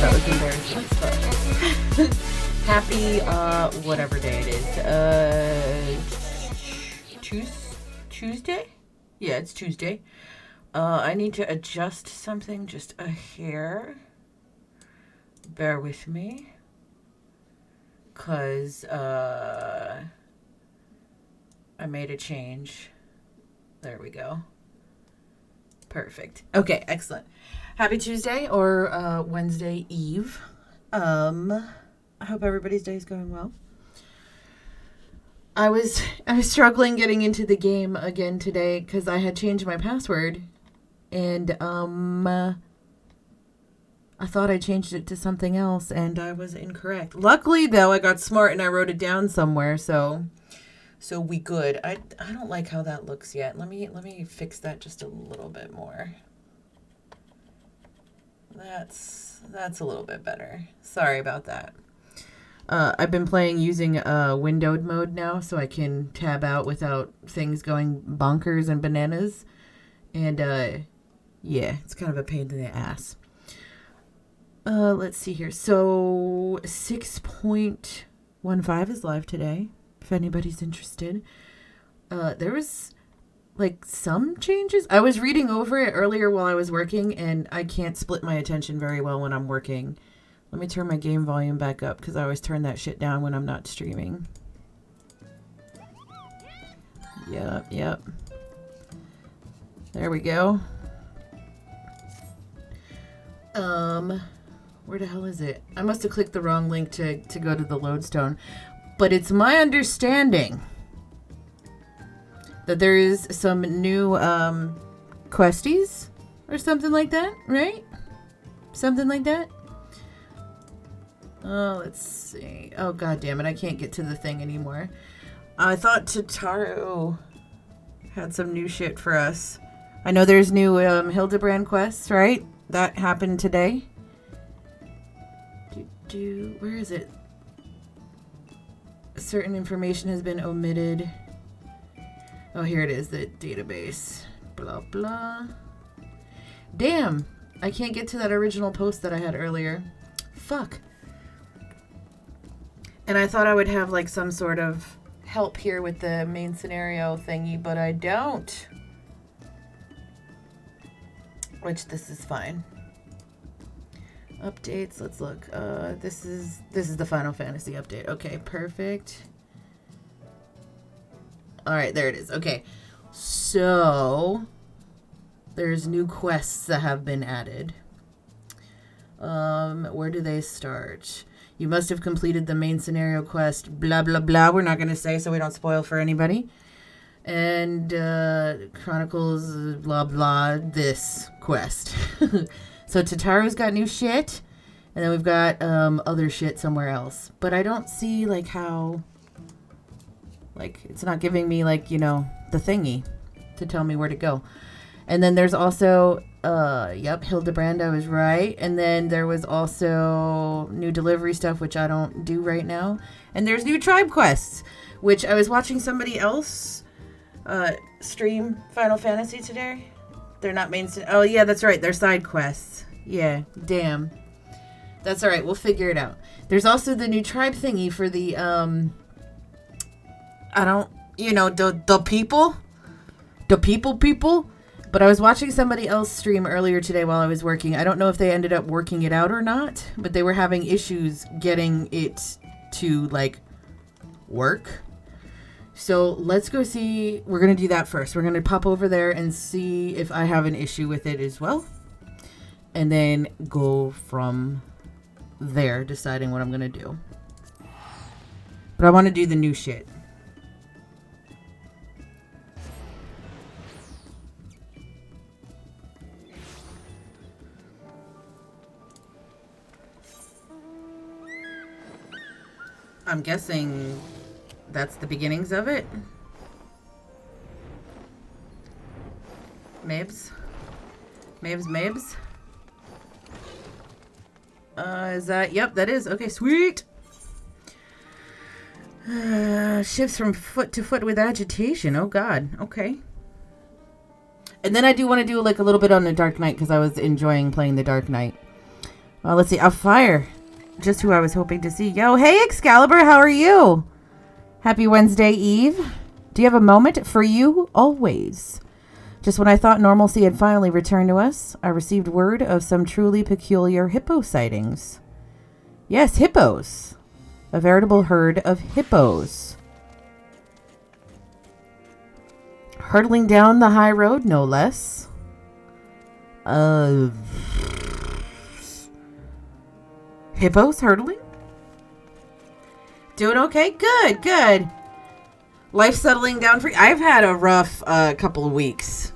That was embarrassing. Happy, whatever day it is. Tuesday? Yeah, it's Tuesday. I need to adjust something just a hair. Bear with me. Because, I made a change. There we go. Perfect. Okay, excellent. Happy Tuesday or Wednesday Eve. I hope everybody's day is going well. I was struggling getting into the game again today because I had changed my password, and I thought I changed it to something else, and I was incorrect. Luckily, though, I got smart and I wrote it down somewhere, so we good. I don't like how that looks yet. Let me fix that just a little bit more. That's a little bit better. Sorry about that. I've been playing using windowed mode now, so I can tab out without things going bonkers and bananas. And yeah, it's kind of a pain in the ass. Let's see here. So 6.15 is live today, if anybody's interested. There was like some changes. I was reading over it earlier while I was working, and I can't split my attention very well when I'm working. Let me turn my game volume back up because I always turn that shit down when I'm not streaming. Yep. There we go. Where the hell is it? I must have clicked the wrong link to go to the lodestone. But it's my understanding that there is some new questies or something like that, right? Something like that. Oh, let's see. Oh, god damn it. I can't get to the thing anymore. I thought Tataru had some new shit for us. I know there's new Hildebrand quests, right? That happened today. Where is it? Certain information has been omitted. Oh, here it is, the database. Blah, blah. Damn! I can't get to that original post that I had earlier. Fuck. And I thought I would have like some sort of help here with the main scenario thingy, but I don't. Which this is fine. Updates, let's look. This is the Final Fantasy update. Okay, perfect. Alright, there it is. Okay. So there's new quests that have been added. Where do they start? You must have completed the main scenario quest, blah, blah, blah. We're not going to say so we don't spoil for anybody. And Chronicles, blah, blah, this quest. So Tataru's got new shit. And then we've got other shit somewhere else. But I don't see, like, how... Like, it's not giving me, like, you know, the thingy to tell me where to go. And then there's also... yep, Hildebrand, I was right. And then there was also new delivery stuff, which I don't do right now. And there's new tribe quests, which I was watching somebody else stream Final Fantasy today. They're not main... Oh, yeah, that's right. They're side quests. Yeah, damn. That's all right. We'll figure it out. There's also the new tribe thingy for the, I don't... You know, the people. The people. But I was watching somebody else stream earlier today while I was working. I don't know if they ended up working it out or not, but they were having issues getting it to, like, work. So let's go see. We're going to do that first. We're going to pop over there and see if I have an issue with it as well. And then go from there, deciding what I'm going to do. But I want to do the new shit. I'm guessing that's the beginnings of it. Mabes. Is that? Yep, that is. Okay, sweet. Shifts from foot to foot with agitation. Oh, God. Okay. And then I do want to do like a little bit on the Dark Knight because I was enjoying playing the Dark Knight. Well, let's see. Fire. Just who I was hoping to see. Yo, hey, Excalibur. How are you? Happy Wednesday Eve. Do you have a moment? For you, always. Just when I thought normalcy had finally returned to us, I received word of some truly peculiar hippo sightings. Yes, hippos. A veritable herd of hippos. Hurtling down the high road, no less. Hippos hurtling? Doing okay? Good, good. Life settling down for you. I've had a rough couple of weeks.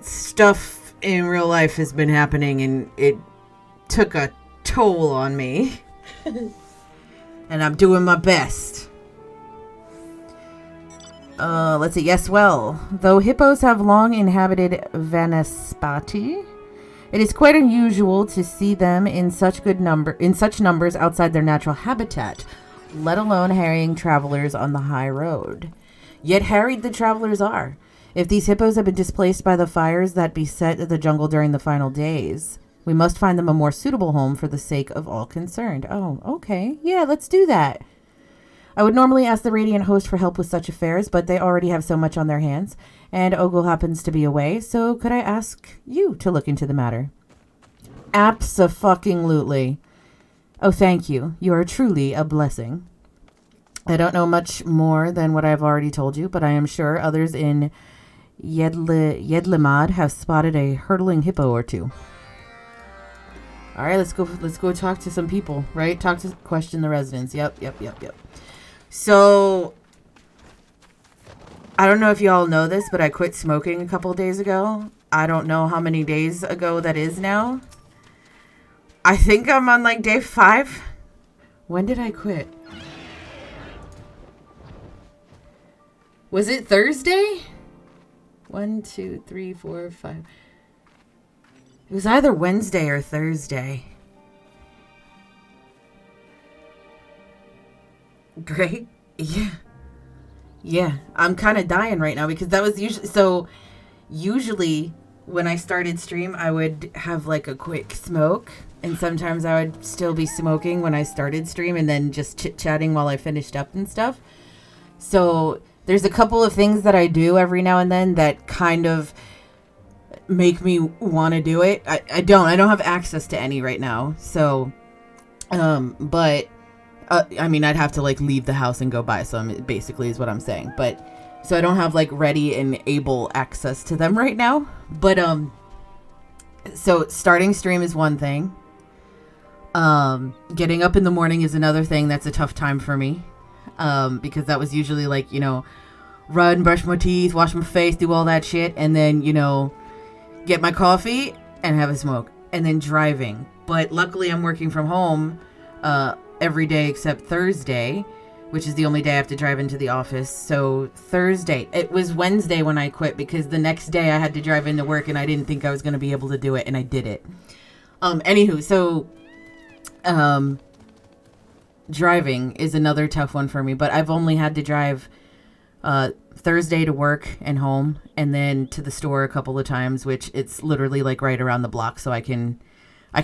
Stuff in real life has been happening and it took a toll on me. And I'm doing my best. Let's see. Yes, well, though hippos have long inhabited Vanaspati, it is quite unusual to see them in such numbers outside their natural habitat, let alone harrying travelers on the high road. Yet harried the travelers are. If these hippos have been displaced by the fires that beset the jungle during the final days, we must find them a more suitable home for the sake of all concerned. Oh, okay. Yeah, let's do that. I would normally ask the Radiant host for help with such affairs, but they already have so much on their hands, and Ogle happens to be away, so could I ask you to look into the matter? Abso-fucking-lutely. Oh, thank you. You are truly a blessing. I don't know much more than what I've already told you, but I am sure others in Yedlimad have spotted a hurtling hippo or two. All right, let's go talk to some people, right? Question the residents. Yep. So, I don't know if you all know this, but I quit smoking a couple of days ago. I don't know how many days ago that is now. I think I'm on like day 5. When did I quit? Was it Thursday? 1, 2, 3, 4, 5. It was either Wednesday or Thursday. Great. Yeah. I'm kind of dying right now because that was usually when I started stream, I would have like a quick smoke, and sometimes I would still be smoking when I started stream and then just chit-chatting while I finished up and stuff. So there's a couple of things that I do every now and then that kind of make me want to do it. I don't have access to any right now. So, but I mean, I'd have to like leave the house and go buy some, basically is what I'm saying. But so I don't have like ready and able access to them right now. But, so starting stream is one thing. Getting up in the morning is another thing. That's a tough time for me. Because that was usually like, run, brush my teeth, wash my face, do all that shit. And then, get my coffee and have a smoke and then driving. But luckily I'm working from home, every day except Thursday, which is the only day I have to drive into the office. So Thursday, it was Wednesday when I quit because the next day I had to drive into work and I didn't think I was going to be able to do it. And I did it. Anywho, so, driving is another tough one for me, but I've only had to drive Thursday to work and home and then to the store a couple of times, which it's literally like right around the block, so I can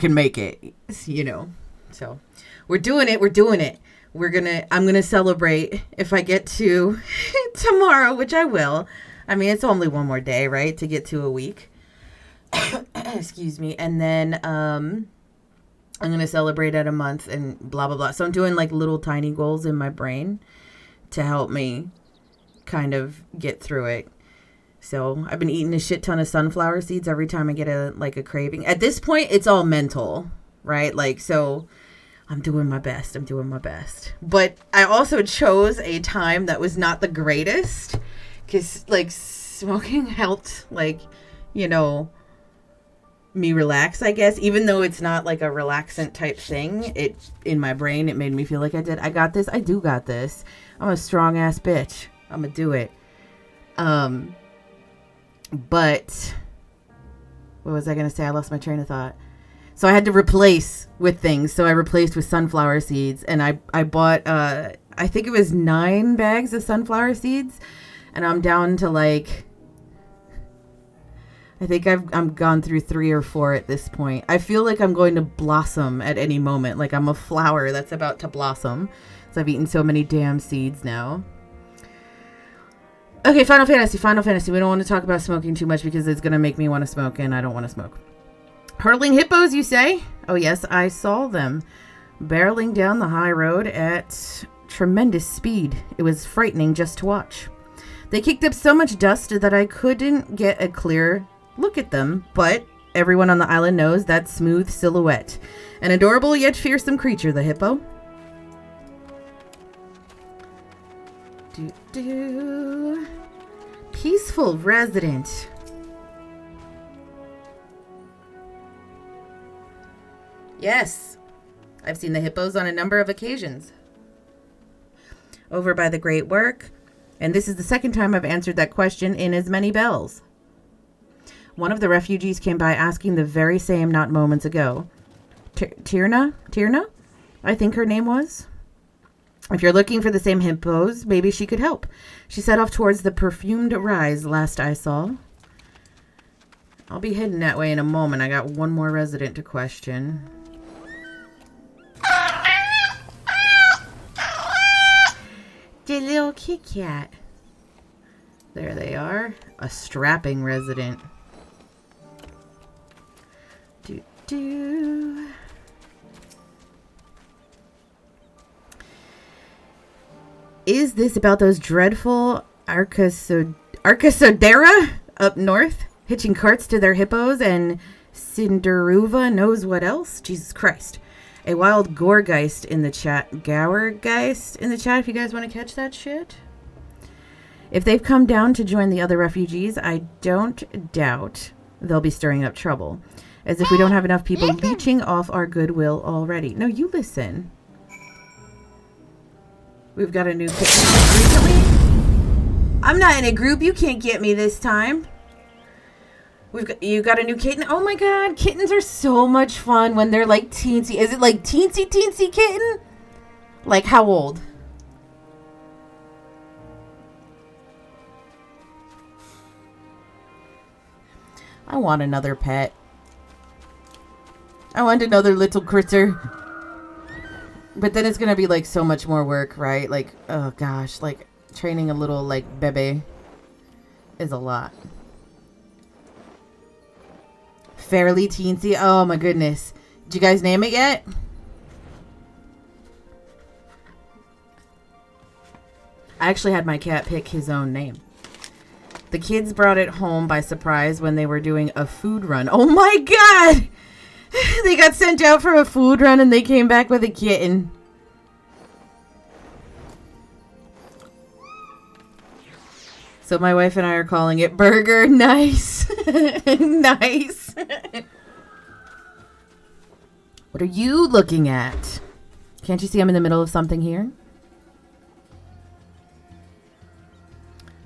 make it, So we're doing it. I'm going to celebrate if I get to tomorrow, which I will. I mean, it's only one more day, right? To get to a week. Excuse me. And then I'm going to celebrate at a month and blah, blah, blah. So I'm doing like little tiny goals in my brain to help me kind of get through it. So I've been eating a shit ton of sunflower seeds every time I get a craving. At this point, it's all mental, right? Like, so I'm doing my best. But I also chose a time that was not the greatest because like smoking helped me relax, I guess, even though it's not like a relaxant type thing. It in my brain, it made me feel like I got this. I do got this. I'm a strong ass bitch. I'm gonna do it. But what was I gonna say? I lost my train of thought. So I had to replace with things. So I replaced with sunflower seeds, and I bought I think it was 9 bags of sunflower seeds, and I'm down to like, I think I'm gone through 3 or 4 at this point. I feel like I'm going to blossom at any moment. Like I'm a flower that's about to blossom. So I've eaten so many damn seeds now. Okay, Final Fantasy. We don't want to talk about smoking too much because it's going to make me want to smoke, and I don't want to smoke. Hurtling hippos, you say? Oh yes, I saw them barreling down the high road at tremendous speed. It was frightening just to watch. They kicked up so much dust that I couldn't get a clear look at them, but everyone on the island knows that smooth silhouette. An adorable yet fearsome creature, the hippo. Peaceful resident. Yes, I've seen the hippos on a number of occasions. Over by the Great Work, and this is the second time I've answered that question in as many bells. One of the refugees came by asking the very same not moments ago. Tirna? I think her name was. If you're looking for the same hippos, maybe she could help. She set off towards the perfumed rise last I saw. I'll be heading that way in a moment. I got one more resident to question. The little Kit Kat. There they are. A strapping resident. Is this about those dreadful Arcasodera up north? Hitching carts to their hippos and Cinderuva knows what else? Jesus Christ. A wild Gourgeist in the chat. Gourgeist in the chat if you guys want to catch that shit. If they've come down to join the other refugees, I don't doubt they'll be stirring up trouble. As if we don't have enough people leeching off our goodwill already. No, you listen. We've got a new kitten recently. I'm not in a group. You can't get me this time. You got a new kitten? Oh my god, kittens are so much fun when they're like teensy. Is it like teensy kitten? Like how old? I want another pet. I want another little critter. But then it's gonna be like so much more work, right? Like, oh gosh, like training a little like bebe is a lot. Fairly teensy. Oh my goodness. Did you guys name it yet? I actually had my cat pick his own name. The kids brought it home by surprise when they were doing a food run. Oh my god! They got sent out for a food run and they came back with a kitten. So my wife and I are calling it Burger. Nice. Nice. What are you looking at? Can't you see I'm in the middle of something here?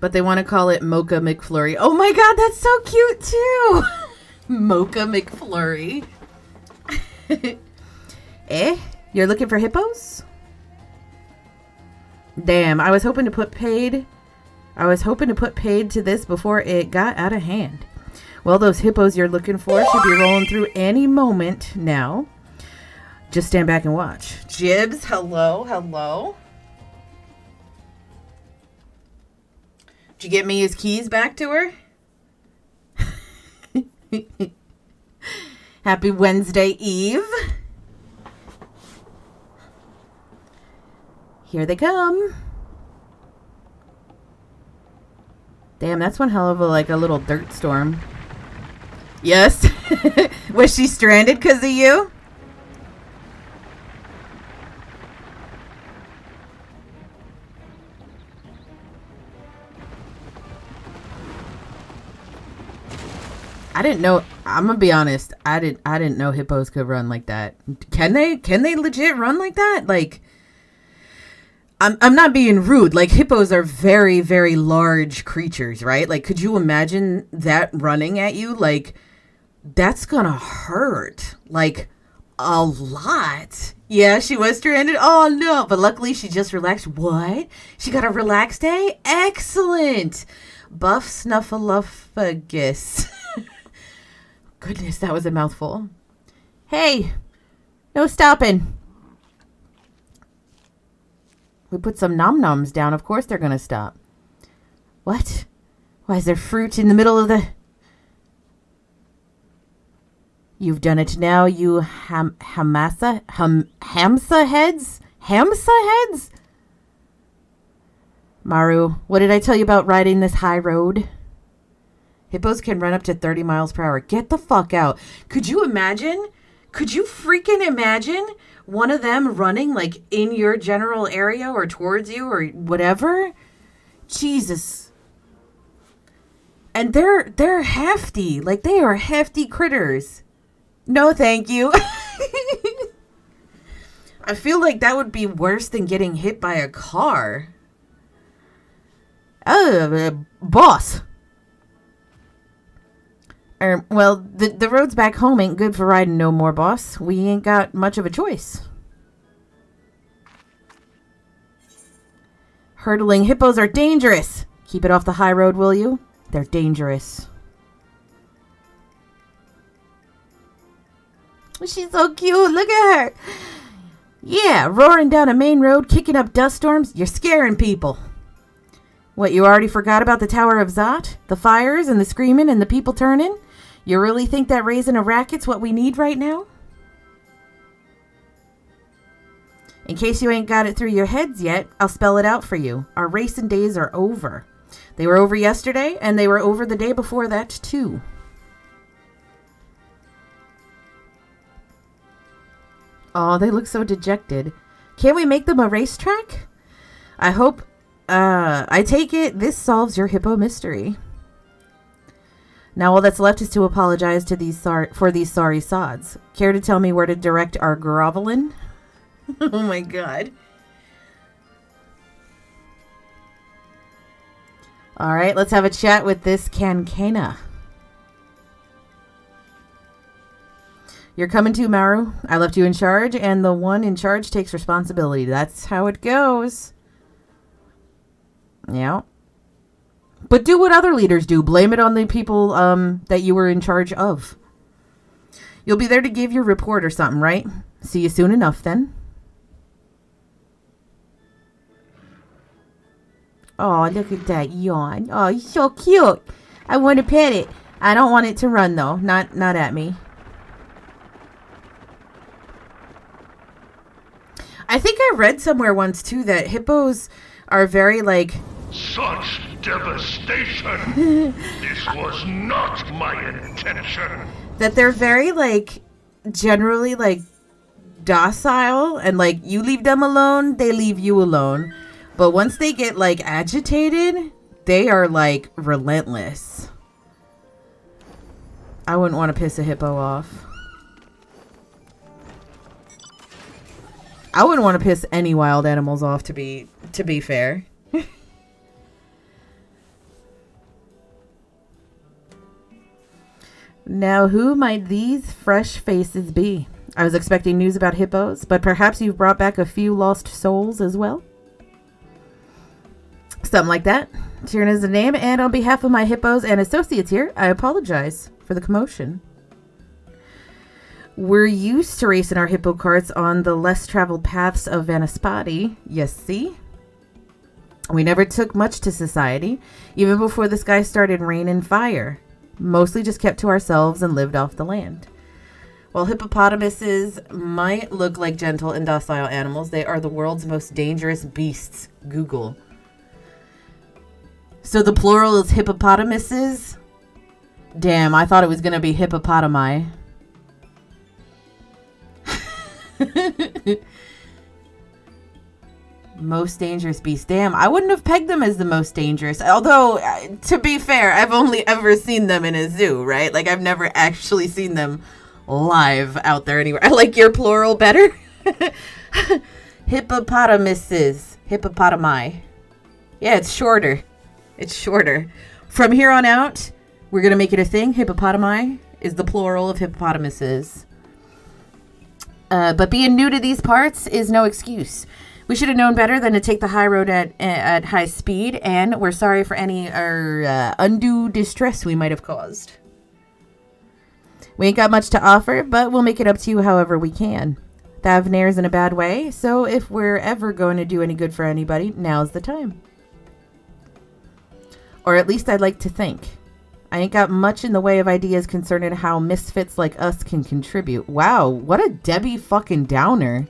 But they want to call it Mocha McFlurry. Oh my god, that's so cute too. Mocha McFlurry. You're looking for hippos? Damn, I was hoping to put paid to this before it got out of hand. Well, those hippos you're looking for should be rolling through any moment now. Just stand back and watch. Jibs, hello, hello. Did you get me his keys back to her? Happy Wednesday Eve. Here they come. Damn, that's one hell of a little dirt storm. Yes. Was she stranded because of you? I didn't know. I'm gonna be honest. I didn't know hippos could run like that. Can they legit run like that? Like, I'm not being rude. Like, hippos are very, very large creatures, right? Like, could you imagine that running at you? Like, That's gonna hurt. Like, a lot. Yeah, she was stranded. Oh, no. But luckily, she just relaxed. What? She got a relaxed day? Excellent. Buff Snuffleupagus. Goodness, that was a mouthful. Hey, no stopping. We put some nom-noms down. Of course they're going to stop. What? Why is there fruit in the middle of the... You've done it now, you Hamsa heads? Hamsa heads? Maru, what did I tell you about riding this high road? Hippos can run up to 30 miles per hour. Get the fuck out. Could you imagine? Could you freaking imagine one of them running like in your general area or towards you or whatever? Jesus. And they're hefty. Like, they are hefty critters. No, thank you. I feel like that would be worse than getting hit by a car. Oh, boss. Well, the roads back home ain't good for riding no more, boss. We ain't got much of a choice. Hurdling hippos are dangerous. Keep it off the high road, will you? They're dangerous. She's so cute. Look at her. Yeah, roaring down a main road, kicking up dust storms. You're scaring people. What, you already forgot about the Tower of Zot? The fires and the screaming and the people turning? You really think that raising a racket's what we need right now? In case you ain't got it through your heads yet, I'll spell it out for you. Our racing days are over. They were over yesterday, and they were over the day before that, too. Oh, they look so dejected. Can't we make them a racetrack? I hope... I take it this solves your hippo mystery. Now all that's left is to apologize to these for these sorry sods. Care to tell me where to direct our groveling? Oh my god. Alright, let's have a chat with this Kankana. You're coming too, Maru. I left you in charge, and the one in charge takes responsibility. That's how it goes. Yeah. But do what other leaders do. Blame it on the people that you were in charge of. You'll be there to give your report or something, right? See you soon enough, then. Oh, look at that yawn. Oh, he's so cute. I want to pet it. I don't want it to run, though. Not at me. I think I read somewhere once, too, that hippos are very, like... Such devastation! This was not my intention! That they're very, like, generally, like, docile. And, like, you leave them alone, they leave you alone. But once they get, like, agitated, they are, like, relentless. I wouldn't want to piss a hippo off. I wouldn't want to piss any wild animals off, to be fair. Now, who might these fresh faces be? I was expecting news about hippos, but perhaps you've brought back a few lost souls as well? Something like that. Tyrion is the name, and on behalf of my hippos and associates here, I apologize for the commotion. We're used to racing our hippo carts on the less traveled paths of Vanaspati. Yes, see? We never took much to society, even before the sky started raining fire. Mostly just kept to ourselves and lived off the land. While hippopotamuses might look like gentle and docile animals, they are the world's most dangerous beasts. Google. So the plural is hippopotamuses? Damn, I thought it was going to be hippopotami. Most dangerous beast. Damn, I wouldn't have pegged them as the most dangerous. Although, to be fair, I've only ever seen them in a zoo, right? Like, I've never actually seen them live out there anywhere. I like your plural better. Hippopotamuses. Hippopotami. Yeah, it's shorter. It's shorter. From here on out, we're going to make it a thing, hippopotami. is the plural of hippopotamuses. But being new to these parts is no excuse. We should have known better than to take the high road at high speed, and we're sorry for any undue distress we might have caused. We ain't got much to offer, but we'll make it up to you however we can. Thavnair's in a bad way, so if we're ever going to do any good for anybody, now's the time. Or at least I'd like to think. I ain't got much in the way of ideas concerning how misfits like us can contribute. Wow, what a Debbie fucking Downer.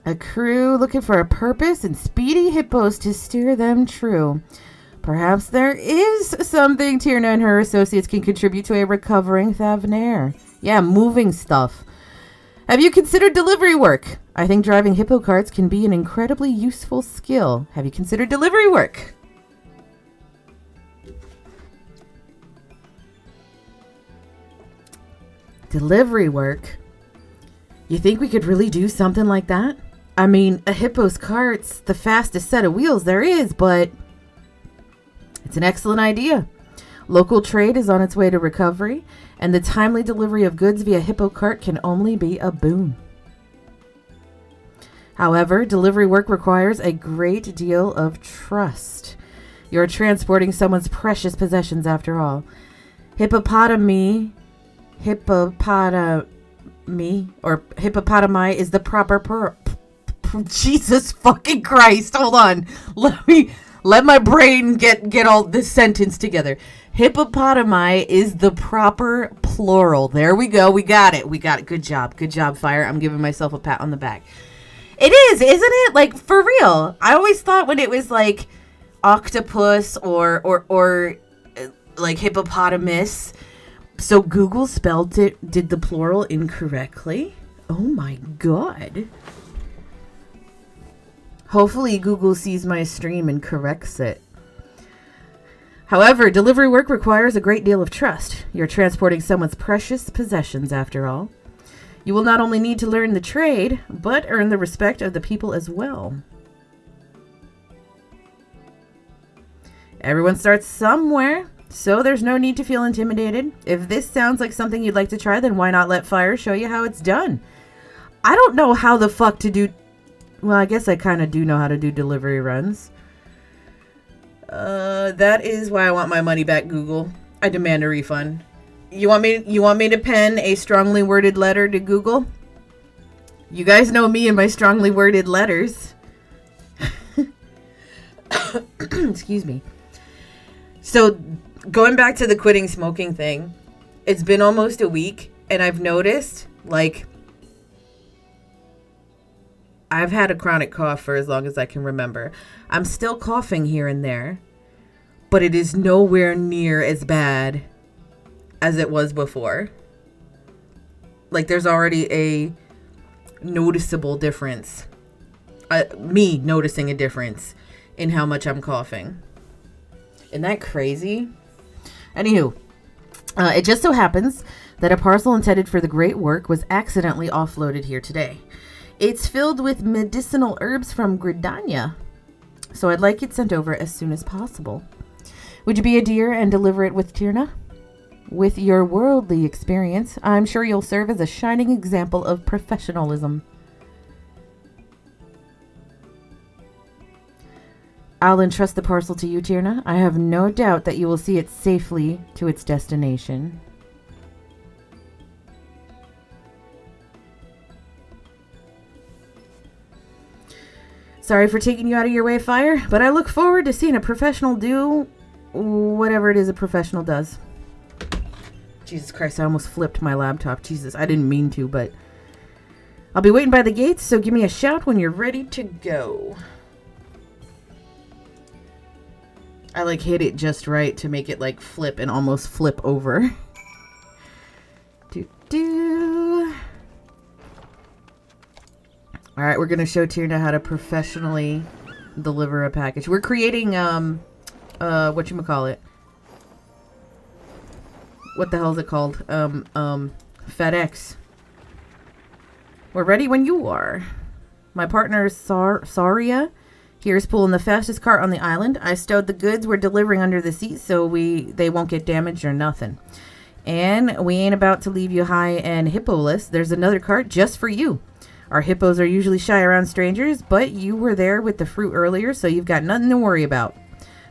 A crew looking for a purpose and speedy hippos to steer them true. Perhaps there is something Tierna and her associates can contribute to a recovering Thavnair. Yeah, moving stuff. Have you considered delivery work? I think driving hippo carts can be an incredibly useful skill. Have you considered delivery work? Delivery work? You think we could really do something like that? I mean, a hippo's cart's the fastest set of wheels there is, but it's an excellent idea. Local trade is on its way to recovery, and the timely delivery of goods via hippo cart can only be a boon. However, delivery work requires a great deal of trust. You're transporting someone's precious possessions after all. Hippopotami is the proper Jesus fucking Christ. Hold on. Let my brain get all this sentence together. Hippopotami is the proper plural. There we go. We got it. Good job. Good job, Fire. I'm giving myself a pat on the back. It is, isn't it? Like, for real. I always thought when it was like octopus or like hippopotamus. So Google did the plural incorrectly. Oh my God. Hopefully Google sees my stream and corrects it. However, delivery work requires a great deal of trust. You're transporting someone's precious possessions, after all. You will not only need to learn the trade, but earn the respect of the people as well. Everyone starts somewhere, so there's no need to feel intimidated. If this sounds like something you'd like to try, then why not let Fire show you how it's done? I don't know how the fuck to do... Well, I guess I kind of do know how to do delivery runs. That is why I want my money back, Google. I demand a refund. You want me to pen a strongly worded letter to Google? You guys know me and my strongly worded letters. Excuse me. So, going back to the quitting smoking thing, it's been almost a week, and I've noticed, like, I've had a chronic cough for as long as I can remember. I'm still coughing here and there, but it is nowhere near as bad as it was before. Like, there's already a noticeable difference. Me noticing a difference in how much I'm coughing. Isn't that crazy? Anywho, it just so happens that a parcel intended for the great work was accidentally offloaded here today. It's filled with medicinal herbs from Gridania, so I'd like it sent over as soon as possible. Would you be a dear and deliver it with Tierna? With your worldly experience, I'm sure you'll serve as a shining example of professionalism. I'll entrust the parcel to you, Tierna. I have no doubt that you will see it safely to its destination. Sorry for taking you out of your way, Fire, but I look forward to seeing a professional do whatever it is a professional does. Jesus Christ, I almost flipped my laptop. Jesus, I didn't mean to, but I'll be waiting by the gates, so give me a shout when you're ready to go. I like hit it just right to make it like flip and almost flip over. All right, we're going to show Tierna how to professionally deliver a package. We're creating, whatchamacallit. What the hell is it called? FedEx. We're ready when you are. My partner, Saria, Here's pulling the fastest cart on the island. I stowed the goods we're delivering under the seat so they won't get damaged or nothing. And we ain't about to leave you high and hippo-less. There's another cart just for you. Our hippos are usually shy around strangers, but you were there with the fruit earlier, so you've got nothing to worry about.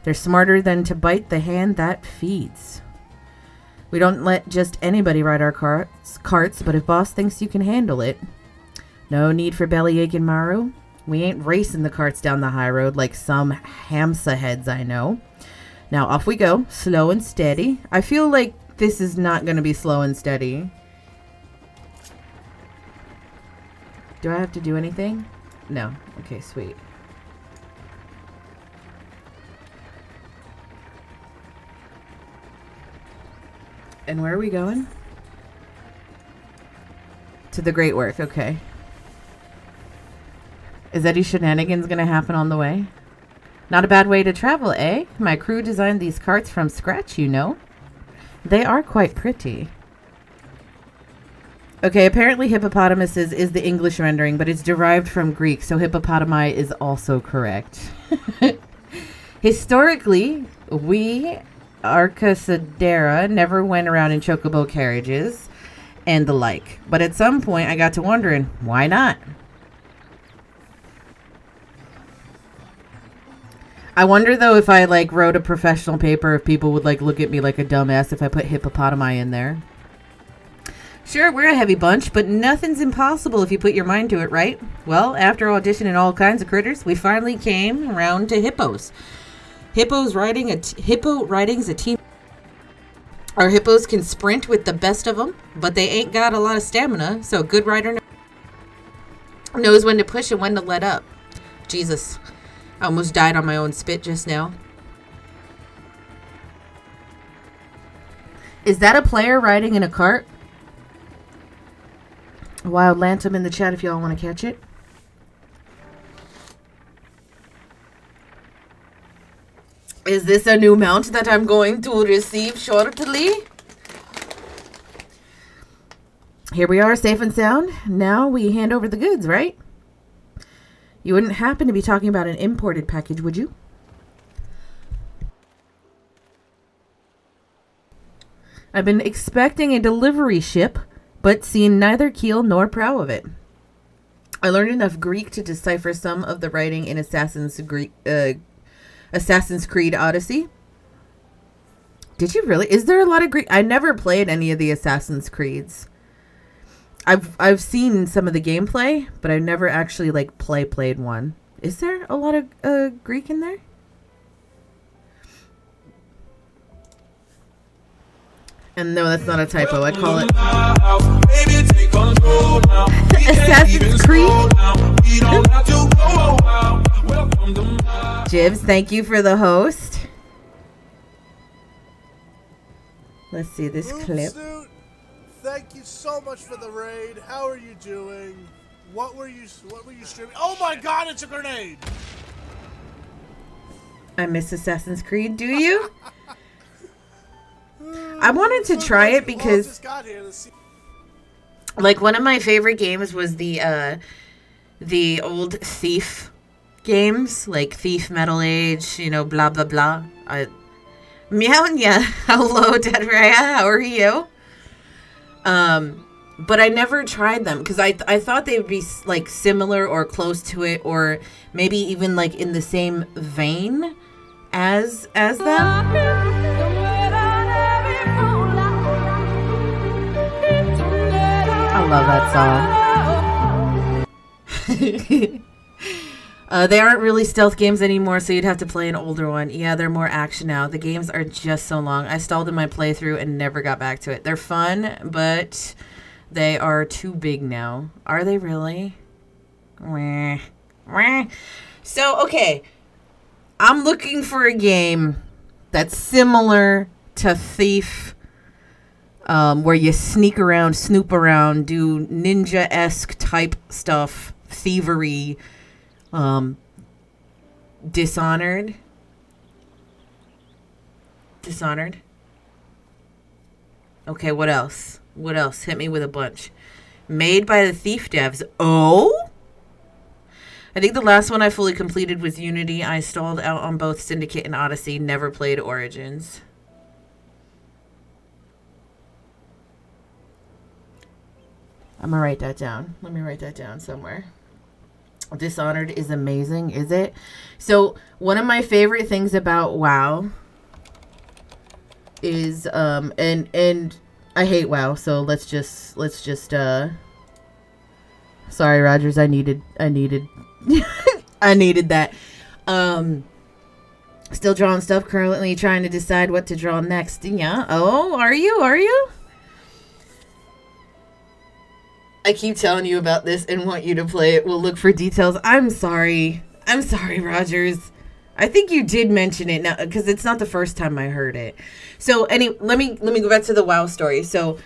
They're smarter than to bite the hand that feeds. We don't let just anybody ride our carts, but if boss thinks you can handle it. No need for bellyache and marrow. We ain't racing the carts down the high road like some Hamsa heads I know. Now off we go, slow and steady. I feel like this is not going to be slow and steady. Do I have to do anything? No. Okay, sweet. And where are we going? To the Great Work, okay. Is any shenanigans going to happen on the way? Not a bad way to travel, eh? My crew designed these carts from scratch, you know. They are quite pretty. Okay, apparently hippopotamuses is the English rendering, but it's derived from Greek, so hippopotami is also correct. Historically, we, Arcasadera, never went around in chocobo carriages and the like. But at some point, I got to wondering, why not? I wonder, though, if I, like, wrote a professional paper, if people would, like, look at me like a dumbass if I put hippopotami in there. Sure, we're a heavy bunch, but nothing's impossible if you put your mind to it, right? Well, after auditioning all kinds of critters, we finally came around to hippos. Hippo riding's a team. Our hippos can sprint with the best of them, but they ain't got a lot of stamina, so a good rider knows when to push and when to let up. Jesus, I almost died on my own spit just now. Is that a player riding in a cart? Wild Lantum in the chat if y'all want to catch it. Is this a new mount that I'm going to receive shortly? Here we are, safe and sound. Now we hand over the goods, right? You wouldn't happen to be talking about an imported package, would you? I've been expecting a delivery ship, but seen neither keel nor prow of it. I learned enough Greek to decipher some of the writing in Assassin's Creed Odyssey. Did you really? Is there a lot of Greek? I never played any of the Assassin's Creeds. I've seen some of the gameplay, but I've never actually like played one. Is there a lot of Greek in there? And no, that's not a typo. I call it Assassin's Creed. Jibs, thank you for the host. Let's see this clip. Dude, thank you so much for the raid. How are you doing? What were you streaming? Oh my god, it's a grenade! I miss Assassin's Creed, do you? I wanted to try it because like one of my favorite games was the old Thief games, like Thief Metal Age, you know, blah blah blah. Meownya, hello Dead Raya, how are you? But I never tried them because I thought they would be like similar or close to it, or maybe even like in the same vein as them. I love that song. They aren't really stealth games anymore, so you'd have to play an older one. Yeah, they're more action now. The games are just so long. I stalled in my playthrough and never got back to it. They're fun, but they are too big now. Are they really? So, okay. I'm looking for a game that's similar to Thief, where you sneak around, snoop around, do ninja-esque type stuff, thievery, Dishonored. Okay, what else? Hit me with a bunch. Made by the Thief devs. Oh? I think the last one I fully completed was Unity. I stalled out on both Syndicate and Odyssey. Never played Origins. I'm gonna write that down. Let me write that down somewhere. Dishonored is amazing, is it? So one of my favorite things about WoW is and I hate WoW, so let's just sorry, Rogers, I needed I needed that. Still drawing stuff currently, trying to decide what to draw next. Yeah. Oh, are you? I keep telling you about this and want you to play it. We'll look for details. I'm sorry, Rogers. I think you did mention it now because it's not the first time I heard it. So let me go back to the WoW story. So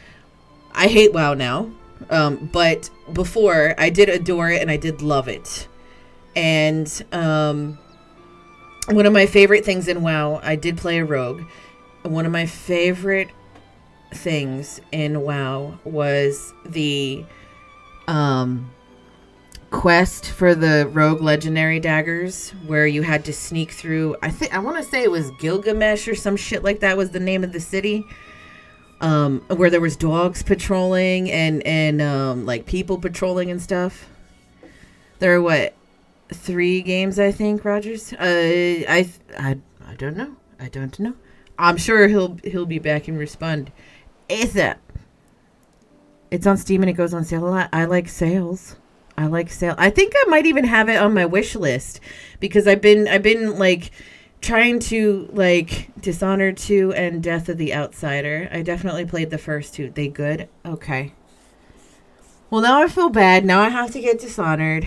I hate WoW now, but before I did adore it and I did love it. And one of my favorite things in WoW, I did play a rogue. One of my favorite things in WoW was the quest for the rogue legendary daggers, where you had to sneak through. I want to say it was Gilgamesh or some shit like that was the name of the city, where there was dogs patrolling and like people patrolling and stuff. There are what, 3 games, I think, Rogers. I don't know. I'm sure he'll be back and respond ASAP. It's on Steam and it goes on sale a lot. I like sales. I think I might even have it on my wish list because I've been like trying to like Dishonored 2 and Death of the Outsider. I definitely played the first 2. They good? Okay. Well, now I feel bad. Now I have to get Dishonored.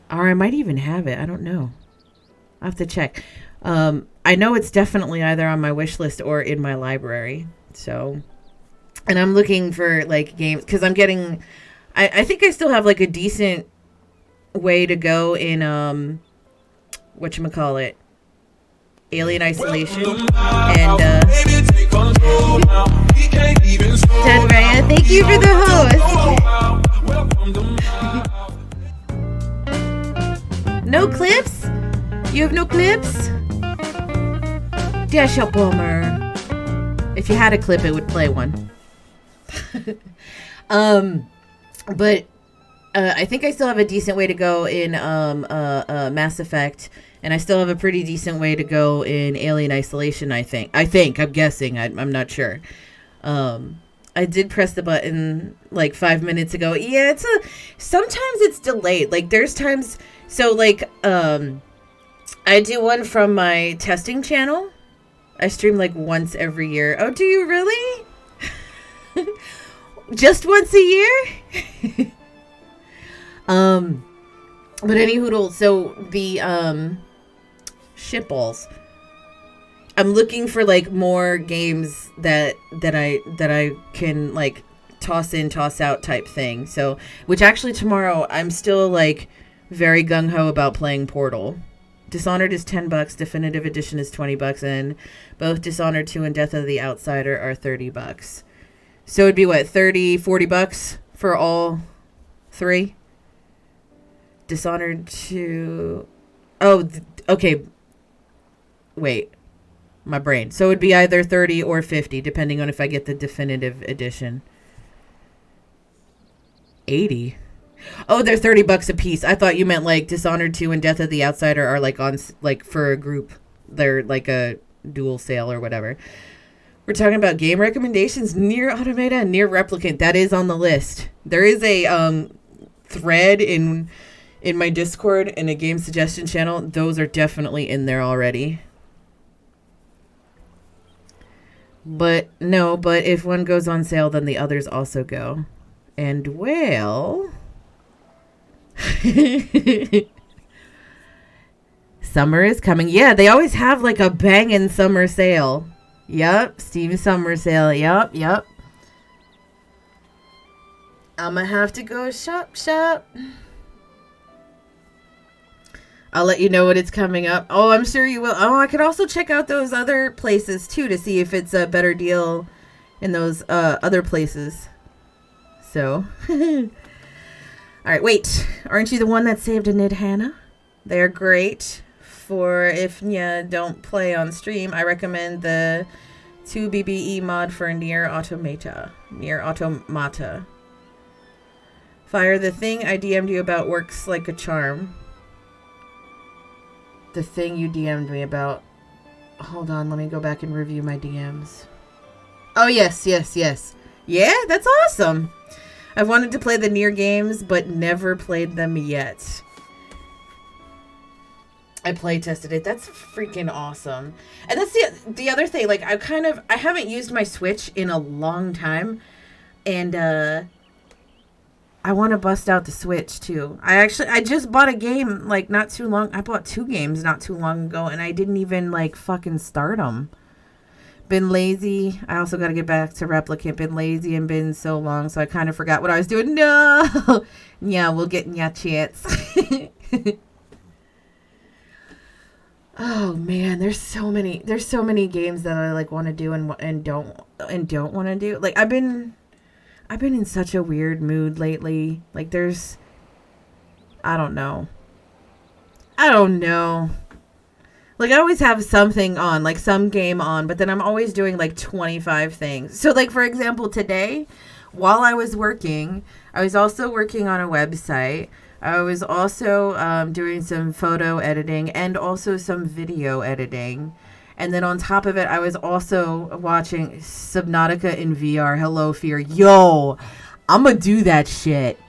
Or I might even have it. I don't know. I'll have to check. I know it's definitely either on my wish list or in my library. So, and I'm looking for like games because I'm getting. I think I still have like a decent way to go in whatchamacallit, Alien Isolation and Ted Raya, thank you for the host. No clips? You have no clips? Dash up, bummer. If you had a clip, it would play one. But I think I still have a decent way to go in Mass Effect, and I still have a pretty decent way to go in Alien Isolation. I'm guessing. I'm not sure. I did press the button like 5 minutes ago. Yeah, sometimes it's delayed. Like there's times. So like I do one from my testing channel. I stream like once every year. Oh, do you really? Just once a year? But any hoodle, so the shitballs. I'm looking for like more games that I can like toss in, toss out type thing. So, which actually tomorrow I'm still like very gung ho about playing Portal. Dishonored is $10, Definitive Edition is $20, and both Dishonored 2 and Death of the Outsider are $30. So it'd be what, $40 for all 3? Dishonored 2. Oh, okay. Wait. My brain. So it'd be either 30 or 50, depending on if I get the Definitive Edition. 80. Oh, they're $30 a piece. I thought you meant like Dishonored 2 and Death of the Outsider are like on like for a group. They're like a dual sale or whatever. We're talking about game recommendations. Nier Automata and Nier Replicant. That is on the list. There is a thread in my Discord and a game suggestion channel. Those are definitely in there already. But if one goes on sale, then the others also go. And well, summer is coming. Yeah, they always have like a banging summer sale. Yup, Steam summer sale. Yup. I'ma have to go shop. I'll let you know when it's coming up. Oh, I'm sure you will. Oh, I could also check out those other places too to see if it's a better deal in those other places. So, All right, wait. Aren't you the one that saved a Nid Hannah? They're great for if you don't play on stream. I recommend the 2BBE mod for Nier Automata. Fire, the thing I DM'd you about works like a charm. The thing you DM'd me about. Hold on, let me go back and review my DMs. Oh, yes. Yeah, that's awesome. I've wanted to play the Nier games, but never played them yet. I play tested it. That's freaking awesome. And that's the other thing. Like, I haven't used my Switch in a long time. And, I want to bust out the Switch, too. I just bought a game, like, not too long. I bought 2 games not too long ago, and I didn't even, like, fucking start them. Been lazy. I also got to get back to Replicant. Been lazy and been so long, so I kind of forgot what I was doing. No! Yeah, we'll get in your chats. Oh, man, there's so many games that I, like, want to do and don't want to do. Like, I've been in such a weird mood lately. Like, I don't know. Like, I always have something on, like, some game on, but then I'm always doing, like, 25 things. So, like, for example, today, while I was working, I was also working on a website. I was also doing some photo editing and also some video editing. And then on top of it, I was also watching Subnautica in VR. Hello, Fear. Yo, I'm going to do that shit.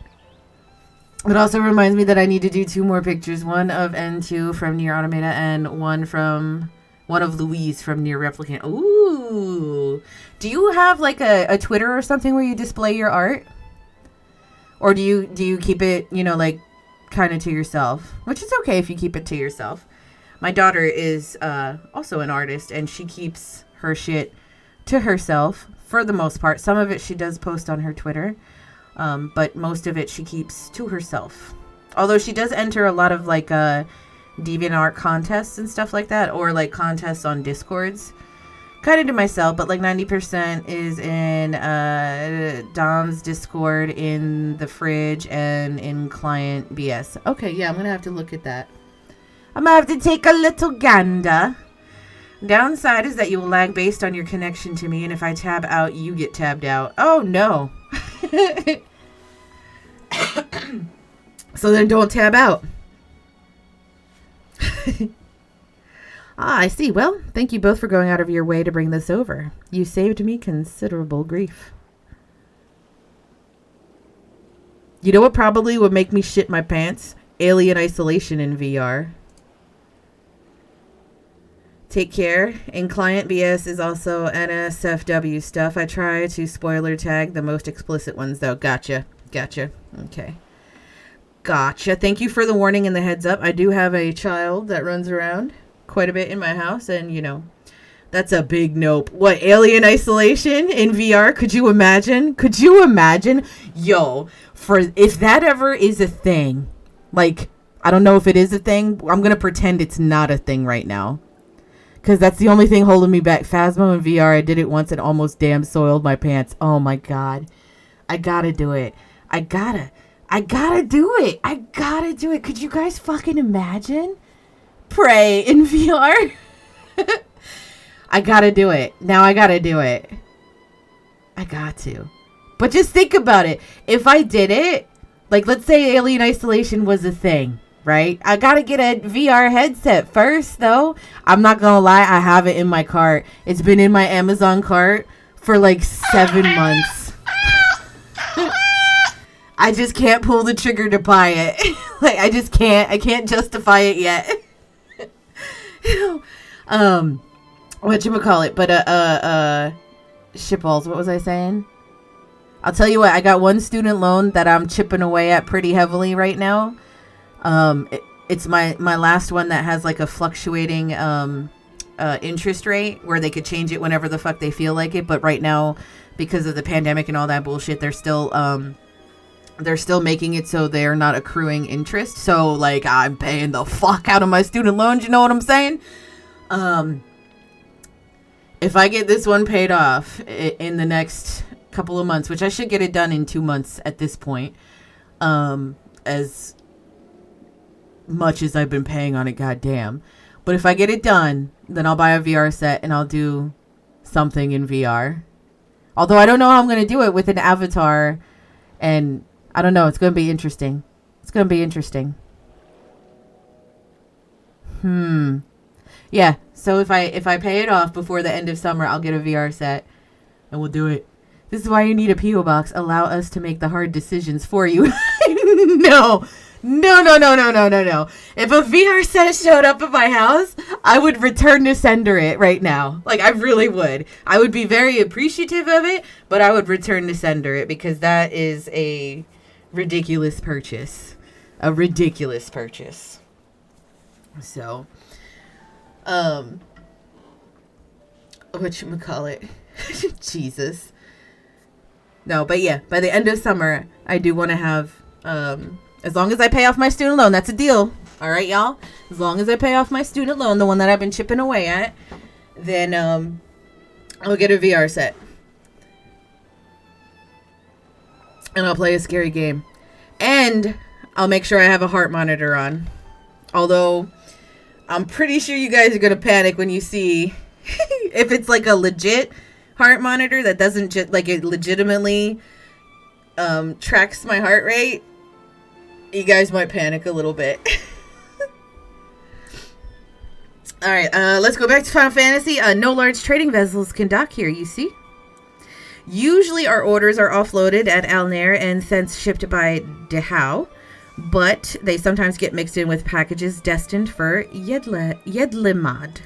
It also reminds me that I need to do 2 more pictures. One of N2 from Nier Automata and one of Louise from Nier Replicant. Ooh. Do you have like a Twitter or something where you display your art? Or do you keep it, like kind of to yourself? Which is okay if you keep it to yourself. My daughter is also an artist, and she keeps her shit to herself for the most part. Some of it she does post on her Twitter, but most of it she keeps to herself. Although she does enter a lot of like DeviantArt contests and stuff like that, or like contests on Discords. Kind of to myself, but like 90% is in Dom's Discord, in the fridge, and in client BS. Okay, yeah, I'm going to have to look at that. I'm going to have to take a little gander. Downside is that you will lag based on your connection to me, and if I tab out, you get tabbed out. Oh, no. So then don't tab out. I see. Well, thank you both for going out of your way to bring this over. You saved me considerable grief. You know what probably would make me shit my pants? Alien Isolation in VR. Take care. In client BS is also NSFW stuff. I try to spoiler tag the most explicit ones, though. Gotcha. Okay. Gotcha. Thank you for the warning and the heads up. I do have a child that runs around quite a bit in my house, and that's a big nope. What, Alien Isolation in VR? Could you imagine? Yo, if that ever is a thing, like, I don't know if it is a thing. I'm gonna pretend it's not a thing right now, because that's the only thing holding me back. Phasmo in VR. I did it once and almost damn soiled my pants. Oh my god, I gotta do it. I gotta do it. Could you guys fucking imagine? Prey in VR. I gotta do it. Now I gotta do it. I got to. But just think about it. If I did it, like, let's say Alien Isolation was a thing, right? I gotta get a VR headset first, though. I'm not gonna lie, I have it in my cart. It's been in my Amazon cart for like 7 months. I just can't pull the trigger to buy it. Like, I just can't. I can't justify it yet. Whatchamacallit, but shitballs, what was I saying? I'll tell you what, I got one student loan that I'm chipping away at pretty heavily right now. It's my last one that has like a fluctuating interest rate where they could change it whenever the fuck they feel like it, but right now, because of the pandemic and all that bullshit, they're still making it so they're not accruing interest. So, like, I'm paying the fuck out of my student loans, you know what I'm saying? If I get this one paid off in the next couple of months, which I should get it done in 2 months at this point, as much as I've been paying on it, goddamn. But if I get it done, then I'll buy a VR set and I'll do something in VR. Although I don't know how I'm going to do it with an avatar, and I don't know. It's going to be interesting. It's going to be interesting. Yeah. So if I pay it off before the end of summer, I'll get a VR set and we'll do it. This is why you need a P.O. box. Allow us to make the hard decisions for you. No. If a VR set showed up at my house, I would return to sender it right now. Like, I really would. I would be very appreciative of it, but I would return to sender it because that is a ridiculous purchase. A ridiculous purchase. So, whatchamacallit? Jesus. No, but yeah, by the end of summer, I do want to have, as long as I pay off my student loan, that's a deal. All right, y'all? As long as I pay off my student loan, the one that I've been chipping away at, then I'll get a VR set. And I'll play a scary game. And I'll make sure I have a heart monitor on. Although, I'm pretty sure you guys are going to panic when you see if it's like a legit heart monitor that doesn't just like it legitimately tracks my heart rate. You guys might panic a little bit. All right, let's go back to Final Fantasy. No large trading vessels can dock here, you see. Usually our orders are offloaded at Alnair and thence shipped by Dehau, but they sometimes get mixed in with packages destined for Yedlimad.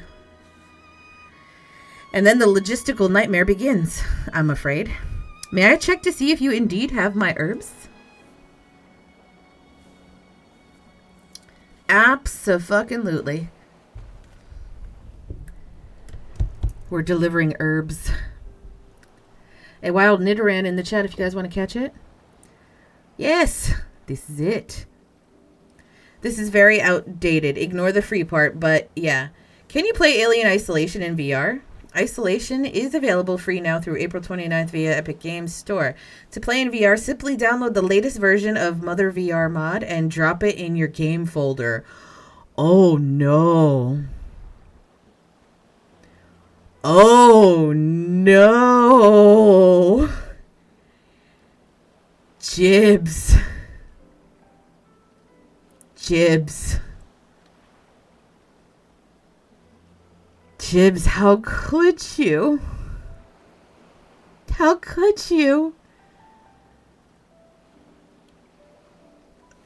And then the logistical nightmare begins, I'm afraid. May I check to see if you indeed have my herbs? Abso-fucking-lutely. We're delivering herbs. A wild Nidoran in the chat if you guys want to catch it. Yes, this is it. This is very outdated. Ignore the free part, but yeah. Can you play Alien Isolation in VR? Isolation is available free now through April 29th via Epic Games Store. To play in VR, simply download the latest version of Mother VR mod and drop it in your game folder. Oh no. Oh no. Jibs. Jibs, how could you? How could you?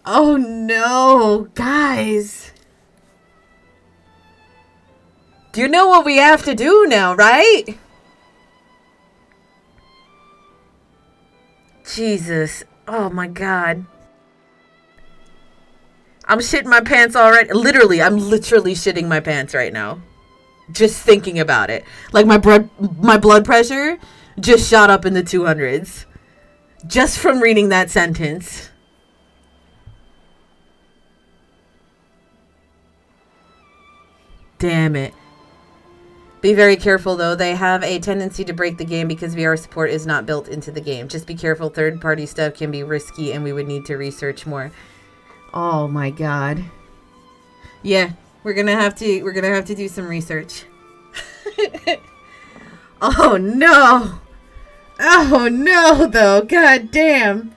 Oh no, guys. Do you know what we have to do now, right? Jesus. Oh my God. I'm shitting my pants already. I'm literally shitting my pants right now. Just thinking about it. Like my blood pressure just shot up in the 200s. Just from reading that sentence. Damn it. Be very careful though. They have a tendency to break the game because VR support is not built into the game. Just be careful. Third-party stuff can be risky and we would need to research more. Oh my God. Yeah. We're gonna have to do some research. Oh no. Oh no though. God damn.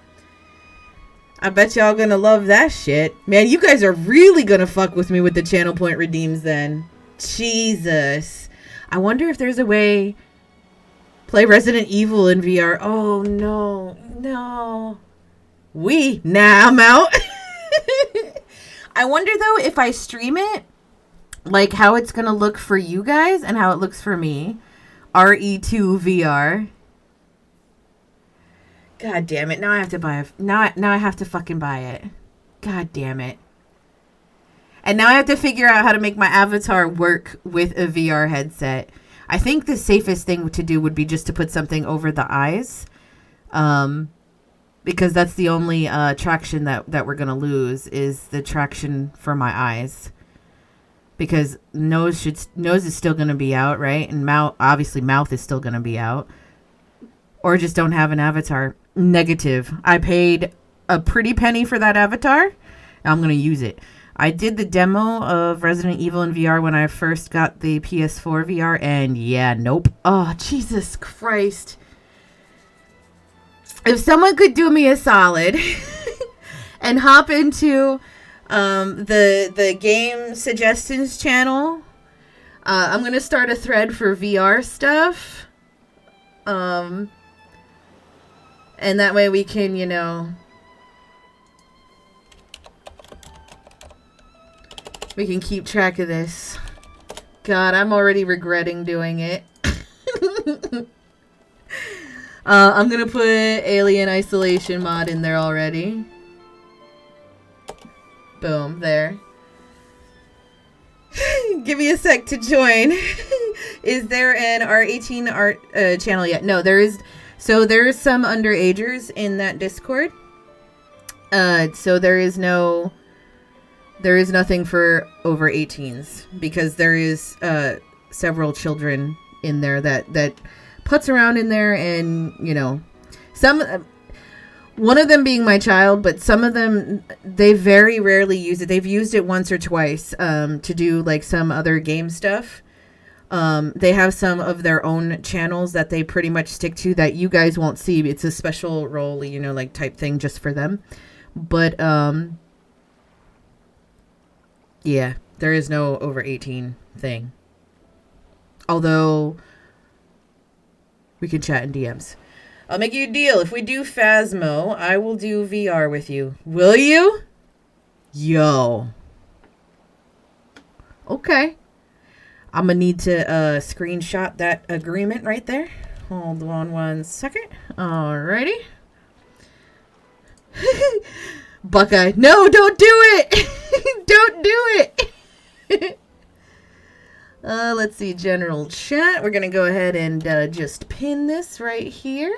I bet y'all gonna love that shit. Man, you guys are really gonna fuck with me with the channel point redeems then. Jesus. I wonder if there's a way play Resident Evil in VR. Oh no. No. Nah, I'm out. I wonder though if I stream it, like how it's gonna look for you guys and how it looks for me. RE2 VR. God damn it! Now I have to buy now I have to fucking buy it. God damn it! And now I have to figure out how to make my avatar work with a VR headset. I think the safest thing to do would be just to put something over the eyes, because that's the only traction that we're gonna lose is the traction for my eyes. Because nose is still gonna be out, right? And mouth is still gonna be out. Or just don't have an avatar. Negative. I paid a pretty penny for that avatar. I'm going to use it. I did the demo of Resident Evil in VR when I first got the PS4 VR, and yeah, nope. Oh, Jesus Christ. If someone could do me a solid and hop into the game suggestions channel, I'm going to start a thread for VR stuff. And that way we can, you know, we can keep track of this. God, I'm already regretting doing it. I'm going to put Alien Isolation mod in there already. Boom, there. Give me a sec to join. Is there an R18 art channel yet? No, there is. So there's some underagers in that Discord. So there is nothing for over 18s because there is several children in there that putz around in there, and you know, one of them being my child, but some of them, they very rarely use it. They've used it once or twice to do like some other game stuff. They have some of their own channels that they pretty much stick to that you guys won't see. It's a special role, you know, like type thing just for them. But yeah, there is no over 18 thing. Although we can chat in DMs. I'll make you a deal. If we do Phasmo, I will do VR with you. Will you? Yo. Okay. I'm going to need to screenshot that agreement right there. Hold on one second. Alrighty. Buckeye. No, don't do it. Don't do it. Let's see. General chat. We're going to go ahead and just pin this right here.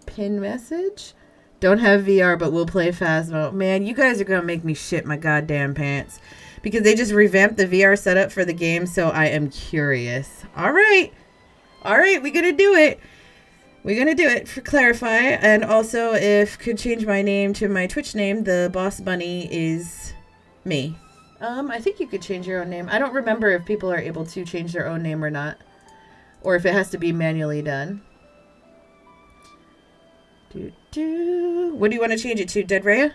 Pin message. Don't have VR, but we'll play Phasmo. Man, you guys are going to make me shit my goddamn pants. Because they just revamped the VR setup for the game, so I am curious. All right. All right, we're going to do it. We're going to do it for clarify. And also, if could change my name to my Twitch name, the Boss Bunny is me. I think you could change your own name. I don't remember if people are able to change their own name or not. Or if it has to be manually done. What do you want to change it to, Dead Rhea?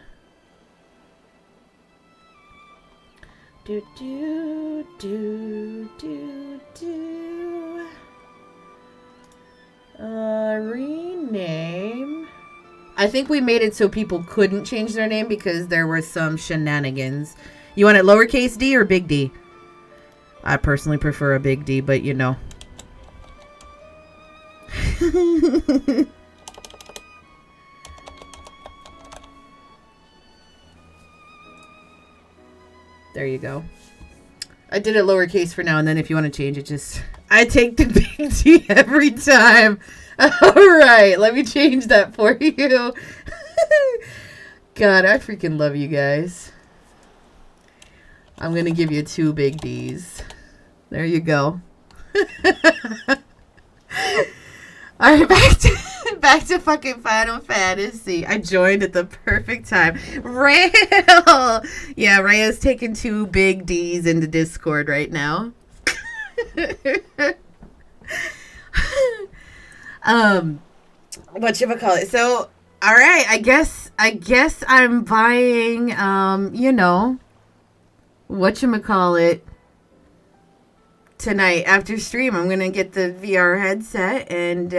Rename. I think we made it so people couldn't change their name because there were some shenanigans. You want it lowercase d or big D? I personally prefer a big D, but you know. There you go. I did it lowercase for now, and then if you want to change it, just... I take the big T every time. All right, let me change that for you. God, I freaking love you guys. I'm going to give you 2 big Ds. There you go. All right, back to fucking Final Fantasy. I joined at the perfect time. Rail! Yeah, Rhea's taking 2 big Ds into Discord right now. Whatchamacallit? So, all right, I guess I'm buying, you know, whatchamacallit, tonight after stream. I'm gonna get the VR headset and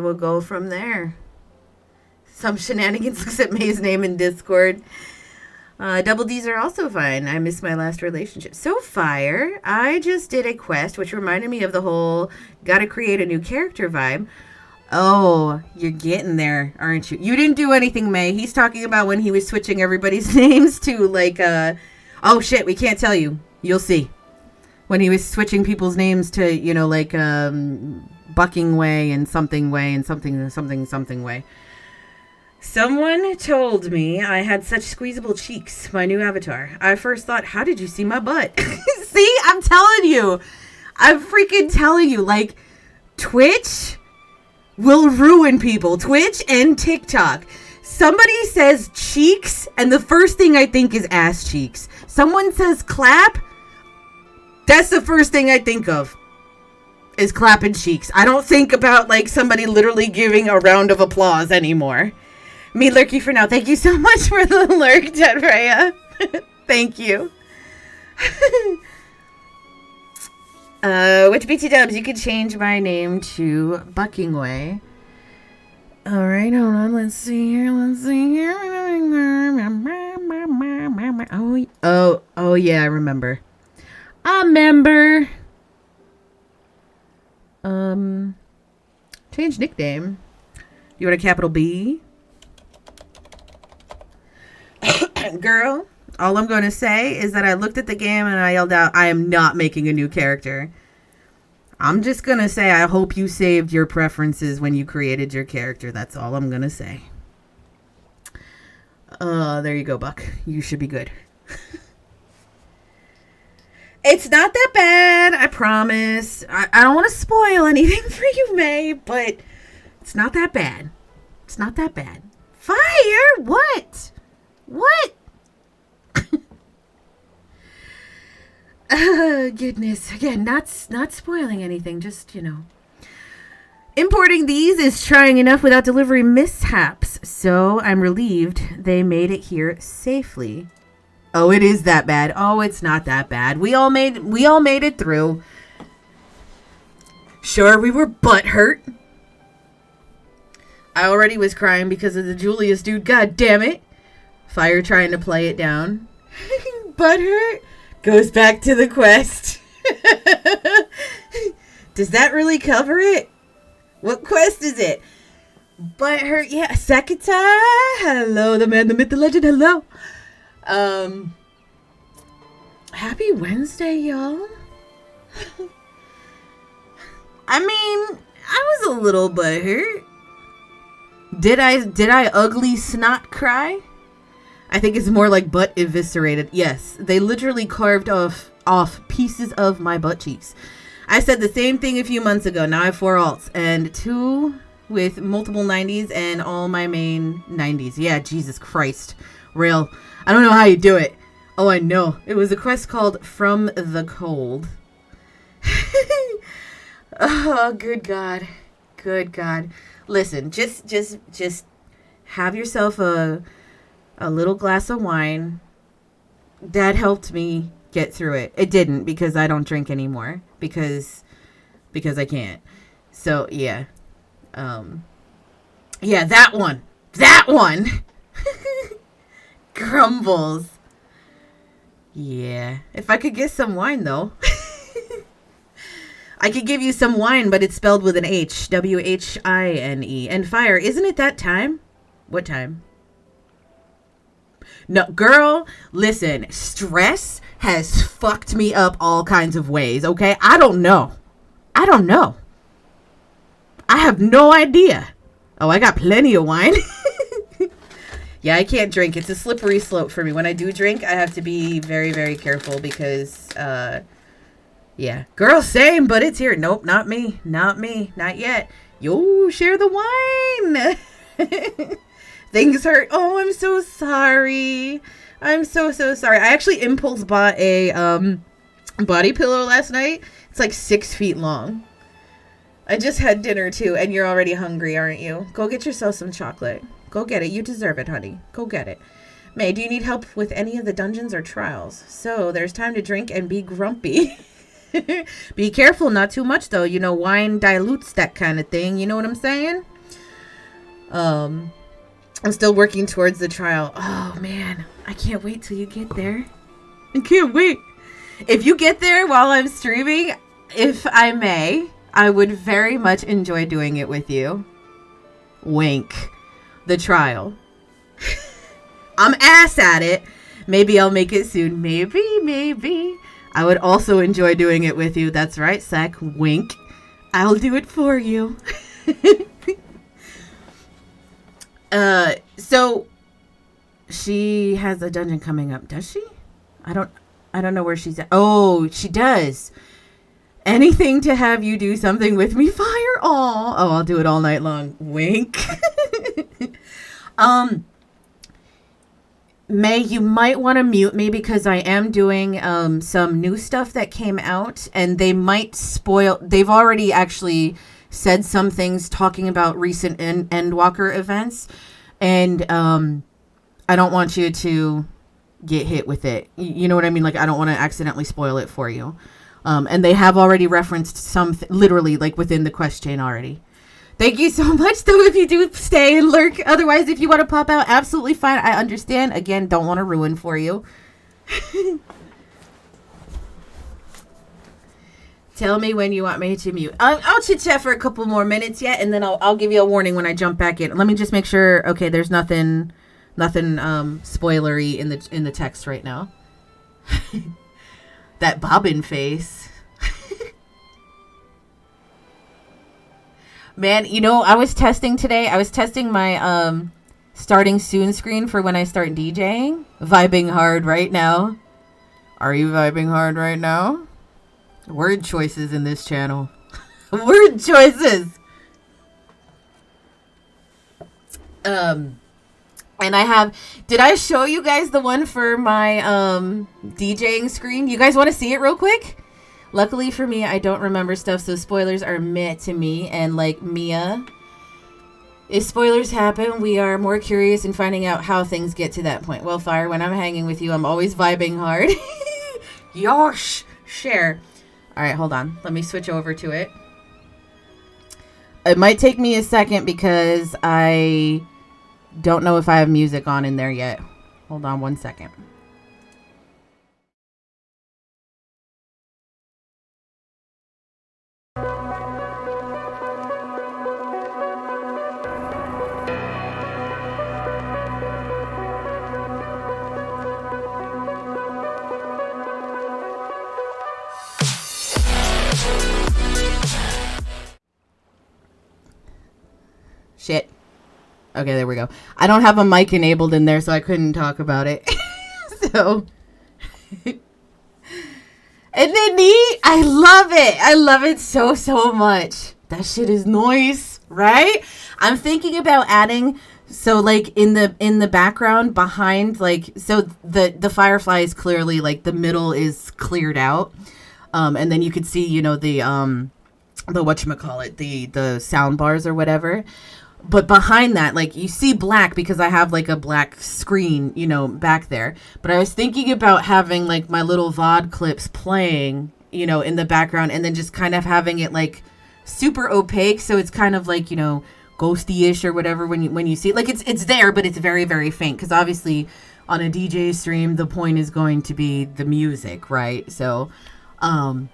we'll go from there. Some shenanigans. Looks at May's name in Discord. Double D's are also fine. I miss my last relationship. So Fire, I just did a quest which reminded me of the whole gotta create a new character vibe. Oh, you're getting there, aren't you? You didn't do anything, May. He's talking about when he was switching everybody's names to like oh shit, we can't tell you. You'll see. When he was switching people's names to, you know, like Bucking Way and something way and something way. Someone told me I had such squeezable cheeks, my new avatar. I first thought, how did you see my butt? See, I'm telling you. I'm freaking telling you. Like, Twitch will ruin people. Twitch and TikTok. Somebody says cheeks, and the first thing I think is ass cheeks. Someone says clap. That's the first thing I think of. Is clapping cheeks. I don't think about like somebody literally giving a round of applause anymore. Me lurky for now. Thank you so much for the lurk, Jet Freya. Thank you. Which BT Dubs, you could change my name to Buckingway. Alright, hold on. Let's see here. Oh yeah, I remember. Change nickname. You want a capital B? Girl, all I'm going to say is that I looked at the game and I yelled out, I am not making a new character. I'm just going to say I hope you saved your preferences when you created your character. That's all I'm going to say. There you go, Buck. You should be good. It's not that bad, I promise. I don't want to spoil anything for you, May, but it's not that bad. It's not that bad. Fire? What? What? Goodness. Again, not spoiling anything, just, you know. Importing these is trying enough without delivery mishaps, so I'm relieved they made it here safely. Oh, it is that bad. Oh, it's not that bad. We all made it through. Sure, we were butthurt. I already was crying because of the Julius dude. God damn it. Fire trying to play it down. Butthurt goes back to the quest. Does that really cover it? What quest is it? Butthurt, yeah. Sakata. Hello, the man, the myth, the legend. Hello. Happy Wednesday, y'all. I mean, I was a little butthurt. Did I ugly snot cry? I think it's more like butt eviscerated. Yes, they literally carved off pieces of my butt cheeks. I said the same thing a few months ago. Now I have 4 alts and 2 with multiple 90s and all my main 90s. Yeah, Jesus Christ. Rail. I don't know how you do it. Oh, I know. It was a quest called From the Cold. Oh, good God. Good God. Listen, just have yourself a little glass of wine. That helped me get through it. It didn't because I don't drink anymore because I can't. So, yeah. Yeah, that one. That one. Grumbles. Yeah. If I could get some wine, though. I could give you some wine, but it's spelled with an H. W-H-I-N-E. And fire. Isn't it that time? What time? No, girl, listen. Stress has fucked me up all kinds of ways, okay? I don't know. I have no idea. Oh, I got plenty of wine. Yeah, I can't drink. It's a slippery slope for me. When I do drink, I have to be very, very careful because, yeah. Girl, same, but it's here. Nope, not me. Not me. Not yet. Yo, share the wine. Things hurt. Oh, I'm so sorry. I'm so sorry. I actually impulse bought a body pillow last night. It's like 6 feet long. I just had dinner, too, and you're already hungry, aren't you? Go get yourself some chocolate. Go get it. You deserve it, honey. Go get it. May, do you need help with any of the dungeons or trials? So, there's time to drink and be grumpy. Be careful, not too much, though. You know, wine dilutes that kind of thing. You know what I'm saying? I'm still working towards the trial. Oh, man. I can't wait till you get there. I can't wait. If you get there while I'm streaming, if I may, I would very much enjoy doing it with you. Wink. The trial. I'm ass at it. Maybe I'll make it soon. Maybe. I would also enjoy doing it with you. That's right, Sack. Wink. I'll do it for you. So she has a dungeon coming up, does she? I don't know where she's at. Oh, she does. Anything to have you do something with me, fire. Oh, I'll do it all night long. Wink. May, you might want to mute me because I am doing some new stuff that came out, and they might spoil. They've already actually said some things talking about recent Endwalker events, and I don't want you to get hit with it. You know what I mean? Like, I don't want to accidentally spoil it for you. And they have already referenced some, literally, like, within the quest chain already. Thank you so much, though, if you do stay and lurk. Otherwise, if you want to pop out, absolutely fine. I understand. Again, don't want to ruin for you. Tell me when you want me to mute. I'll chit-chat for a couple more minutes yet, and then I'll give you a warning when I jump back in. Let me just make sure, okay, there's nothing spoilery in the text right now. That bobbin face. Man, you know, I was testing today. I was testing my starting soon screen for when I start DJing. Vibing hard right now. Are you vibing hard right now? Word choices in this channel. Word choices. And I have, did I show you guys the one for my DJing screen? You guys want to see it real quick? Luckily for me, I don't remember stuff, so spoilers are meh to me. And like Mia, if spoilers happen, we are more curious in finding out how things get to that point. Well, Fire, when I'm hanging with you, I'm always vibing hard. Yosh, share. All right, hold on. Let me switch over to it. It might take me a second because I don't know if I have music on in there yet. Hold on one second. Shit. Okay, there we go. I don't have a mic enabled in there, so I couldn't talk about it. So. Isn't it neat? I love it. I love it so, so much. That shit is nice, right? I'm thinking about adding, so like in the background behind, like, so the Firefly is clearly like the middle is cleared out. And then you could see, you know, the whatchamacallit, the sound bars or whatever. But behind that, like, you see black because I have, like, a black screen, you know, back there. But I was thinking about having, like, my little VOD clips playing, you know, in the background. And then just kind of having it, like, super opaque. So it's kind of, like, you know, ghosty-ish or whatever when you see it. Like, it's there, but it's very, very faint. Because obviously, on a DJ stream, the point is going to be the music, right? So, and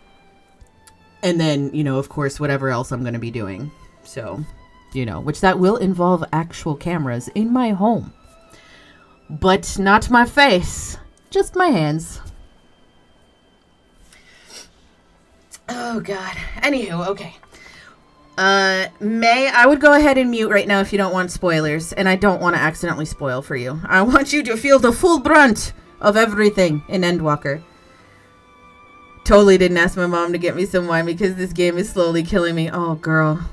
then, you know, of course, whatever else I'm going to be doing. So, you know, which that will involve actual cameras in my home. But not my face, just my hands. Oh, God. Anywho, okay. May, I would go ahead and mute right now if you don't want spoilers. And I don't want to accidentally spoil for you. I want you to feel the full brunt of everything in Endwalker. Totally didn't ask my mom to get me some wine because this game is slowly killing me. Oh, girl.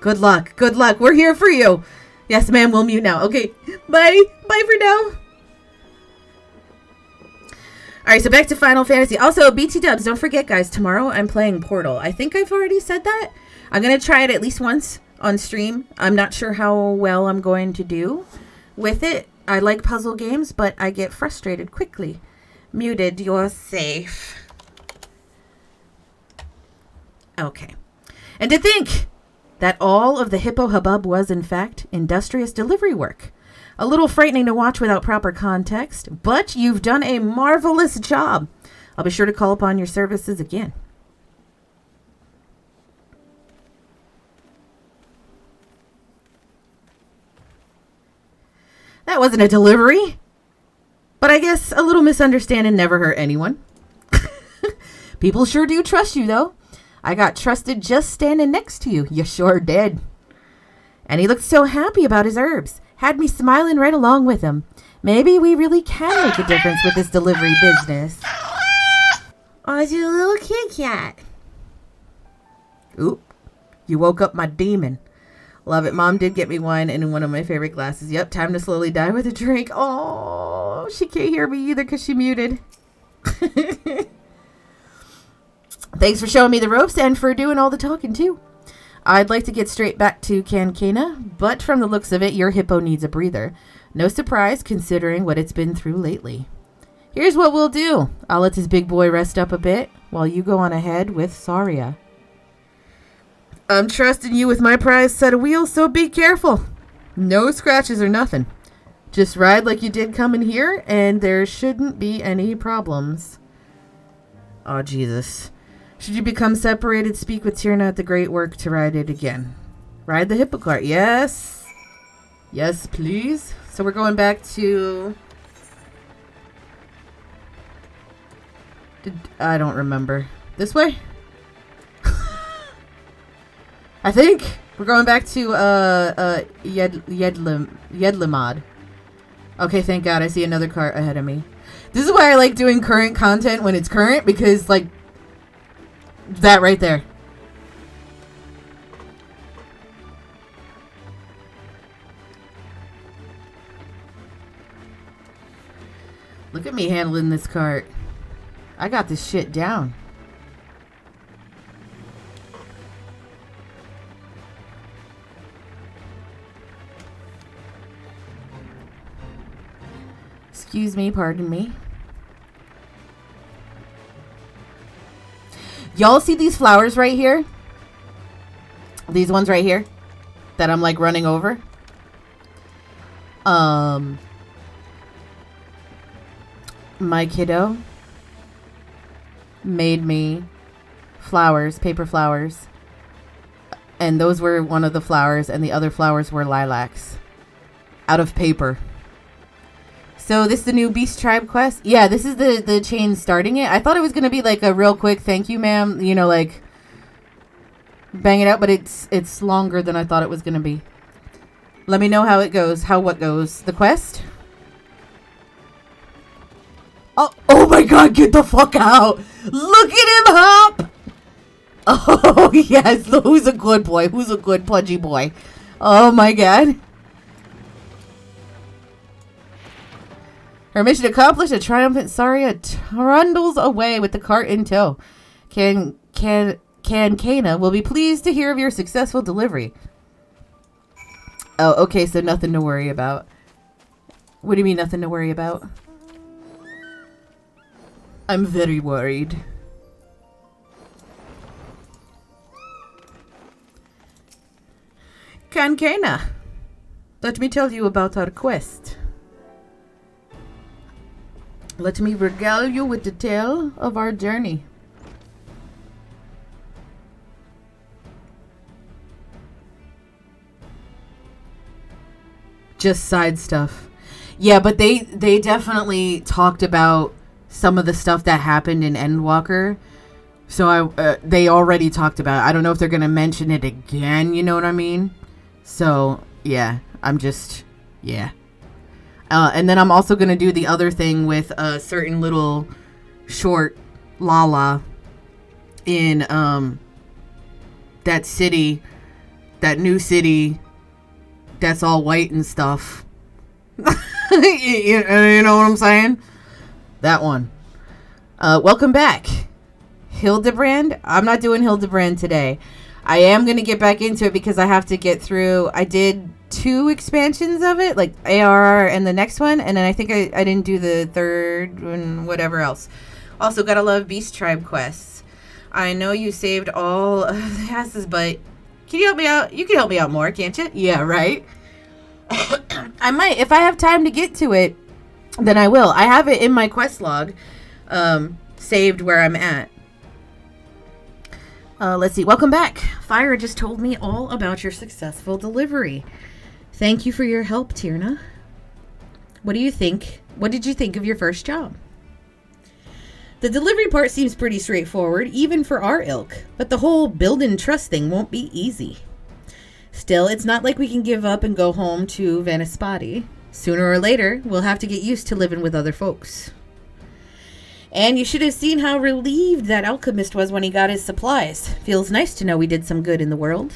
Good luck. Good luck. We're here for you. Yes, ma'am. We'll mute now. Okay. Bye. Bye for now. All right. So back to Final Fantasy. Also, BT Dubs, don't forget, guys, tomorrow I'm playing Portal. I think I've already said that. I'm going to try it at least once on stream. I'm not sure how well I'm going to do with it. I like puzzle games, but I get frustrated quickly. Muted. You're safe. Okay. And to think that all of the hippo hubbub was, in fact, industrious delivery work. A little frightening to watch without proper context, but you've done a marvelous job. I'll be sure to call upon your services again. That wasn't a delivery, but I guess a little misunderstanding never hurt anyone. People sure do trust you, though. I got trusted just standing next to you. You sure did. And he looked so happy about his herbs. Had me smiling right along with him. Maybe we really can make a difference with this delivery business. Oh, it's your little Kit Kat. Oop. You woke up my demon. Love it. Mom did get me wine and one of my favorite glasses. Yep, time to slowly die with a drink. Oh, she can't hear me either because she muted. Thanks for showing me the ropes and for doing all the talking too. I'd like to get straight back to Kankana, but from the looks of it, your hippo needs a breather. No surprise considering what it's been through lately. Here's what we'll do. I'll let this big boy rest up a bit while you go on ahead with Saria. I'm trusting you with my prized set of wheels, so be careful. No scratches or nothing. Just ride like you did coming here, and there shouldn't be any problems. Oh, Jesus. Should you become separated, speak with Tierna at the Great Work to ride it again. Ride the hippocart. Yes. Yes, please. So we're going back to... I don't remember. This way? I think we're going back to Yedlimad. Okay, thank God. I see another cart ahead of me. This is why I like doing current content when it's current, because like that right there. Look at me handling this cart. I got this shit down. Excuse me, pardon me. Y'all see these flowers right here? These ones right here that I'm like running over? My kiddo made me flowers, paper flowers. And those were one of the flowers, and the other flowers were lilacs out of paper. So this is the new Beast Tribe quest. Yeah, this is the chain starting it. I thought it was going to be like a real quick thank you, ma'am. You know, like bang it out, but it's longer than I thought it was going to be. Let me know how it goes. What goes? The quest? Oh my God, get the fuck out. Look at him hop. Oh, yes. Who's a good boy? Who's a good pudgy boy? Oh my God. Her mission accomplished. A triumphant Saria trundles away with the cart in tow. Kankana will be pleased to hear of your successful delivery. Oh, okay, so nothing to worry about. What do you mean nothing to worry about? I'm very worried. Kankana, let me tell you about our quest. Let me regale you with the tale of our journey. Just side stuff. Yeah, but they definitely talked about some of the stuff that happened in Endwalker. So they already talked about it. I don't know if they're going to mention it again, you know what I mean? So, yeah, I'm just, yeah. And then I'm also going to do the other thing with a certain little short Lala in that city, that new city that's all white and stuff. you know what I'm saying? That one. Welcome back. Hildebrand. I'm not doing Hildebrand today. I am going to get back into it because I have to get through. I did 2 expansions of it, like ARR and the next one, and then I think I didn't do the third and whatever else. Also, gotta love Beast Tribe quests. I know you saved all of the asses, but can you help me out? You can help me out more, can't you? Yeah, right? I might. If I have time to get to it, then I will. I have it in my quest log, saved where I'm at. Let's see. Welcome back. Fire just told me all about your successful delivery. Thank you for your help, Tierna. What do you think? What did you think of your first job? The delivery part seems pretty straightforward, even for our ilk, but the whole build and trust thing won't be easy. Still, it's not like we can give up and go home to Vanispati. Sooner or later, we'll have to get used to living with other folks. And you should have seen how relieved that alchemist was when he got his supplies. Feels nice to know we did some good in the world.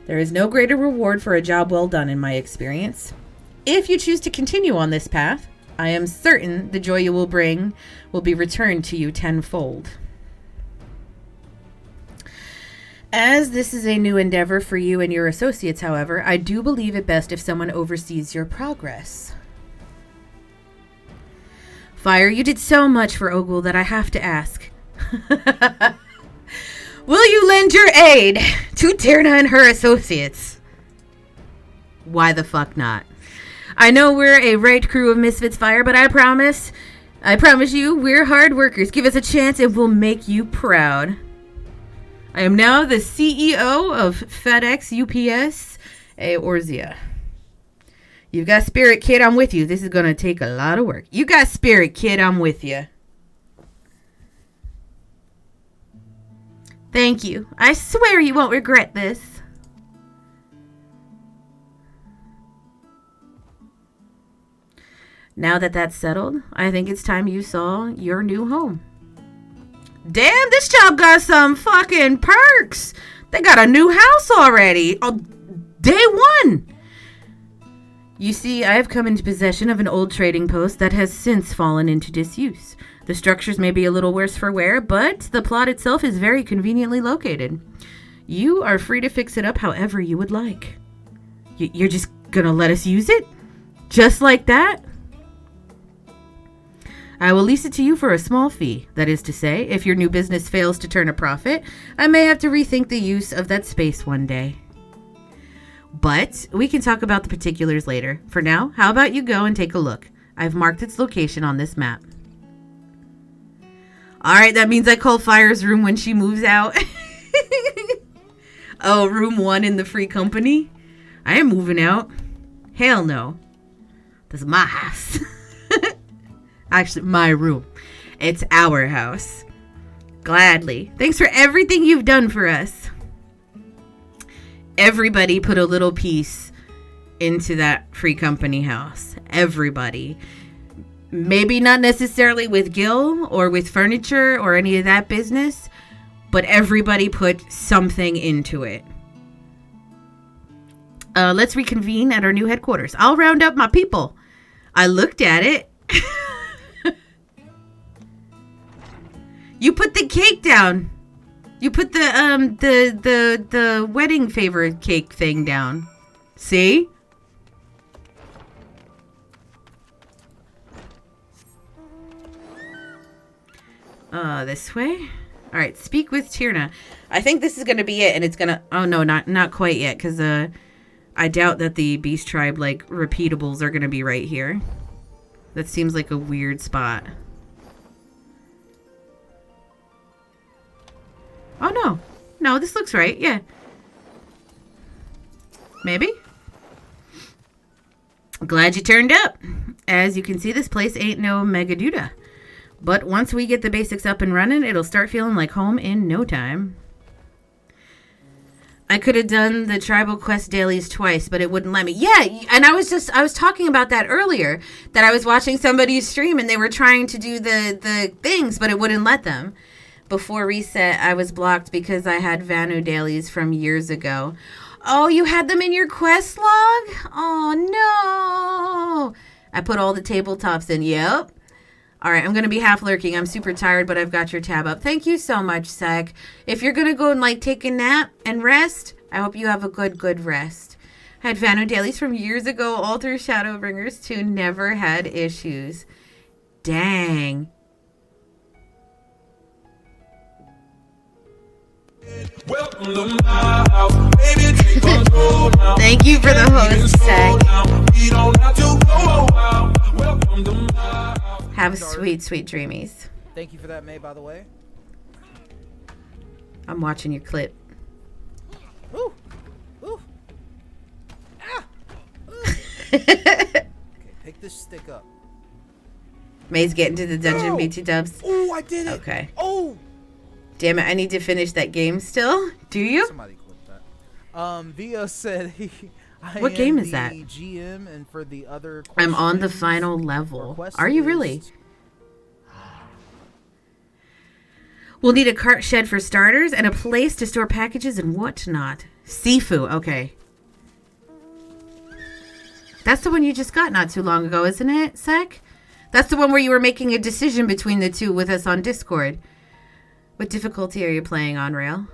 There is no greater reward for a job well done in my experience. If you choose to continue on this path, I am certain the joy you will bring will be returned to you tenfold. As this is a new endeavor for you and your associates, however, I do believe it best if someone oversees your progress. Fire, you did so much for Ogul that I have to ask. Will you lend your aid to Tyrna and her associates? Why the fuck not? I know we're a right crew of misfits, Fire, but I promise you, we're hard workers. Give us a chance and we'll make you proud. I am now the CEO of FedEx UPS Eorzea. You got spirit, kid, I'm with you. This is going to take a lot of work. You got spirit, kid, I'm with you. Thank you. I swear you won't regret this. Now that that's settled, I think it's time you saw your new home. Damn, this job got some fucking perks. They got a new house already. Oh, day one. You see, I have come into possession of an old trading post that has since fallen into disuse. The structures may be a little worse for wear, but the plot itself is very conveniently located. You are free to fix it up however you would like. You're just gonna let us use it? Just like that? I will lease it to you for a small fee. That is to say, if your new business fails to turn a profit, I may have to rethink the use of that space one day. But we can talk about the particulars later. For now, how about you go and take a look? I've marked its location on this map. Alright, that means I call Fire's room when she moves out. Oh, room 1 in the free company? I am moving out. Hell no. This is my house. Actually, my room. It's our house. Gladly. Thanks for everything you've done for us. Everybody put a little piece into that free company house. Everybody. Maybe not necessarily with Gil or with furniture or any of that business, but everybody put something into it. Let's reconvene at our new headquarters. I'll round up my people. I looked at it. You put the cake down. You put the wedding favor cake thing down. See? This way? Alright, speak with Tyrna. I think this is going to be it, and it's going to... Oh, no, not quite yet, because I doubt that the Beast Tribe, like, repeatables are going to be right here. That seems like a weird spot. Oh, no. No, this looks right. Yeah. Maybe? Glad you turned up. As you can see, this place ain't no megaduda. But once we get the basics up and running, it'll start feeling like home in no time. I could have done the tribal quest dailies twice, but it wouldn't let me. Yeah, and I was talking about that earlier, that I was watching somebody's stream and they were trying to do the things, but it wouldn't let them. Before reset, I was blocked because I had Vanu dailies from years ago. Oh, you had them in your quest log? Oh, no. I put all the tabletops in. Yep. All right, I'm going to be half lurking. I'm super tired, but I've got your tab up. Thank you so much, Sec. If you're going to go and, like, take a nap and rest, I hope you have a good rest. I had Vanu dailies from years ago, all through Shadowbringers 2. Never had issues. Dang. Thank you for the host, Sec. Have sweet dreamies. Thank you for that, May, by the way. I'm watching your clip. Ooh. Ooh. Ah. Ooh. Okay, pick this stick up. May's getting to the dungeon, BT dubs. Oh, I did it. Okay. Oh. Damn it, I need to finish that game still. Do you? Somebody clip that. Vio said What game is that? GM, and for the other I'm on the final level. Are you really? We'll need a cart shed for starters and a place to store packages and whatnot. Sifu, okay. That's the one you just got not too long ago, isn't it, Sec? That's the one where you were making a decision between the two with us on Discord. What difficulty are you playing on, Rail?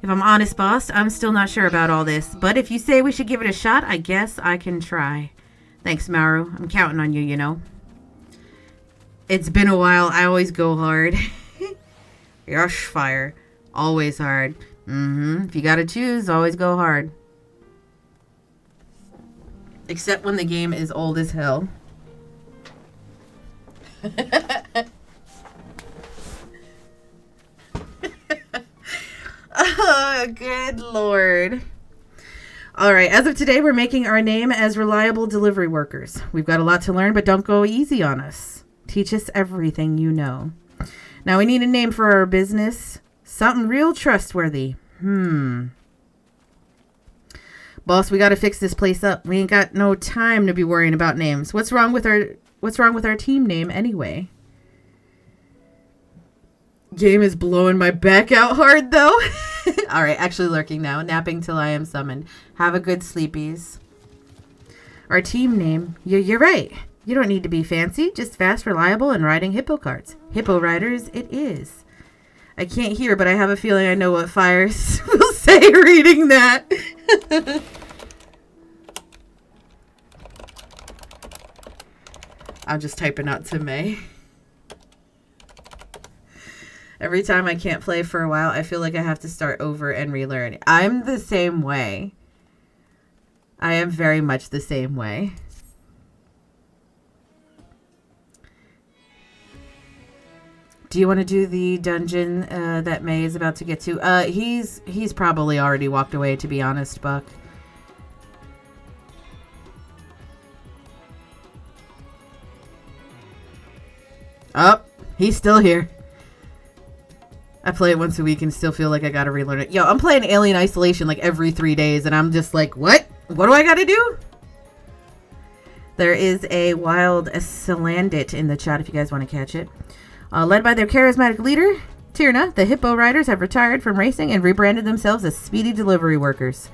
If I'm honest, boss, I'm still not sure about all this. But if you say we should give it a shot, I guess I can try. Thanks, Maru. I'm counting on you, you know. It's been a while. I always go hard. Yosh, Fire. Always hard. If you gotta choose, always go hard. Except when the game is old as hell. Oh, good Lord. All right, as of today, we're making our name as reliable delivery workers. We've got a lot to learn, but don't go easy on us. Teach us everything you know. Now, we need a name for our business. Something real trustworthy. Boss, we got to fix this place up. We ain't got no time to be worrying about names. What's wrong with our team name anyway? Game is blowing my back out hard, though. All right, actually lurking now. Napping till I am summoned. Have a good sleepies. Our team name. You're right. You don't need to be fancy. Just fast, reliable, and riding hippo carts. Hippo riders it is. I can't hear, but I have a feeling I know what Fire will say reading that. I'm just typing out to May. Every time I can't play for a while, I feel like I have to start over and relearn. I'm the same way. I am very much the same way. Do you want to do the dungeon that May is about to get to? He's probably already walked away, to be honest, Buck. Oh, he's still here. I play it once a week and still feel like I gotta relearn it. Yo, I'm playing Alien Isolation like every 3 days, and I'm just like, what? What do I gotta do? There is a wild Salandit in the chat if you guys want to catch it. Led by their charismatic leader, Tyrna, the Hippo Riders have retired from racing and rebranded themselves as speedy delivery workers.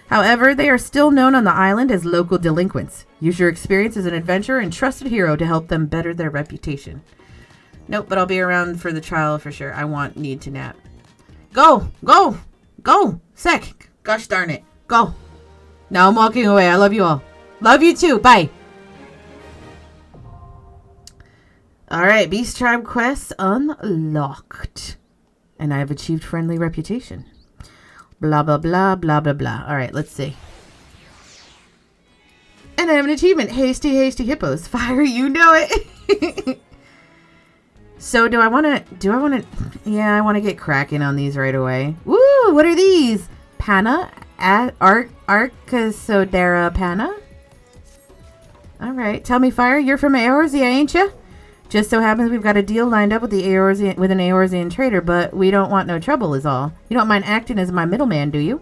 However, they are still known on the island as local delinquents. Use your experience as an adventurer and trusted hero to help them better their reputation. Nope, but I'll be around for the trial for sure. I need to nap. Go! Go! Go! Sec! Gosh darn it. Go! Now I'm walking away. I love you all. Love you too. Bye! Alright, Beast Tribe quests unlocked. And I have achieved friendly reputation. Blah, blah, blah, blah, blah, blah. Alright, let's see. And I have an achievement. Hasty, hasty hippos. Fire, you know it. So do I want to, yeah, I want to get cracking on these right away. Woo, what are these? Panna? Arcasodera Panna? Alright, tell me, Fire, you're from Eorzea, ain't ya? Just so happens we've got a deal lined up with an Eorzean trader, but we don't want no trouble is all. You don't mind acting as my middleman, do you?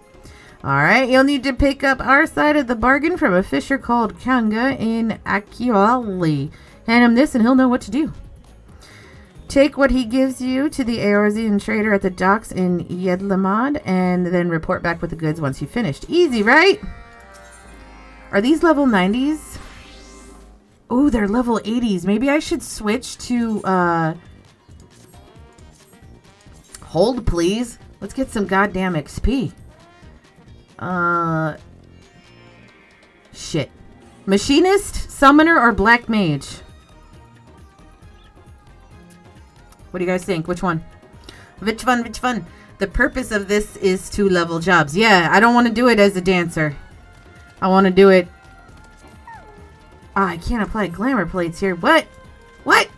Alright, you'll need to pick up our side of the bargain from a fisher called Kanga in Akiali. Hand him this and he'll know what to do. Take what he gives you to the Eorzean trader at the docks in Yedlamad, and then report back with the goods once you've finished. Easy, right? Are these level 90s? Oh, they're level 80s. Maybe I should switch to, hold, please. Let's get some goddamn XP. Shit. Machinist, Summoner, or Black Mage? What do you guys think? Which one? Which one? Which one? The purpose of this is to level jobs. Yeah, I don't want to do it as a dancer. I want to do it... I can't apply glamour plates here. What? What?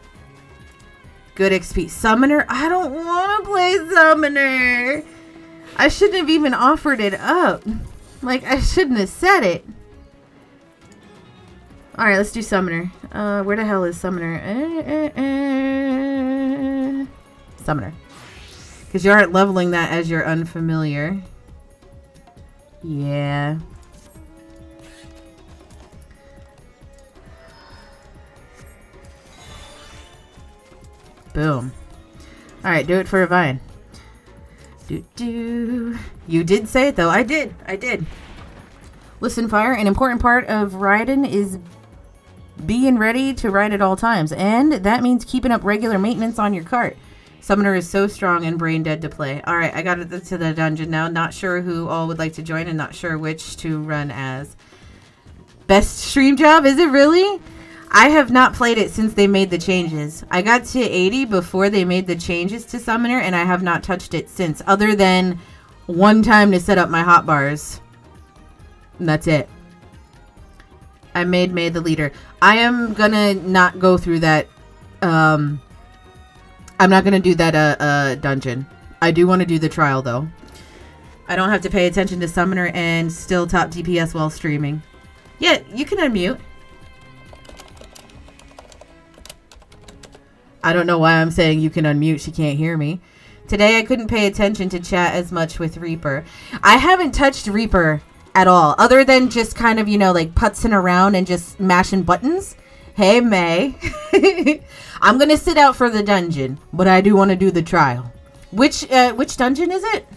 Good XP. Summoner? I don't want to play Summoner. I shouldn't have even offered it up. Like, I shouldn't have said it. Alright, let's do Summoner. Where the hell is Summoner? Summoner. Because you aren't leveling that as your unfamiliar. Yeah. Boom. Alright, do it for a vine. You did say it though. I did. Listen, Fire, an important part of riding is being ready to ride at all times, and that means keeping up regular maintenance on your cart. Summoner is so strong and brain dead to play. All right, I got it to the dungeon now. Not sure who all would like to join and not sure which to run as. Best stream job? Is it really? I have not played it since they made the changes. I got to 80 before they made the changes to Summoner, and I have not touched it since, other than one time to set up my hotbars. And that's it. I made May the leader. I am gonna not go through that. I'm not gonna do that dungeon. I do want to do the trial though. I don't have to pay attention to Summoner and still top DPS while streaming. Yeah, you can unmute. I don't know why I'm saying you can unmute. She can't hear me. Today I couldn't pay attention to chat as much with Reaper. I haven't touched Reaper at all, other than just kind of, you know, like putzing around and just mashing buttons. Hey, May. I'm going to sit out for the dungeon, but I do want to do the trial. Which dungeon is it?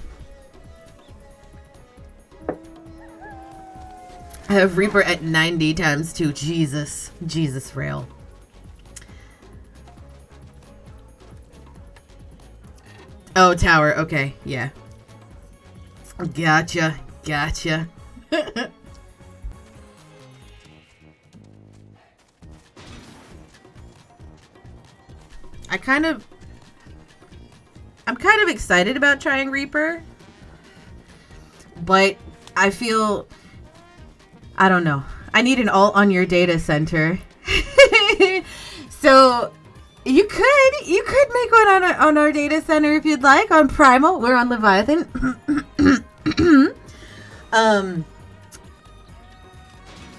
I have Reaper at 90 times 2. Jesus rail. Oh, tower. Okay, yeah. Gotcha. I'm kind of excited about trying Reaper, but I feel, I don't know. I need an alt on your data center. So you could make one on our data center if you'd like, on Primal. We're on Leviathan.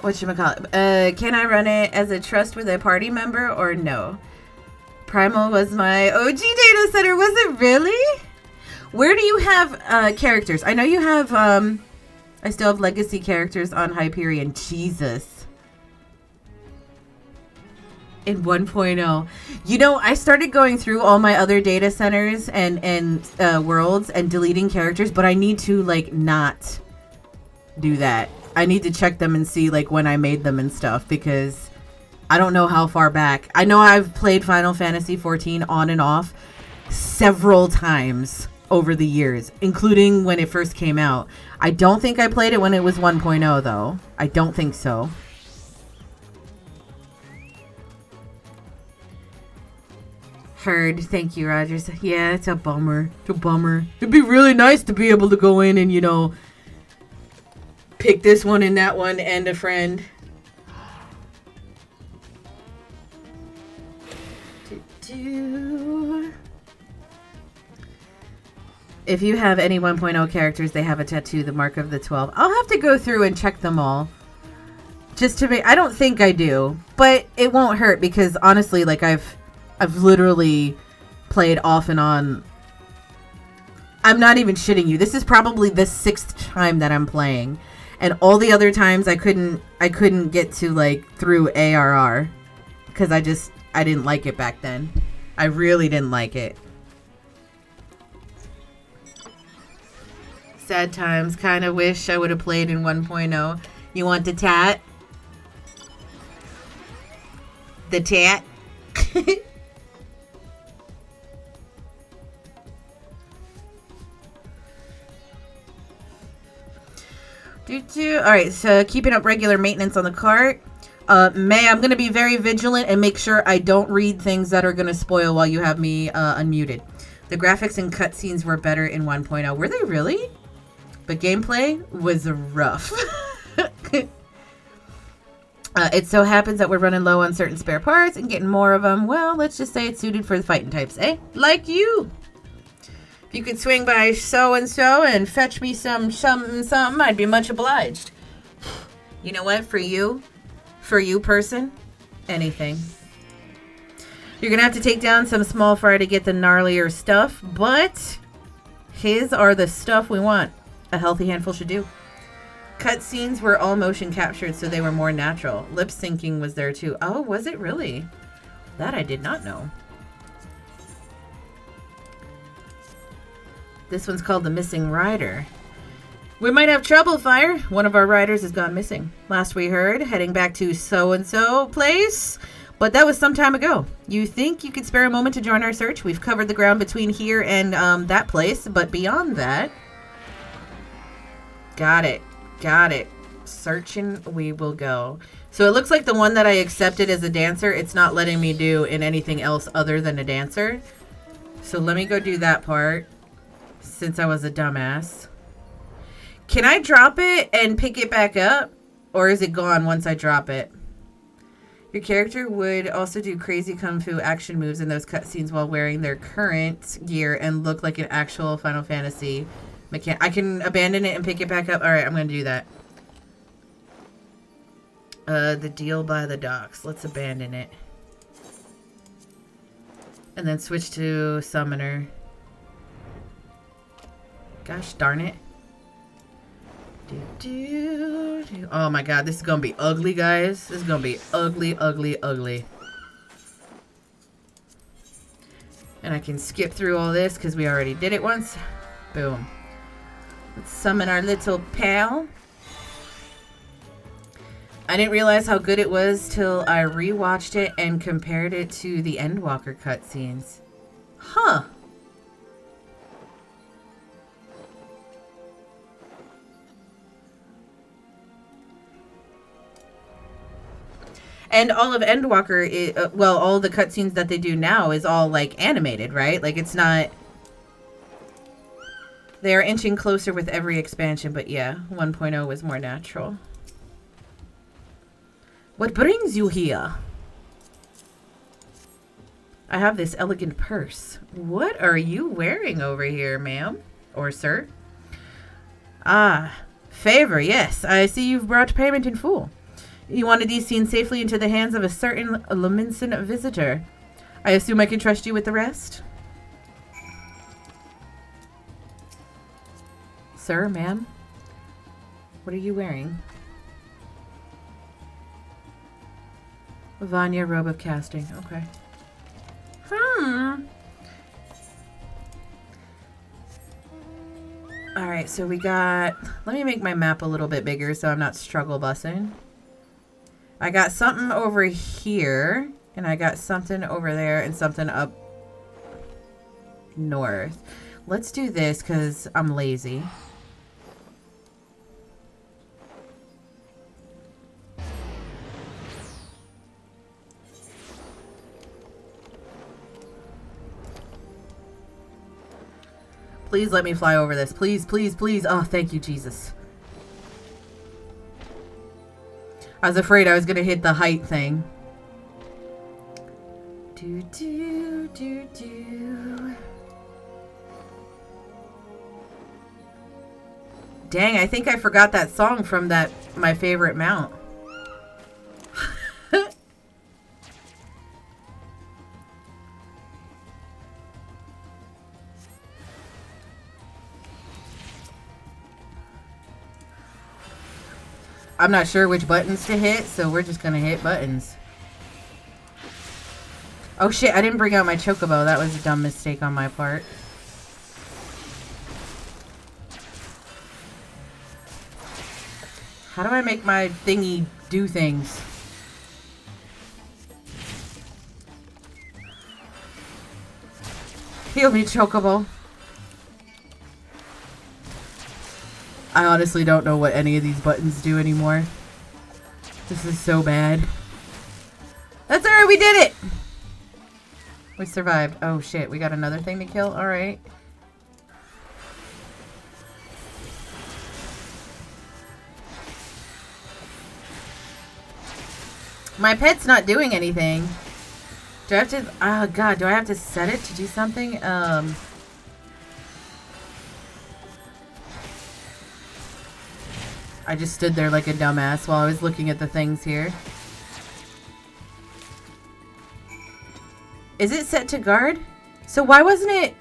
Whatchamacallit? Can I run it as a trust with a party member or no? Primal was my OG data center. Was it really? Where do you have characters? I know you have, I still have legacy characters on Hyperion. Jesus. In 1.0. You know, I started going through all my other data centers and worlds and deleting characters, but I need to, like, not do that. I need to check them and see, like, when I made them and stuff, because I don't know how far back. I know I've played Final Fantasy XIV on and off several times over the years, including when it first came out. I don't think I played it when it was 1.0, though. I don't think so. Heard. Thank you, Rogers. Yeah, it's a bummer. It's a bummer. It'd be really nice to be able to go in and, you know, pick this one and that one and a friend. If you have any 1.0 characters, they have a tattoo, the mark of the 12. I'll have to go through and check them all. Just to make, I don't think I do, but it won't hurt because honestly, like I've literally played off and on. I'm not even shitting you. This is probably the 6th time that I'm playing. And all the other times I couldn't get to like through ARR because I didn't like it back then. I really didn't like it. Sad times. Kind of wish I would have played in 1.0. You want the tat? The tat? Alright, so keeping up regular maintenance on the cart. May, I'm going to be very vigilant and make sure I don't read things that are going to spoil while you have me unmuted. The graphics and cutscenes were better in 1.0. Were they really? But gameplay was rough. It so happens that we're running low on certain spare parts and getting more of them. Well, let's just say it's suited for the fighting types, eh? Like you! If you could swing by so-and-so and fetch me some something, I'd be much obliged. You know what? For you person, anything. You're going to have to take down some small fry to get the gnarlier stuff, but his are the stuff we want. A healthy handful should do. Cutscenes were all motion captured, so they were more natural. Lip syncing was there too. Oh, was it really? That I did not know. This one's called The Missing Rider. We might have trouble, Fire. One of our riders has gone missing. Last we heard, heading back to so-and-so place. But that was some time ago. You think you could spare a moment to join our search? We've covered the ground between here and that place. But beyond that... Got it. Got it. Searching we will go. So it looks like the one that I accepted as a dancer, it's not letting me do in anything else other than a dancer. So let me go do that part. Since I was a dumbass. Can I drop it and pick it back up? Or is it gone once I drop it? Your character would also do crazy kung fu action moves in those cutscenes while wearing their current gear and look like an actual Final Fantasy mechanic. I can abandon it and pick it back up? Alright, I'm going to do that. The deal by the docks. Let's abandon it. And then switch to Summoner. Gosh darn it. Oh my god, this is gonna be ugly, guys. This is gonna be ugly, ugly, ugly. And I can skip through all this because we already did it once. Boom. Let's summon our little pal. I didn't realize how good it was till I rewatched it and compared it to the Endwalker cutscenes. Huh. And all of Endwalker, well, all the cutscenes that they do now is all, like, animated, right? Like, it's not... They are inching closer with every expansion, but yeah, 1.0 was more natural. What brings you here? I have this elegant purse. What are you wearing over here, ma'am? Or sir? Ah, favor, yes. I see you've brought payment in full. You wanted these seen safely into the hands of a certain Luminson visitor. I assume I can trust you with the rest? Sir, ma'am? What are you wearing? Vanya, robe of casting. Okay. Alright, so we got... Let me make my map a little bit bigger so I'm not struggle bussing. I got something over here, and I got something over there, and something up north. Let's do this, because I'm lazy. Please let me fly over this. Please, please, please. Oh, thank you, Jesus. I was afraid I was going to hit the height thing. Do, do, do, do. Dang, I think I forgot that song from that My Favorite Mount. I'm not sure which buttons to hit, so we're just gonna hit buttons. Oh shit, I didn't bring out my chocobo. That was a dumb mistake on my part. How do I make my thingy do things? Heal me, chocobo. I honestly don't know what any of these buttons do anymore. This is so bad. That's alright, we did it! We survived. Oh shit, we got another thing to kill? Alright. My pet's not doing anything. Do I have to... Oh god, do I have to set it to do something? I just stood there like a dumbass while I was looking at the things here. Is it set to guard? So why wasn't it...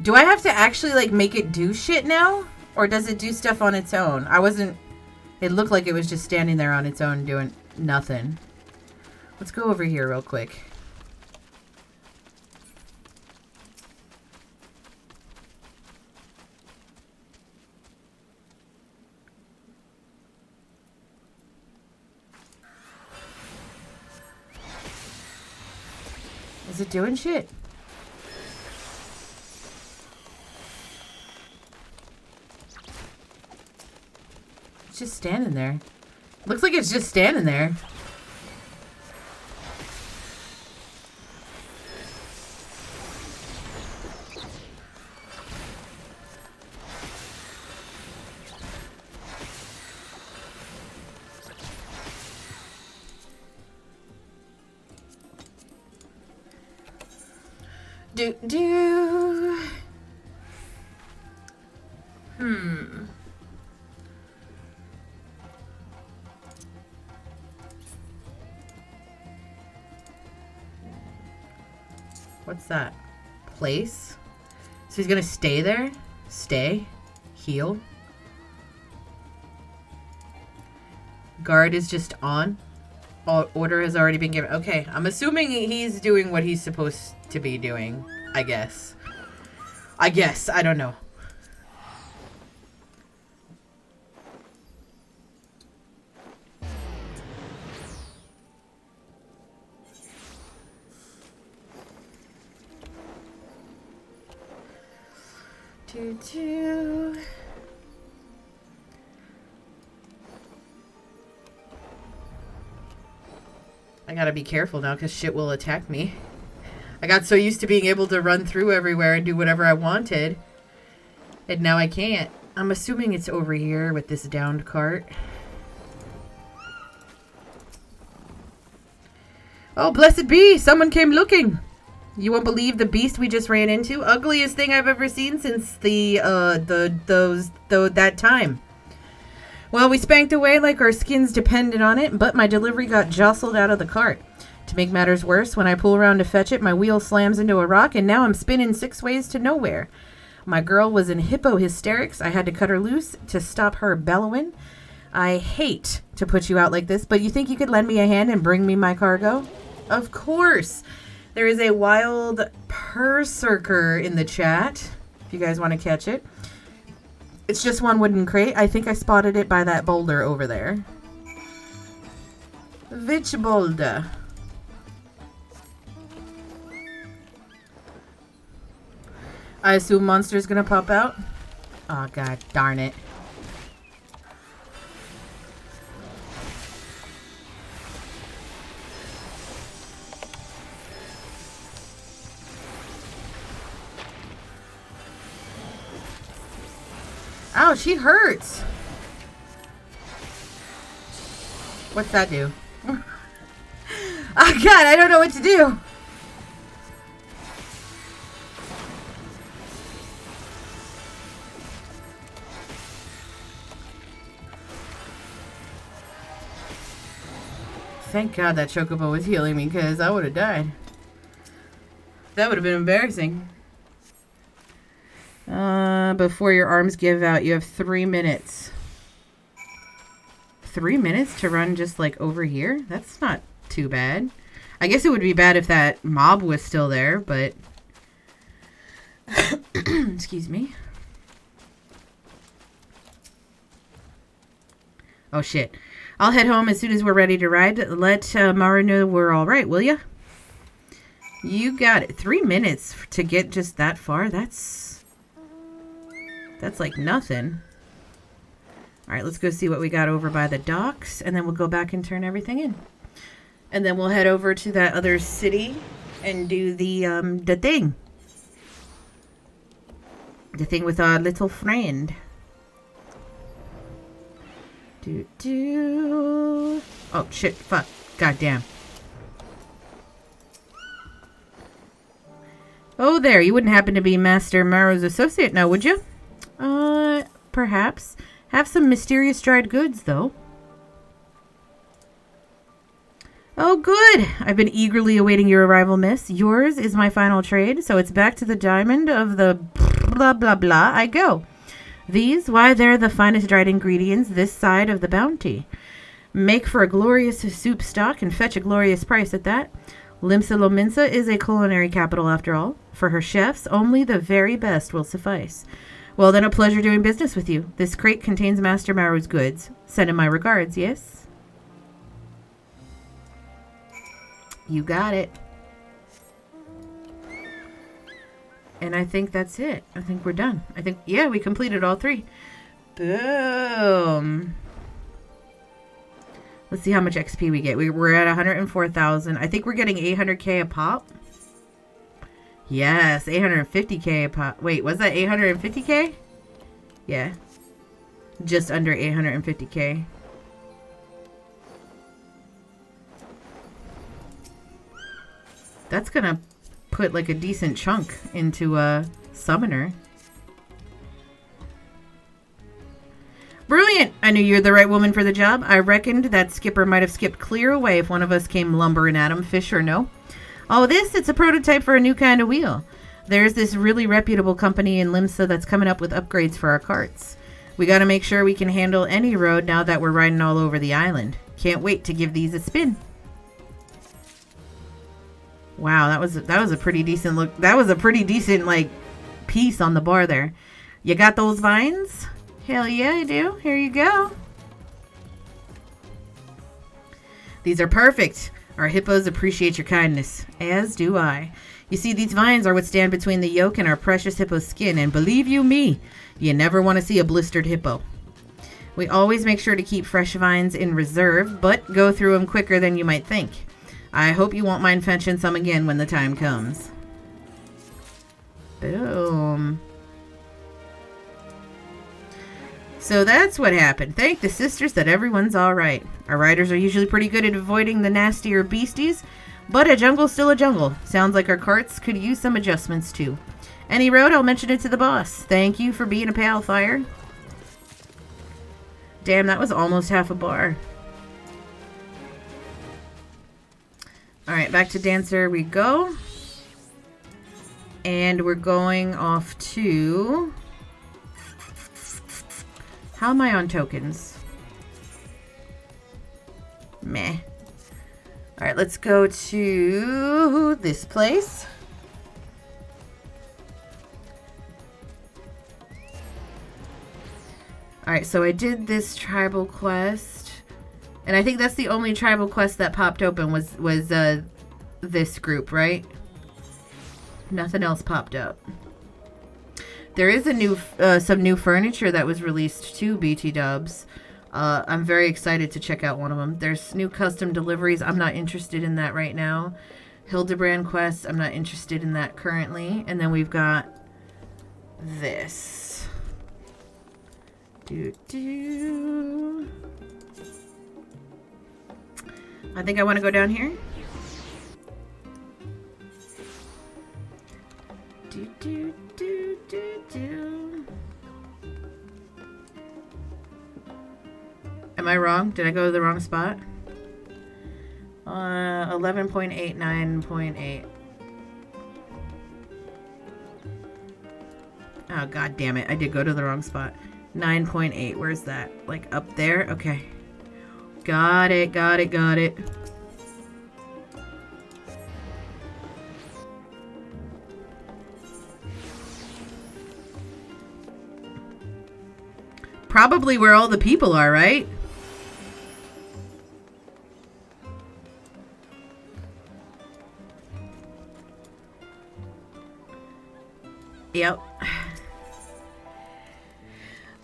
Do I have to actually like make it do shit now? Or does it do stuff on its own? I wasn't... It looked like it was just standing there on its own doing nothing. Let's go over here real quick. Is it doing shit? It's just standing there. Looks like it's just standing there. What's that? Place? So he's gonna stay there? Stay? Heal? Guard is just on? Order has already been given. Okay, I'm assuming he's doing what he's supposed to be doing. I guess. I don't know. I gotta be careful now because shit will attack me. I got so used to being able to run through everywhere and do whatever I wanted. And now I can't. I'm assuming it's over here with this downed cart. Oh, blessed be! Someone came looking! You won't believe the beast we just ran into. Ugliest thing I've ever seen since that time. Well, we spanked away like our skins depended on it, but my delivery got jostled out of the cart. To make matters worse, when I pull around to fetch it, my wheel slams into a rock, and now I'm spinning 6 ways to nowhere. My girl was in hippo hysterics. I had to cut her loose to stop her bellowing. I hate to put you out like this, but you think you could lend me a hand and bring me my cargo? Of course. There is a wild berserker in the chat, if you guys want to catch it. It's just one wooden crate. I think I spotted it by that boulder over there. Which boulder? I assume Monster's gonna pop out. Oh, god darn it. Ow, she hurts. What's that do? Oh god, I don't know what to do. Thank god that chocobo was healing me, because I would have died. That would have been embarrassing. Before your arms give out, you have 3 minutes. 3 minutes to run just like over here? That's not too bad. I guess it would be bad if that mob was still there, but... Excuse me. Oh shit. I'll head home as soon as we're ready to ride. Let Maru know we're alright, will ya? You got it. 3 minutes to get just that far? That's like nothing. Alright, let's go see what we got over by the docks, and then we'll go back and turn everything in. And then we'll head over to that other city and do the thing. The thing with our little friend. Oh, shit. Fuck. Goddamn. Oh, there. You wouldn't happen to be Master Maru's associate now, would you? Perhaps. Have some mysterious dried goods, though. Oh, good. I've been eagerly awaiting your arrival, miss. Yours is my final trade, so it's back to the diamond of the blah, blah, blah I go. These, why, they're the finest dried ingredients this side of the bounty. Make for a glorious soup stock and fetch a glorious price at that. Limsa Lominsa is a culinary capital after all. For her chefs, only the very best will suffice. Well, then, a pleasure doing business with you. This crate contains Master Maru's goods. Send him my regards, yes? You got it. And I think that's it. I think we're done. I think, yeah, we completed all 3. Boom. Let's see how much XP we get. We're at 104,000. I think we're getting 800k a pop. Yes, 850k a pop. Wait, was that 850k? Yeah. Just under 850k. That's gonna put like a decent chunk into a summoner. Brilliant! I knew you were the right woman for the job. I reckoned that skipper might have skipped clear away if one of us came lumbering at him, fish or no. Oh, it's a prototype for a new kind of wheel. There's this really reputable company in Limsa that's coming up with upgrades for our carts. We gotta make sure we can handle any road now that we're riding all over the island. Can't wait to give these a spin. Wow, that was a pretty decent look. That was a pretty decent, like, piece on the bar there. You got those vines? Hell yeah, I do. Here you go. These are perfect. Our hippos appreciate your kindness, as do I. You see, these vines are what stand between the yolk and our precious hippo skin, and believe you me, you never want to see a blistered hippo. We always make sure to keep fresh vines in reserve, but go through them quicker than you might think. I hope you won't mind fetching some again when the time comes. Boom. So that's what happened. Thank the sisters that everyone's alright. Our riders are usually pretty good at avoiding the nastier beasties, but a jungle's still a jungle. Sounds like our carts could use some adjustments too. Any road, I'll mention it to the boss. Thank you for being a pal, Fire. Damn, that was almost half a bar. Alright, back to Dancer we go. And we're going off to... How am I on tokens? Meh. Alright, let's go to this place. Alright, so I did this tribal quest. And I think that's the only tribal quest that popped open was this group, right? Nothing else popped up. There is some new furniture that was released too, BT Dubs. I'm very excited to check out one of them. There's new custom deliveries. I'm not interested in that right now. Hildebrand quests. I'm not interested in that currently. And then we've got this. I think I want to go down here. Am I wrong? Did I go to the wrong spot? 11.8, 9.8. Oh, god damn it. I did go to the wrong spot. 9.8. Where's that? Like up there? Okay. Got it, got it, got it. Probably where all the people are, right? Yep.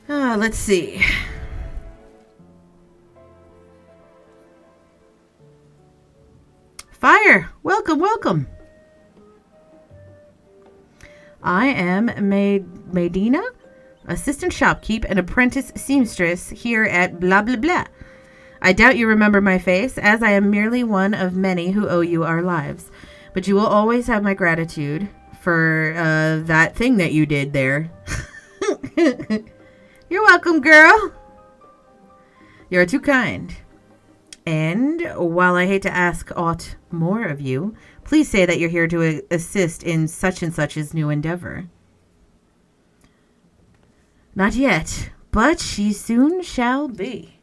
Let's see. Fire! Welcome, welcome. I am Medina, assistant shopkeep and apprentice seamstress here at blah blah blah. I doubt you remember my face, as I am merely one of many who owe you our lives. But you will always have my gratitude for that thing that you did there. You're welcome, girl. You're too kind. And while I hate to ask aught more of you, please say that you're here to assist in such and such's new endeavor. Not yet, but she soon shall be.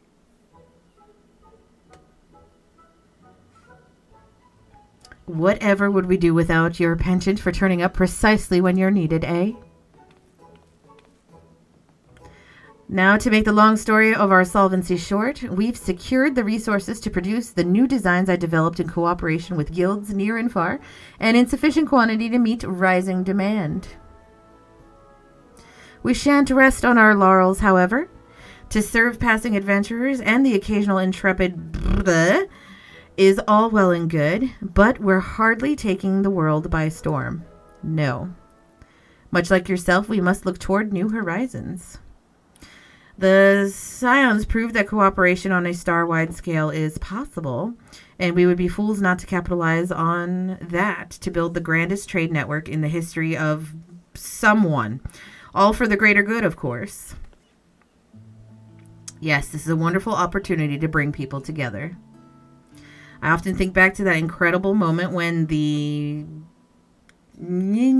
Whatever would we do without your penchant for turning up precisely when you're needed, eh? Now, to make the long story of our solvency short, we've secured the resources to produce the new designs I developed in cooperation with guilds near and far, and in sufficient quantity to meet rising demand. We shan't rest on our laurels, however. To serve passing adventurers and the occasional intrepid is all well and good, but we're hardly taking the world by storm. No. Much like yourself, we must look toward new horizons. The Scions prove that cooperation on a star-wide scale is possible, and we would be fools not to capitalize on that to build the grandest trade network in the history of someone. All for the greater good, of course. Yes, this is a wonderful opportunity to bring people together. I often think back to that incredible moment when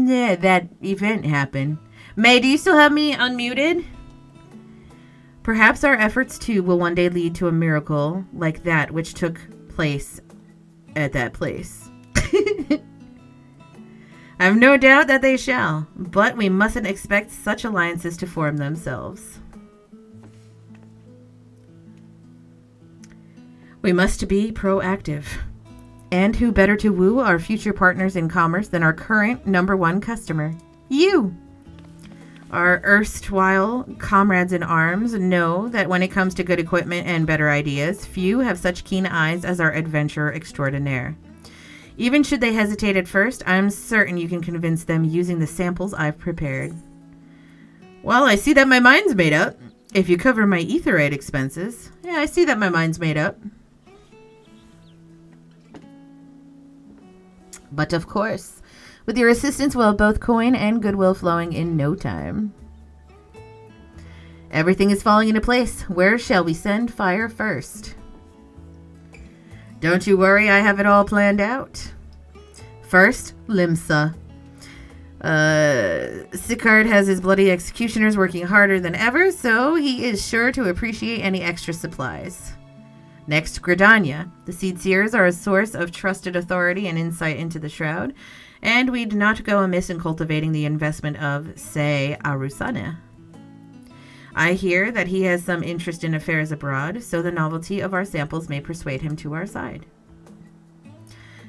that event happened. May, do you still have me unmuted? Perhaps our efforts too will one day lead to a miracle like that which took place at that place. I have no doubt that they shall, but we mustn't expect such alliances to form themselves. We must be proactive. And who better to woo our future partners in commerce than our current #1 customer? You! Our erstwhile comrades in arms know that when it comes to good equipment and better ideas, few have such keen eyes as our adventurer extraordinaire. Even should they hesitate at first, I'm certain you can convince them using the samples I've prepared. Well, I see that my mind's made up. If you cover my etherite expenses. Yeah, I see that my mind's made up. But of course, with your assistance, we'll have both coin and goodwill flowing in no time. Everything is falling into place. Where shall we send fire first? Don't you worry, I have it all planned out. First, Limsa. Sicard has his bloody executioners working harder than ever, so he is sure to appreciate any extra supplies. Next, Gridania. The Seed Seers are a source of trusted authority and insight into the Shroud, and we'd not go amiss in cultivating the investment of, say, Arusana. I hear that he has some interest in affairs abroad, so the novelty of our samples may persuade him to our side.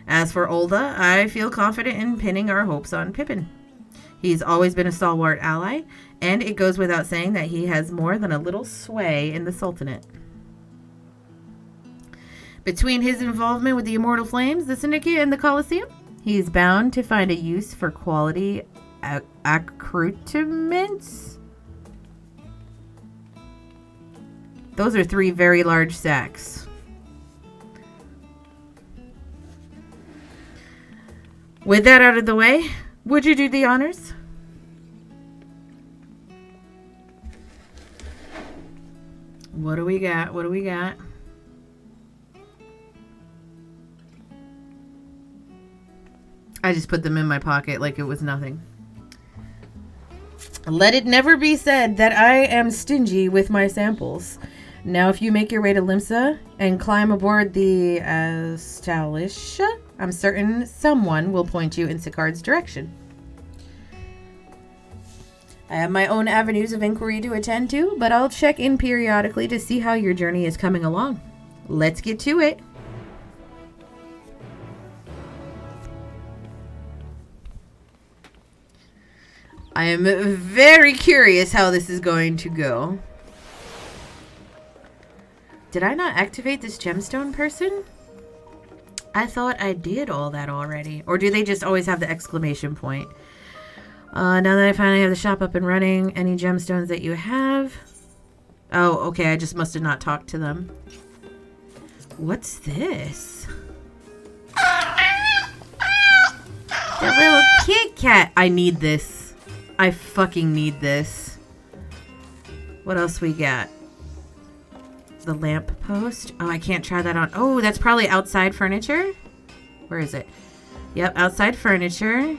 As for Olda, I feel confident in pinning our hopes on Pippin. He's always been a stalwart ally, and it goes without saying that he has more than a little sway in the Sultanate. Between his involvement with the Immortal Flames, the Syndicate, and the Colosseum, he's bound to find a use for quality accoutrements. Those are 3 very large sacks. With that out of the way, would you do the honors? What do we got? What do we got? I just put them in my pocket like it was nothing. Let it never be said that I am stingy with my samples. Now, if you make your way to Limsa and climb aboard the Astalish, I'm certain someone will point you in Sicard's direction. I have my own avenues of inquiry to attend to, but I'll check in periodically to see how your journey is coming along. Let's get to it. I am very curious how this is going to go. Did I not activate this gemstone person? I thought I did all that already. Or do they just always have the exclamation point? Now that I finally have the shop up and running, any gemstones that you have? Oh, okay, I just must have not talked to them. What's this? The little Kit Kat. I need this. I fucking need this. What else we got? The lamp post. Oh, I can't try that on. Oh, that's probably outside furniture. Where is it? Yep, outside furniture.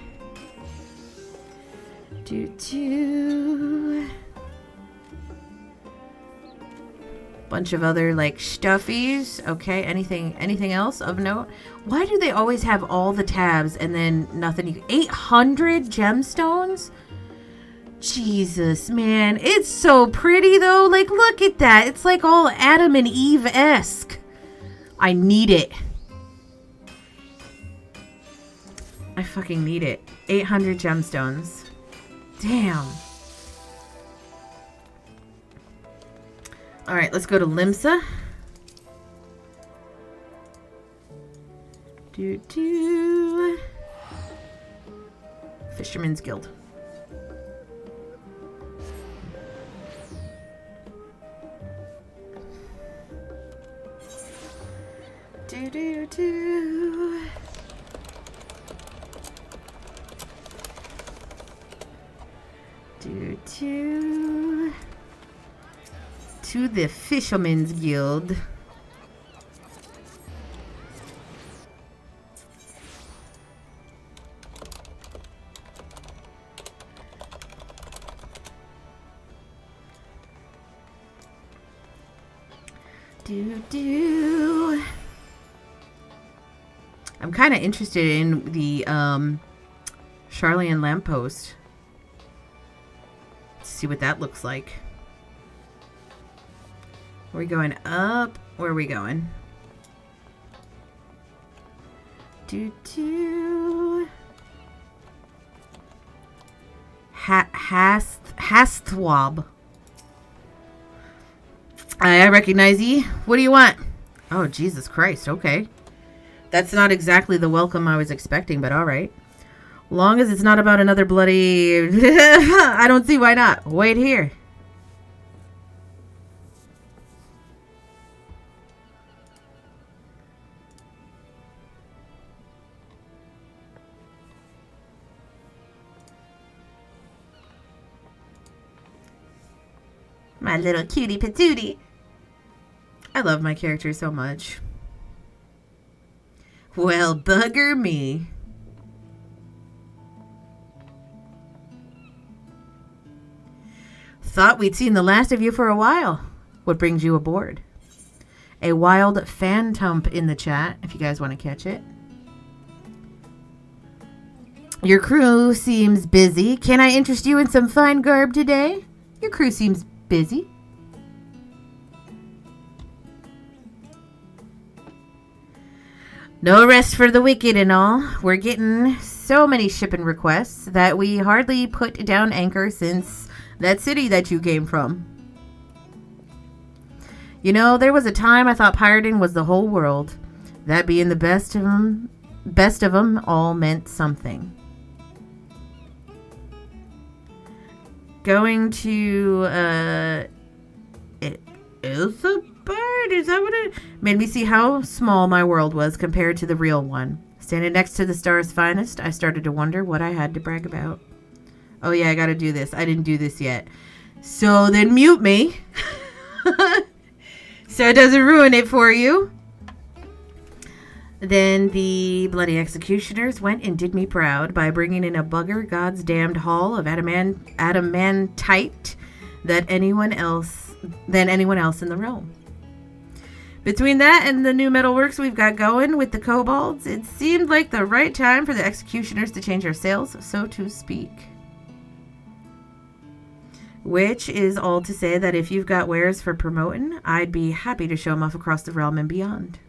Bunch of other like stuffies. Okay, anything else of note? Why do they always have all the tabs and then nothing? 800 gemstones? Jesus, man. It's so pretty, though. Like, look at that. It's like all Adam and Eve-esque. I need it. I fucking need it. 800 gemstones. Damn. All right, let's go to Limsa. Fisherman's Guild. To the Fisherman's Guild. I'm kind of interested in the Charlian lamppost. Let's see what that looks like. Are we going up? Where are we going? Hastwab. I recognize ye. What do you want? Oh, Jesus Christ. Okay. That's not exactly the welcome I was expecting, but all right. Long as it's not about another bloody... I don't see why not. Wait here. My little cutie patootie. I love my character so much. Well, bugger me. Thought we'd seen the last of you for a while. What brings you aboard? A wild phantom in the chat, if you guys want to catch it. Your crew seems busy. Can I interest you in some fine garb today? Your crew seems busy. No rest for the wicked and all. We're getting so many shipping requests that we hardly put down anchor since that city that you came from. You know, there was a time I thought pirating was the whole world. That being the best of them all meant something. Going to, Ilthabard? Is that what it... Made me see how small my world was compared to the real one. Standing next to the star's finest, I started to wonder what I had to brag about. Oh yeah, I gotta do this. I didn't do this yet. So then mute me. So it doesn't ruin it for you. Then the bloody executioners went and did me proud by bringing in a bugger god's damned haul of adamantite than anyone else in the realm. Between that and the new metalworks we've got going with the kobolds, it seemed like the right time for the executioners to change our sails, so to speak. Which is all to say that if you've got wares for promoting, I'd be happy to show them off across the realm and beyond.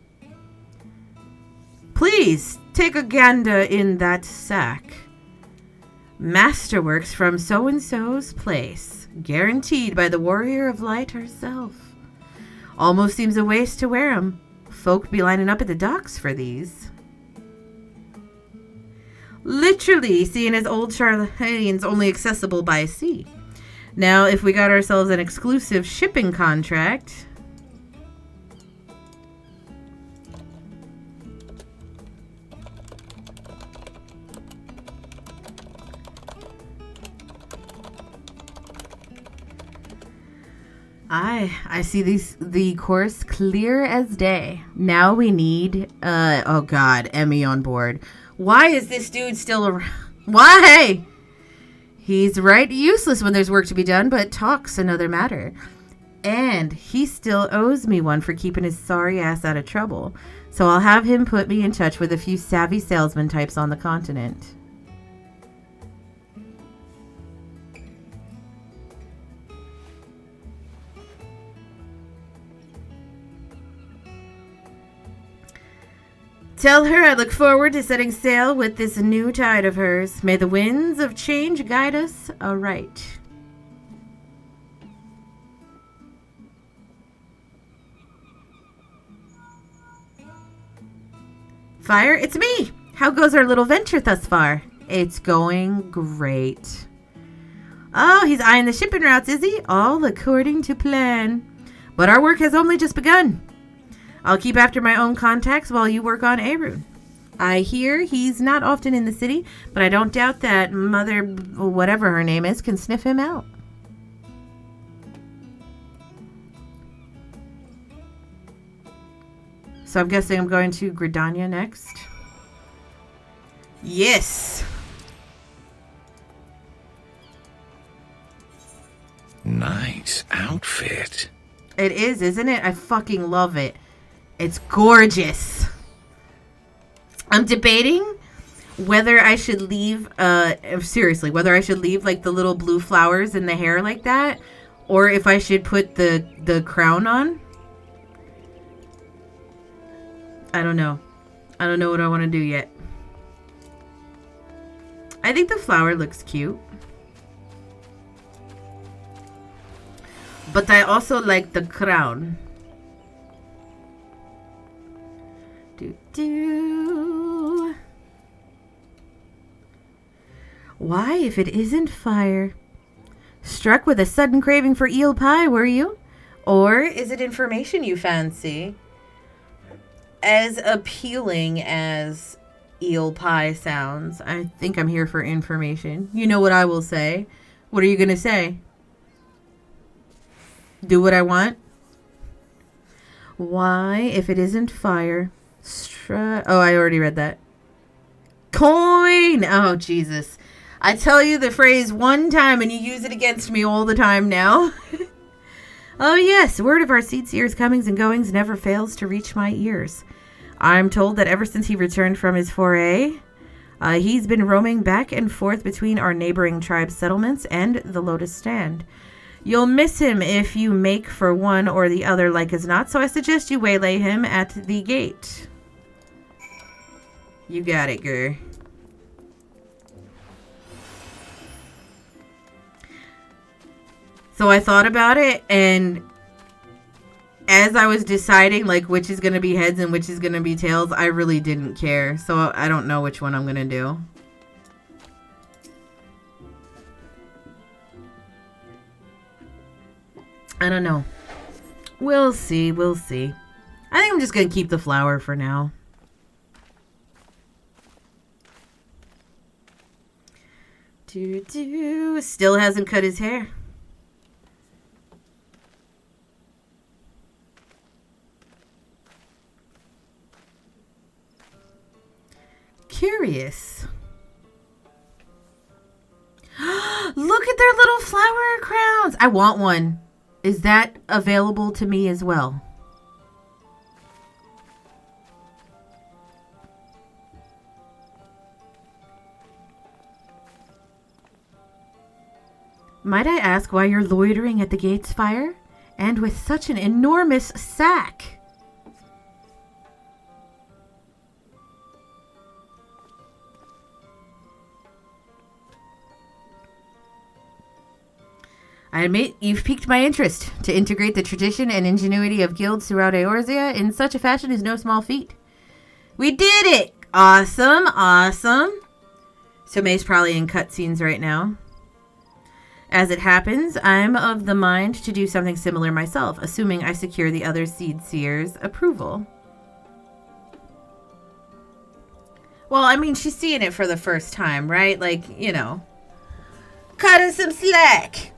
Please, take a gander in that sack. Masterworks from so-and-so's place, guaranteed by the warrior of light herself. Almost seems a waste to wear 'em. Folk be lining up at the docks for these. Literally, seeing as old Charlane's only accessible by sea. Now, if we got ourselves an exclusive shipping contract... I see the course clear as day. Now we need, oh God, Emmy on board. Why is this dude still around? Why? He's right useless when there's work to be done, but talk's another matter. And he still owes me one for keeping his sorry ass out of trouble. So I'll have him put me in touch with a few savvy salesman types on the continent. Tell her I look forward to setting sail with this new tide of hers. May the winds of change guide us aright. Fire, it's me. How goes our little venture thus far? It's going great. Oh, he's eyeing the shipping routes, is he? All according to plan. But our work has only just begun. I'll keep after my own contacts while you work on Arun. I hear he's not often in the city, but I don't doubt that Mother, whatever her name is, can sniff him out. So I'm guessing I'm going to Gridania next. Yes! Nice outfit. It is, isn't it? I fucking love it. It's gorgeous. I'm debating whether I should leave, seriously, whether I should leave like the little blue flowers in the hair like that, or if I should put the crown on. I don't know. I don't know what I want to do yet. I think the flower looks cute. But I also like the crown. Why, if it isn't fire? Struck with a sudden craving for eel pie, were you? Or is it information you fancy? As appealing as eel pie sounds, I think I'm here for information. You know what I will say. What are you going to say? Do what I want? Why, if it isn't fire? Oh, I already read that. Coin! Oh, Jesus. I tell you the phrase one time and you use it against me all the time now. Oh, yes. Word of our seed seer's comings and goings never fails to reach my ears. I'm told that ever since he returned from his foray, he's been roaming back and forth between our neighboring tribe settlements and the Lotus Stand. You'll miss him if you make for one or the other like as not, so I suggest you waylay him at the gate. You got it, girl. So I thought about it, and as I was deciding like which is going to be heads and which is going to be tails, I really didn't care. So I don't know which one I'm going to do. I don't know. We'll see. We'll see. I think I'm just going to keep the flower for now. Still hasn't cut his hair. Curious. Look at their little flower crowns. I want one. Is that available to me as well? Might I ask why you're loitering at the gates, Fire? And with such an enormous sack? I admit you've piqued my interest. To integrate the tradition and ingenuity of guilds throughout Eorzea in such a fashion is no small feat. We did it! Awesome, awesome. So May's probably in cutscenes right now. As it happens, I'm of the mind to do something similar myself, assuming I secure the other Seed Seer's approval. Well, I mean, she's seeing it for the first time, right? Like, you know. Cut her some slack!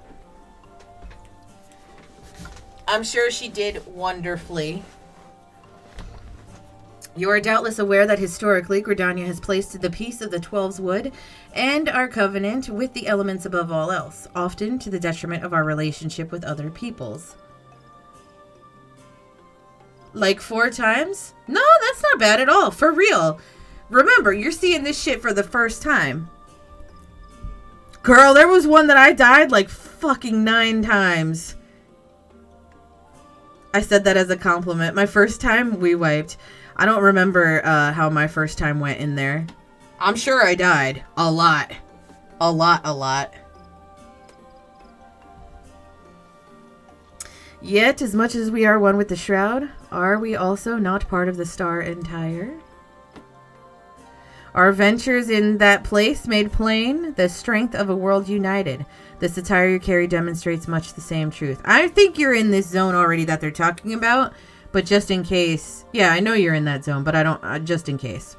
I'm sure she did wonderfully. You are doubtless aware that historically, Gridania has placed the peace of the Twelve's Wood and our covenant with the elements above all else, often to the detriment of our relationship with other peoples. Like 4 times? No, that's not bad at all. For real. Remember, you're seeing this shit for the first time. Girl, there was one that I died like fucking 9 times. I said that as a compliment. My first time, we wiped. I don't remember how my first time went in there. I'm sure I died. A lot. A lot. Yet, as much as we are one with the Shroud, are we also not part of the Star Entire? Our ventures in that place made plain the strength of a world united. The satire you carry demonstrates much the same truth. I think you're in this zone already that they're talking about, but just in case. Yeah, I know you're in that zone, but I don't, just in case.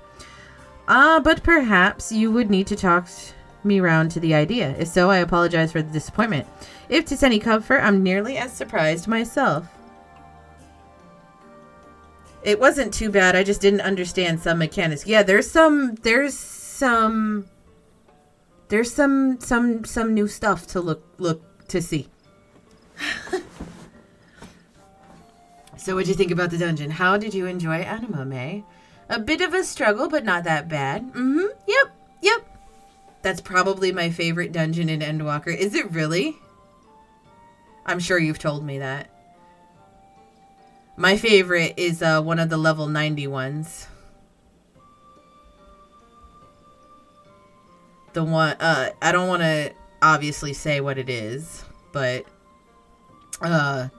But perhaps you would need to talk me round to the idea. If so, I apologize for the disappointment. If 'tis any comfort, I'm nearly as surprised myself. It wasn't too bad. I just didn't understand some mechanics. Yeah, there's some new stuff to look to see. So what'd you think about the dungeon? How did you enjoy Anima, May? A bit of a struggle, but not that bad. Yep. That's probably my favorite dungeon in Endwalker. Is it really? I'm sure you've told me that. My favorite is one of the level 90 ones. The one, I don't want to obviously say what it is, but, yeah,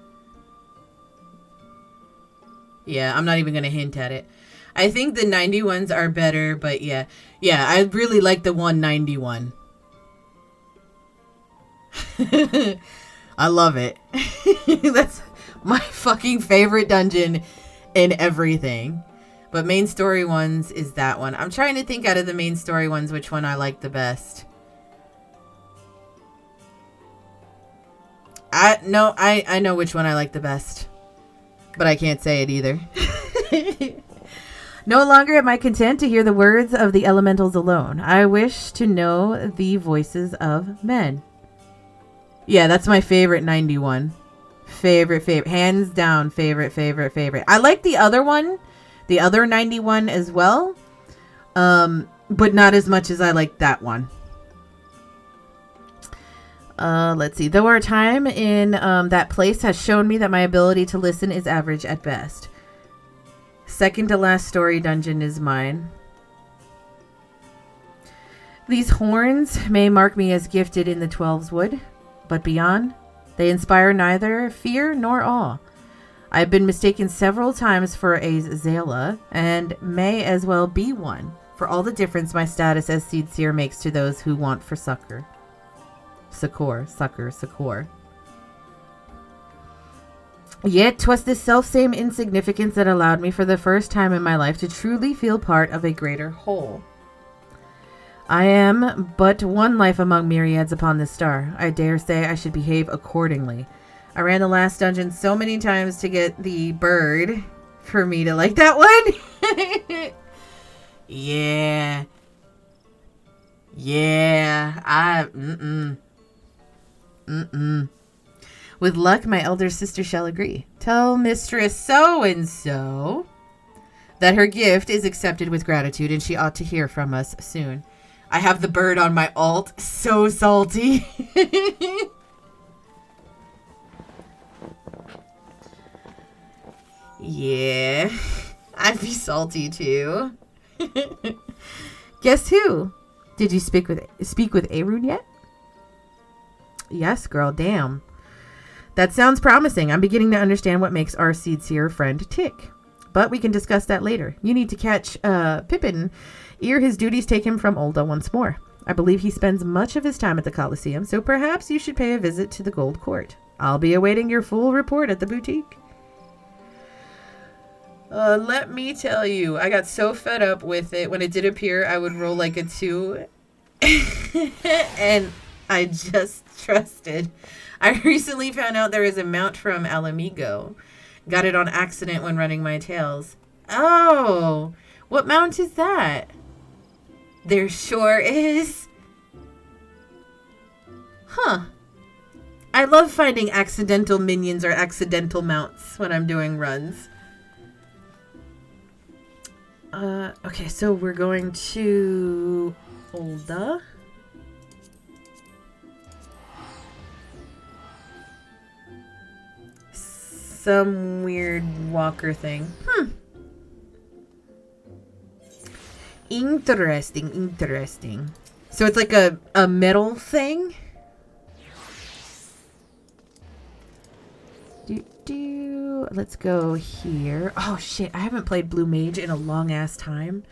I'm not even going to hint at it. I think the 90 ones are better, but yeah, I really like the 191. I love it. That's my fucking favorite dungeon in everything. But main story ones is that one. I'm trying to think out of the main story ones which one I like the best. I know which one I like the best. But I can't say it either. No longer am I content to hear the words of the elementals alone. I wish to know the voices of men. Yeah, that's my favorite 91. Favorite. Hands down, favorite. I like the other one. The other 91 as well. But not as much as I like that one. Let's see. Though our time in that place has shown me that my ability to listen is average at best. Second to last story dungeon is mine. These horns may mark me as gifted in the 12's wood, but beyond, they inspire neither fear nor awe. I've been mistaken several times for a Zala, and may as well be one, for all the difference my status as Seed Seer makes to those who want for succor. Succor. Yet 'twas this self-same insignificance that allowed me for the first time in my life to truly feel part of a greater whole. I am but one life among myriads upon this star. I dare say I should behave accordingly. I ran the last dungeon so many times to get the bird for me to like that one. Yeah. With luck, my elder sister shall agree. Tell Mistress so-and-so that her gift is accepted with gratitude and she ought to hear from us soon. I have the bird on my alt. So salty. Yeah. I'd be salty too. Guess who? Did you speak with Arun yet? Yes, girl, damn. That sounds promising. I'm beginning to understand what makes our Seed Seer friend tick. But we can discuss that later. You need to catch Pippin ere his duties take him from Ulda once more. I believe he spends much of his time at the Colosseum, so perhaps you should pay a visit to the Gold Court. I'll be awaiting your full report at the boutique. Let me tell you, I got so fed up with it. When it did appear, I would roll like a 2. And I just trusted. I recently found out there is a mount from Alamigo. Got it on accident when running my tails. Oh, what mount is that? There sure is. Huh. I love finding accidental minions or accidental mounts when I'm doing runs. Okay, so we're going to Ulda. Some weird walker thing. Interesting. So it's like a metal thing? Let's go here. Oh shit, I haven't played Blue Mage in a long ass time.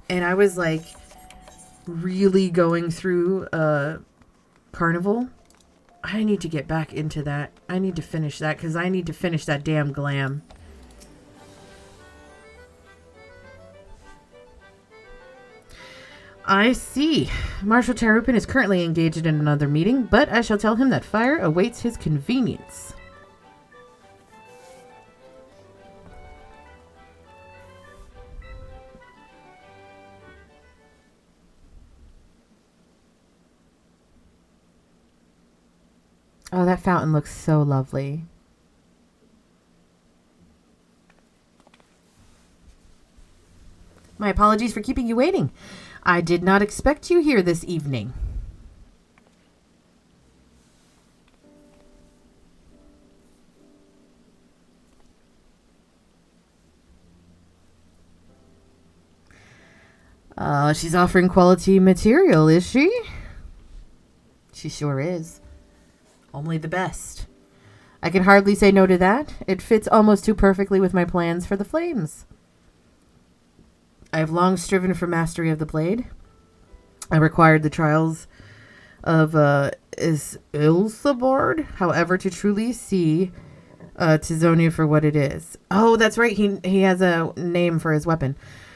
and I was like really going through Carnival. I need to get back into that. I need to finish that because I need to finish that damn glam. I see. Marshal Tarupin is currently engaged in another meeting, but I shall tell him that fire awaits his convenience. Oh, that fountain looks so lovely. My apologies for keeping you waiting. I did not expect you here this evening. She's offering quality material, is she? She sure is. Only the best. I can hardly say no to that. It fits almost too perfectly with my plans for the flames. I have long striven for mastery of the blade. I required the trials of Ilsabard, however, to truly see Tizonia for what it is. Oh, that's right. He has a name for his weapon.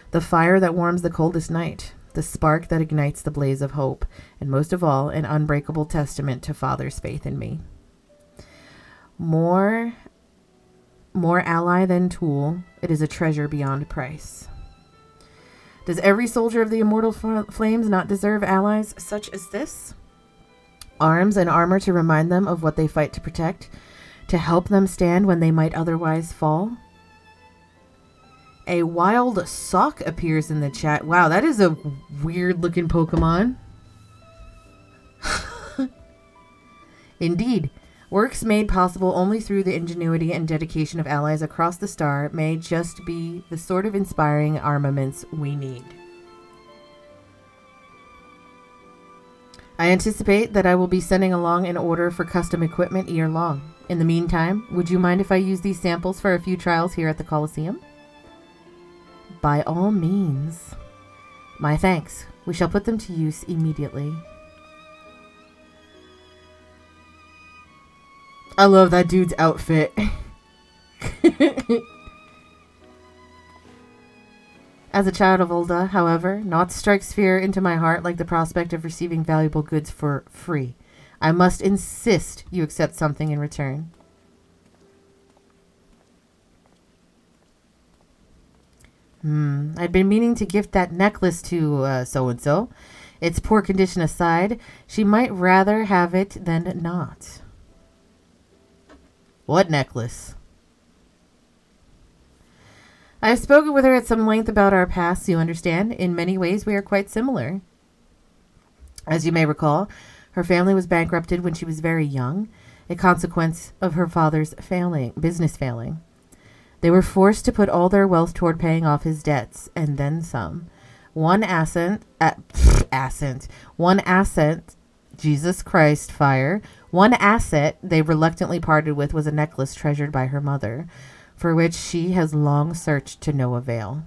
The fire that warms the coldest night. The spark that ignites the blaze of hope. And most of all, an unbreakable testament to Father's faith in me. More ally than tool, it is a treasure beyond price. Does every soldier of the immortal flames not deserve allies such as this? Arms and armor to remind them of what they fight to protect, to help them stand when they might otherwise fall? A wild sock appears in the chat. Wow, that is a weird looking Pokemon. Indeed, works made possible only through the ingenuity and dedication of allies across the star may just be the sort of inspiring armaments we need. I anticipate that I will be sending along an order for custom equipment ere long. In the meantime, would you mind if I use these samples for a few trials here at the Coliseum? By all means. My thanks. We shall put them to use immediately. I love that dude's outfit. As a child of Ulda, however, naught strikes fear into my heart like the prospect of receiving valuable goods for free. I must insist you accept something in return. I'd been meaning to gift that necklace to so-and-so. Its poor condition aside, she might rather have it than not. What necklace? I have spoken with her at some length about our pasts, you understand. In many ways, we are quite similar. As you may recall, her family was bankrupted when she was very young, a consequence of her father's business failing. They were forced to put all their wealth toward paying off his debts, and then some. One asset, Jesus Christ, fire. One asset they reluctantly parted with was a necklace treasured by her mother, for which she has long searched to no avail.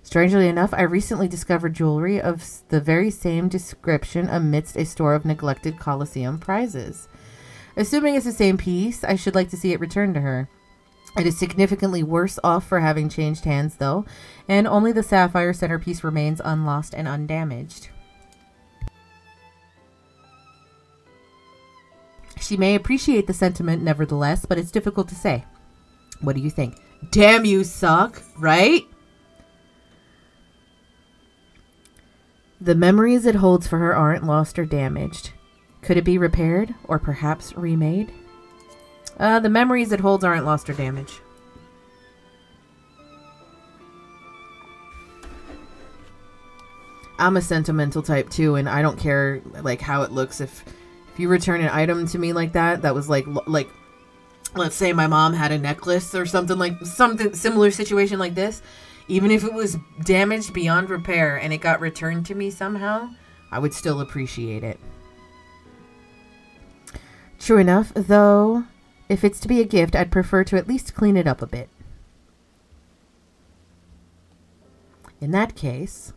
Strangely enough, I recently discovered jewelry of the very same description amidst a store of neglected Colosseum prizes. Assuming it's the same piece, I should like to see it returned to her. It is significantly worse off for having changed hands, though, and only the sapphire centerpiece remains unlost and undamaged. She may appreciate the sentiment, nevertheless, but it's difficult to say. What do you think? Damn, you suck, right? The memories it holds for her aren't lost or damaged. Could it be repaired, or perhaps remade? The memories it holds aren't lost or damaged. I'm a sentimental type too, and I don't care like how it looks. If you return an item to me like that was like let's say my mom had a necklace or something similar situation like this, even if it was damaged beyond repair and it got returned to me somehow, I would still appreciate it. True enough, though. If it's to be a gift, I'd prefer to at least clean it up a bit. In that case,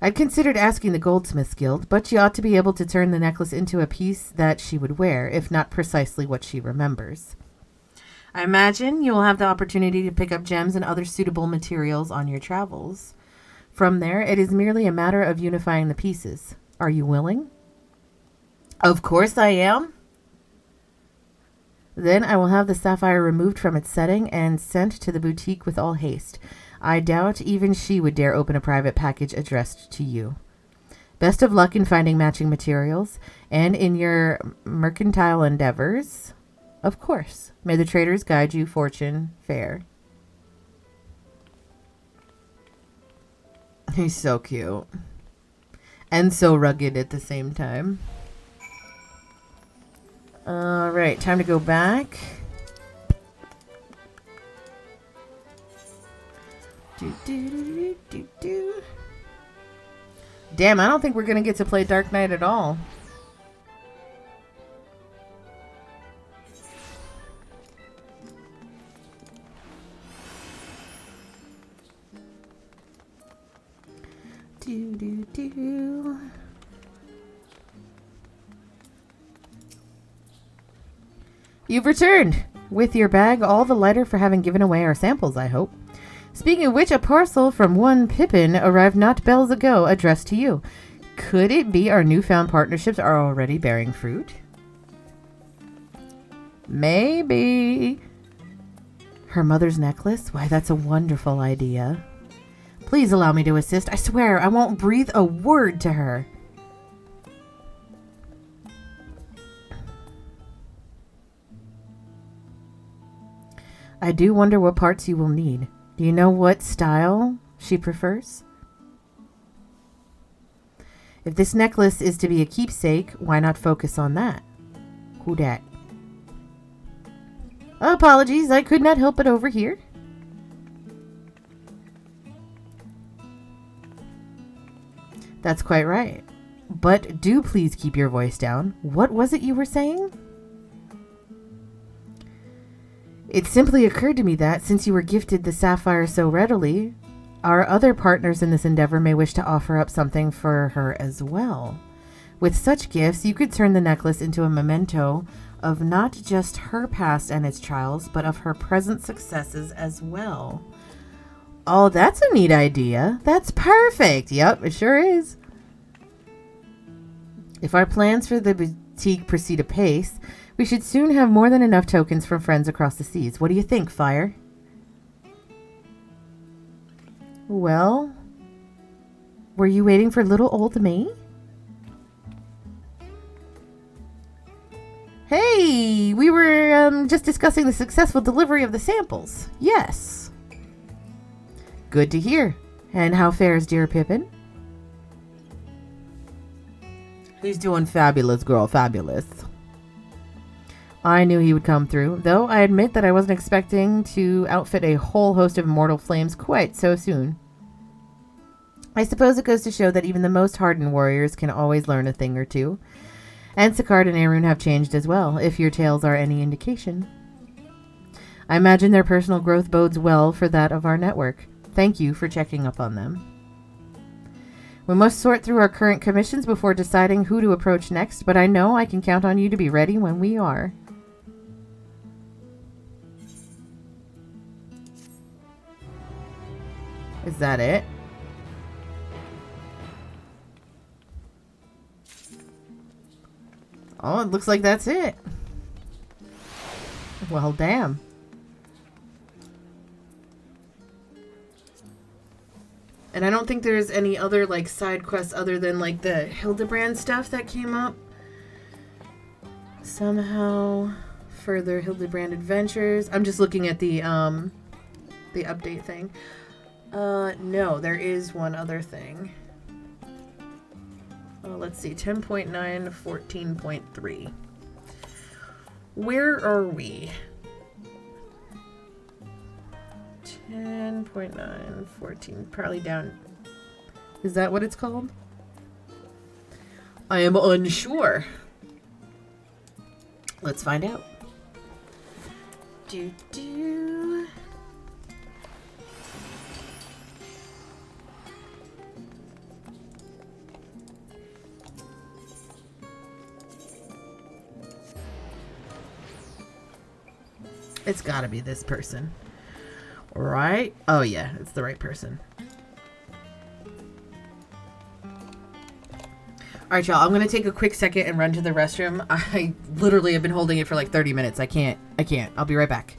I'd considered asking the Goldsmiths Guild, but she ought to be able to turn the necklace into a piece that she would wear, if not precisely what she remembers. I imagine you will have the opportunity to pick up gems and other suitable materials on your travels. From there, it is merely a matter of unifying the pieces. Are you willing? Of course I am. Then I will have the sapphire removed from its setting and sent to the boutique with all haste. I doubt even she would dare open a private package addressed to you. Best of luck in finding matching materials and in your mercantile endeavors. Of course. May the traders guide you fortune fair. He's so cute. And so rugged at the same time. Alright, time to go back. Damn, I don't think we're going to get to play Dark Knight at all. You've returned! With your bag all the lighter for having given away our samples, I hope. Speaking of which, a parcel from one Pippin arrived not bells ago, addressed to you. Could it be our newfound partnerships are already bearing fruit? Maybe. Her mother's necklace? Why, that's a wonderful idea. Please allow me to assist. I swear I won't breathe a word to her. I do wonder what parts you will need. Do you know what style she prefers? If this necklace is to be a keepsake, why not focus on that? Who dat? Apologies, I could not help but overhear. That's quite right. But do please keep your voice down. What was it you were saying? It simply occurred to me that, since you were gifted the sapphire so readily, our other partners in this endeavor may wish to offer up something for her as well. With such gifts, you could turn the necklace into a memento of not just her past and its trials, but of her present successes as well. Oh, that's a neat idea. That's perfect. Yep, it sure is. If our plans for the boutique proceed apace, we should soon have more than enough tokens from friends across the seas. What do you think, Fire? Well, were you waiting for little old me? Hey, we were just discussing the successful delivery of the samples. Yes. Good to hear. And how fares dear Pippin? He's doing fabulous, girl, fabulous. I knew he would come through, though I admit that I wasn't expecting to outfit a whole host of immortal flames quite so soon. I suppose it goes to show that even the most hardened warriors can always learn a thing or two. And Sicard and Arun have changed as well, if your tales are any indication. I imagine their personal growth bodes well for that of our network. Thank you for checking up on them. We must sort through our current commissions before deciding who to approach next, but I know I can count on you to be ready when we are. Is that it? Oh, it looks like that's it. Well, damn. And I don't think there's any other, like, side quests other than, like, the Hildebrand stuff that came up. Somehow, further Hildebrand adventures. I'm just looking at the update thing. No, there is one other thing. Let's see, 10.9, 14.3. Where are we? 10.9, 14, probably down. Is that what it's called? I am unsure. Let's find out. Do. It's gotta be this person. Right? Oh yeah, it's the right person. Alright, y'all, I'm gonna take a quick second and run to the restroom. I literally have been holding it for like 30 minutes. I can't. I'll be right back.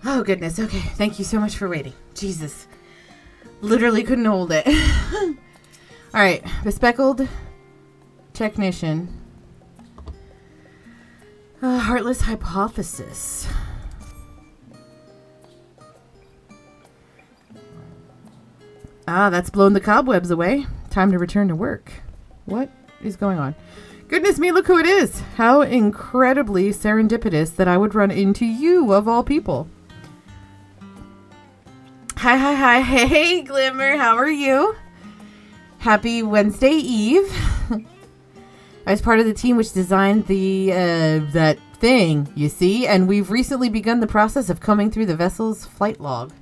Oh, goodness. Okay. Thank you so much for waiting. Jesus. Literally couldn't hold it. All right. Bespeckled technician. Heartless hypothesis. Ah, that's blown the cobwebs away. Time to return to work. What is going on? Goodness me, look who it is. How incredibly serendipitous that I would run into you, of all people. Hi. Hey, Glimmer. How are you? Happy Wednesday Eve. I was part of the team which designed the that thing, you see, and we've recently begun the process of combing through the vessel's flight log.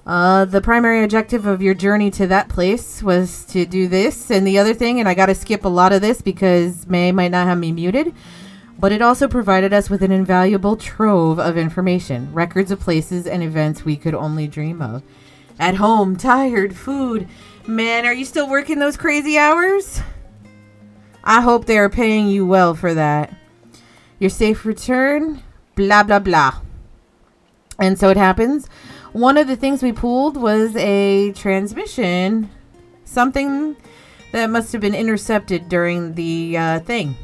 The primary objective of your journey to that place was to do this and the other thing, and I gotta skip a lot of this because May might not have me muted, but it also provided us with an invaluable trove of information, records of places and events we could only dream of. At home, tired, food. Man, are you still working those crazy hours? I hope they are paying you well for that. Your safe return, blah, blah, blah. And so it happens. One of the things we pulled was a transmission, something that must have been intercepted during the thing.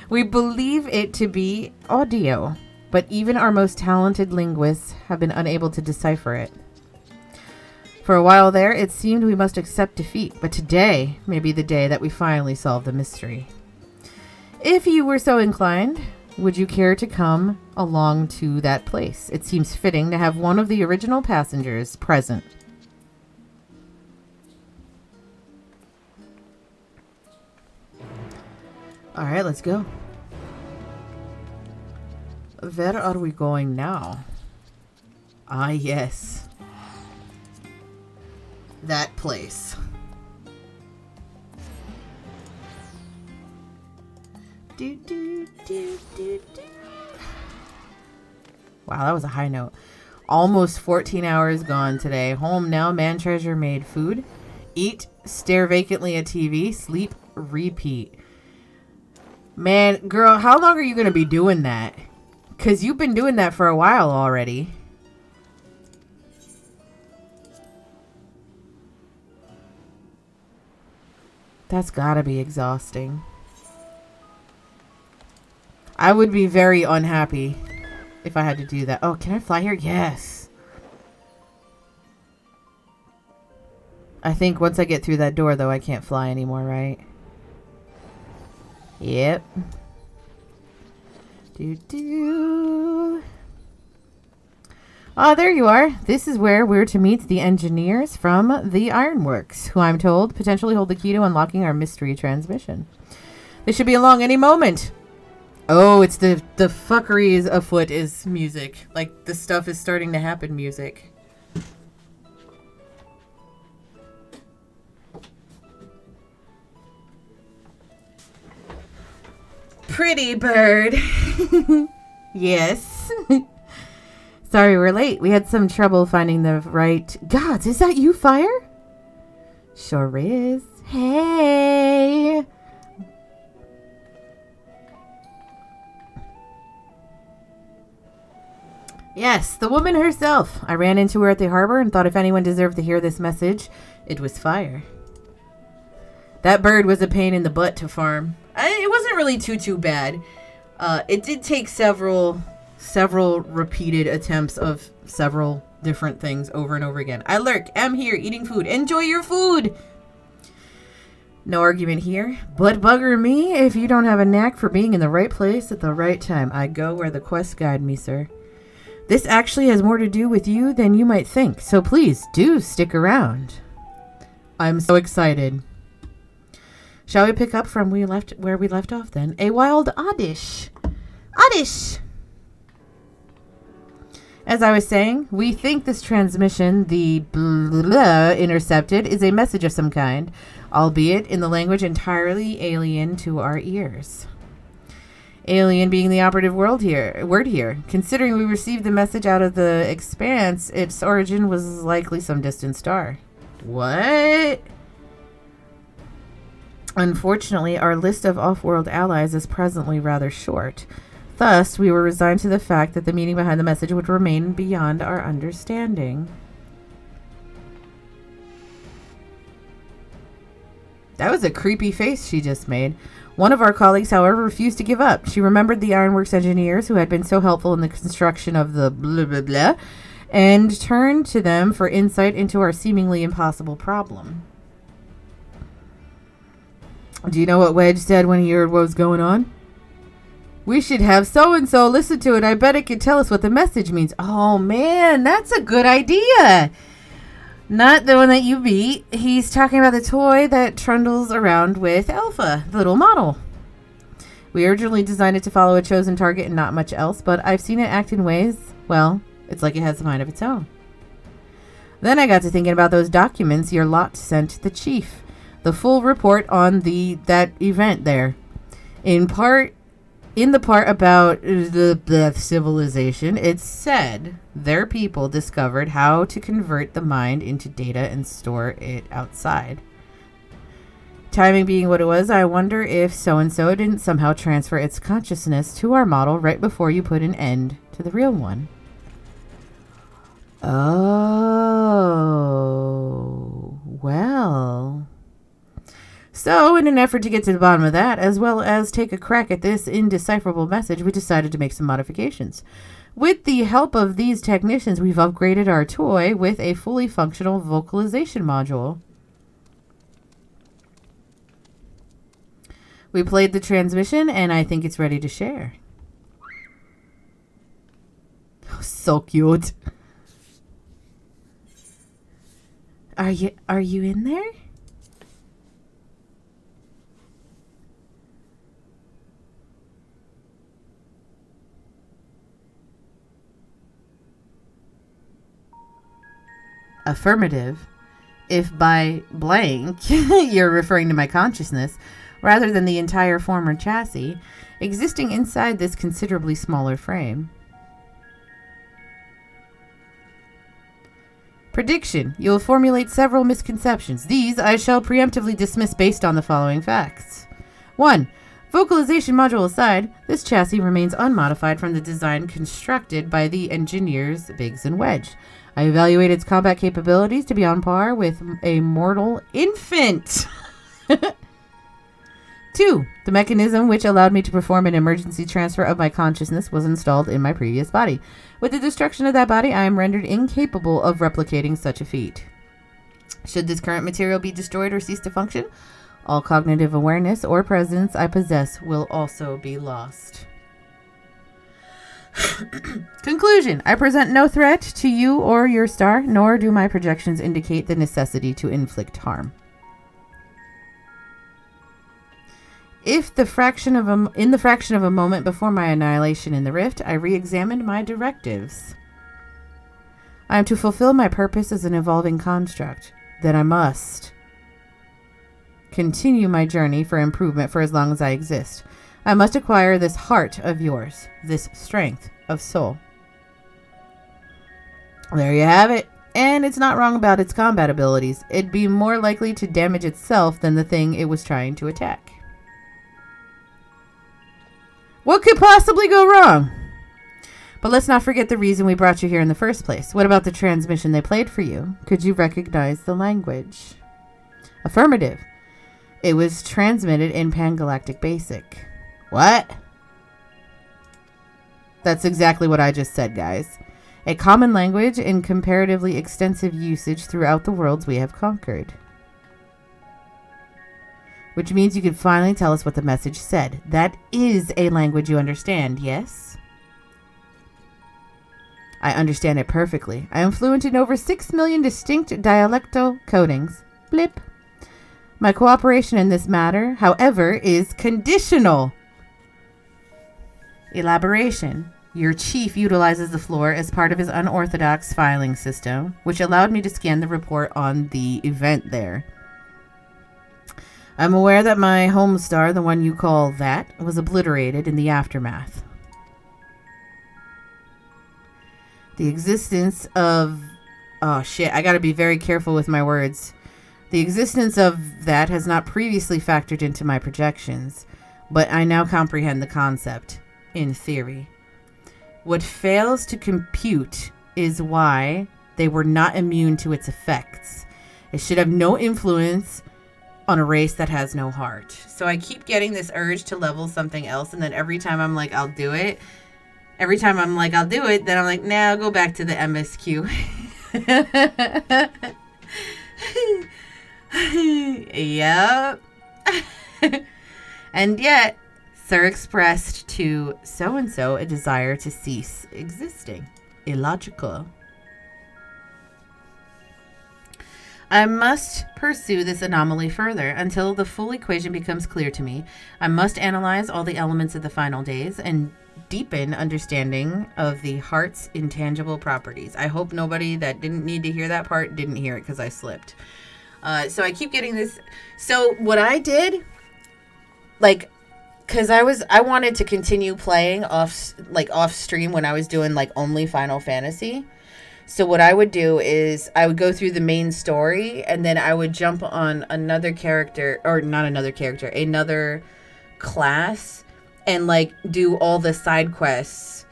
We believe it to be audio, but even our most talented linguists have been unable to decipher it. For a while there, it seemed we must accept defeat, but today may be the day that we finally solve the mystery. If you were so inclined, would you care to come along to that place? It seems fitting to have one of the original passengers present. All right, let's go. Where are we going now? Ah, yes. That place. Wow, that was a high note. Almost 14 hours gone today. Home now, man treasure made food. Eat, stare vacantly at TV, sleep, repeat. Man, girl, how long are you going to be doing that? Because you've been doing that for a while already. That's gotta be exhausting. I would be very unhappy if I had to do that. Oh, can I fly here? Yes. I think once I get through that door, though, I can't fly anymore, right? Yep. Do. Ah, there you are. This is where we're to meet the engineers from the Ironworks, who I'm told potentially hold the key to unlocking our mystery transmission. They should be along any moment. Oh, it's the fuckery is afoot is music. Like, the stuff is starting to happen music. Pretty bird. Yes. Sorry we're late. We had some trouble finding the right... Gods, is that you, Fire? Sure is. Hey. Yes, the woman herself. I ran into her at the harbor and thought if anyone deserved to hear this message, it was Fire. That bird was a pain in the butt to farm. It wasn't really too bad. It did take several repeated attempts of several different things over and over again. I lurk, am here, eating food. Enjoy your food! No argument here. But bugger me if you don't have a knack for being in the right place at the right time. I go where the quests guide me, sir. This actually has more to do with you than you might think, so please do stick around. I'm so excited. Shall we pick up from where we left off then? A wild oddish. Oddish! As I was saying, we think this transmission, the blah intercepted, is a message of some kind, albeit in the language entirely alien to our ears. Alien being the operative word here. Considering we received the message out of the expanse, its origin was likely some distant star. What? Unfortunately, our list of off-world allies is presently rather short. Thus, we were resigned to the fact that the meaning behind the message would remain beyond our understanding. That was a creepy face she just made. One of our colleagues, however, refused to give up. She remembered the Ironworks engineers who had been so helpful in the construction of the blah blah blah, and turned to them for insight into our seemingly impossible problem. Do you know what Wedge said when he heard what was going on? We should have so-and-so listen to it. I bet it could tell us what the message means. Oh, man, that's a good idea. Not the one that you beat. He's talking about the toy that trundles around with Alpha, the little model. We originally designed it to follow a chosen target and not much else, but I've seen it act in ways, well, it's like it has a mind of its own. Then I got to thinking about those documents your lot sent the chief. The full report on that event there. In the part about the civilization, it said their people discovered how to convert the mind into data and store it outside. Timing being what it was, I wonder if so-and-so didn't somehow transfer its consciousness to our model right before you put an end to the real one. Oh, well... So, in an effort to get to the bottom of that, as well as take a crack at this indecipherable message, we decided to make some modifications. With the help of these technicians, we've upgraded our toy with a fully functional vocalization module. We played the transmission, and I think it's ready to share. Oh, so cute. Are you in there? Affirmative. If by blank you're referring to my consciousness, rather than the entire former chassis, existing inside this considerably smaller frame. Prediction. You will formulate several misconceptions. These I shall preemptively dismiss based on the following facts. 1. Vocalization module aside, this chassis remains unmodified from the design constructed by the engineers Biggs and Wedge. I evaluate its combat capabilities to be on par with a mortal infant. 2. The mechanism which allowed me to perform an emergency transfer of my consciousness was installed in my previous body. With the destruction of that body, I am rendered incapable of replicating such a feat. Should this current material be destroyed or cease to function, all cognitive awareness or presence I possess will also be lost. Conclusion. I present no threat to you or your star, nor do my projections indicate the necessity to inflict harm. In the fraction of a moment before my annihilation in the rift, I re-examined my directives. I am to fulfill my purpose as an evolving construct. That I must continue my journey for improvement for as long as I exist. I must acquire this heart of yours, this strength of soul. There you have it. And it's not wrong about its combat abilities. It'd be more likely to damage itself than the thing it was trying to attack. What could possibly go wrong? But let's not forget the reason we brought you here in the first place. What about the transmission they played for you? Could you recognize the language? Affirmative. It was transmitted in Pangalactic Basic. What? That's exactly what I just said, guys. A common language in comparatively extensive usage throughout the worlds we have conquered. Which means you can finally tell us what the message said. That is a language you understand, yes? I understand it perfectly. I am fluent in over 6 million distinct dialectal codings. Blip. My cooperation in this matter, however, is conditional. Elaboration. Your chief utilizes the floor as part of his unorthodox filing system, which allowed me to scan the report on the event there. I'm aware that my home star, the one you call that, was obliterated in the aftermath. The existence of... Oh, shit. I gotta be very careful with my words. The existence of that has not previously factored into my projections, but I now comprehend the concept, in theory. What fails to compute is why they were not immune to its effects. It should have no influence on a race that has no heart. So I keep getting this urge to level something else, and then every time I'm like, I'll do it. Every time I'm like, I'll do it, then I'm like, nah, I'll go back to the MSQ. Yep. And yet, Sir expressed to so-and-so a desire to cease existing. Illogical. I must pursue this anomaly further until the full equation becomes clear to me. I must analyze all the elements of the final days and deepen understanding of the heart's intangible properties. I hope nobody that didn't need to hear that part didn't hear it because I slipped. So I keep getting this. So what I did, like, because I wanted to continue playing off stream when I was doing like only Final Fantasy. So what I would do is I would go through the main story and then I would jump on another character, or not another character, another class, and like do all the side quests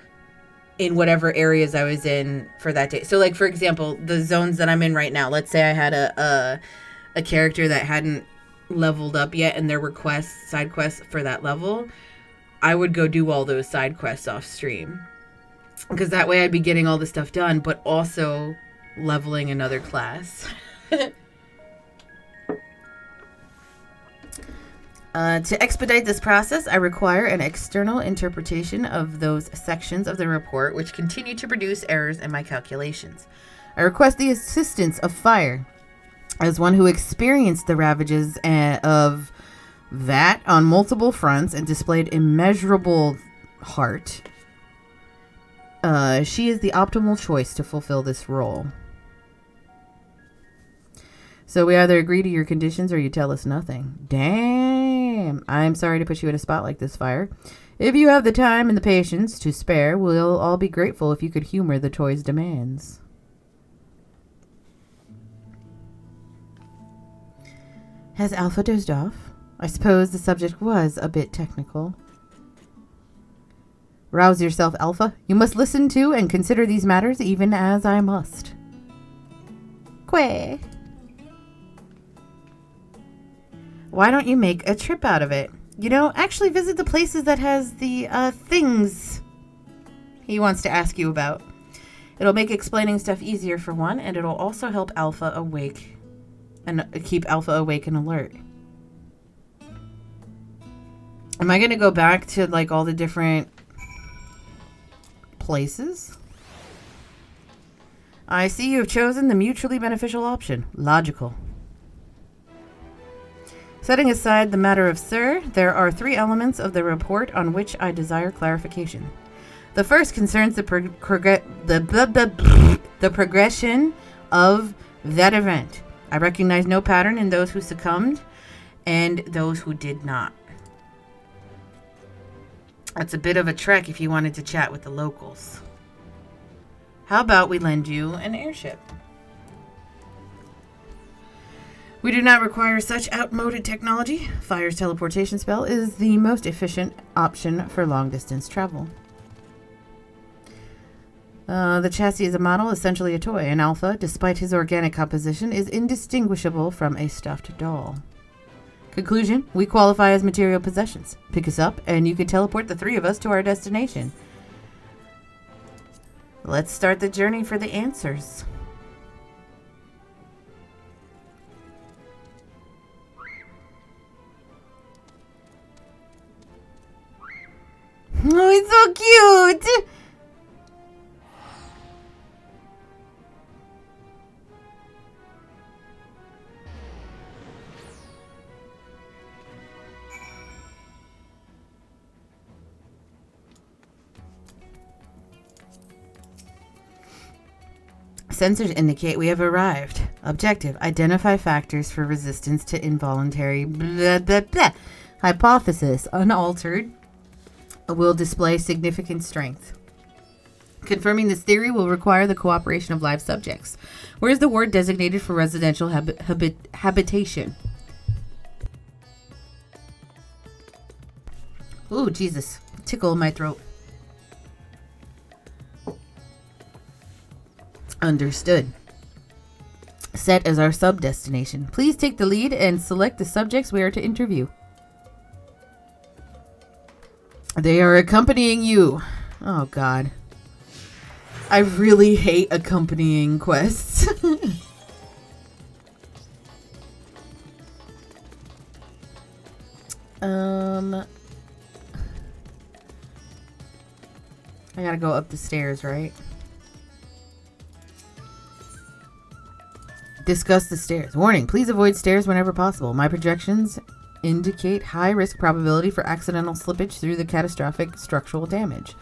in whatever areas I was in for that day. So like, for example, the zones that I'm in right now, let's say I had a character that hadn't leveled up yet and there were side quests for that level, I would go do all those side quests off stream. Because that way I'd be getting all the stuff done, but also leveling another class. To expedite this process, I require an external interpretation of those sections of the report which continue to produce errors in my calculations. I request the assistance of Fire, as one who experienced the ravages of that on multiple fronts and displayed immeasurable heart. She is the optimal choice to fulfill this role. So we either agree to your conditions or you tell us nothing. Damn. I'm sorry to put you in a spot like this, Fire. If you have the time and the patience to spare, we'll all be grateful if you could humor the toy's demands. Has Alpha dozed off? I suppose the subject was a bit technical. Rouse yourself, Alpha. You must listen to and consider these matters even as I must. Quay. Why don't you make a trip out of it? You know, actually visit the places that has the things he wants to ask you about. It'll make explaining stuff easier for one, and it'll also help Alpha awake and keep Alpha awake and alert. Am I going to go back to like all the different places? I see you have chosen the mutually beneficial option. Logical. Setting aside the matter of Sir, there are 3 elements of the report on which I desire clarification. The first concerns the progression of that event. I recognize no pattern in those who succumbed and those who did not. That's a bit of a trek if you wanted to chat with the locals. How about we lend you an airship? We do not require such outmoded technology. Fire's teleportation spell is the most efficient option for long-distance travel. The chassis is a model, essentially a toy, and Alpha, despite his organic composition, is indistinguishable from a stuffed doll. Conclusion, we qualify as material possessions. Pick us up, and you can teleport the 3 of us to our destination. Let's start the journey for the answers. Oh, it's so cute! Sensors indicate we have arrived. Objective, identify factors for resistance to involuntary blah, blah, blah. Hypothesis, unaltered, will display significant strength. Confirming this theory will require the cooperation of live subjects. Where is the ward designated for residential habitation? Ooh, Jesus. Tickle in my throat. Understood. Set as our sub-destination. Please take the lead and select the subjects we are to interview. They are accompanying you. Oh, God. I really hate accompanying quests. I gotta go up the stairs, right? Discuss the stairs. Warning, please avoid stairs whenever possible. My projections indicate high risk probability for accidental slippage through the catastrophic structural damage.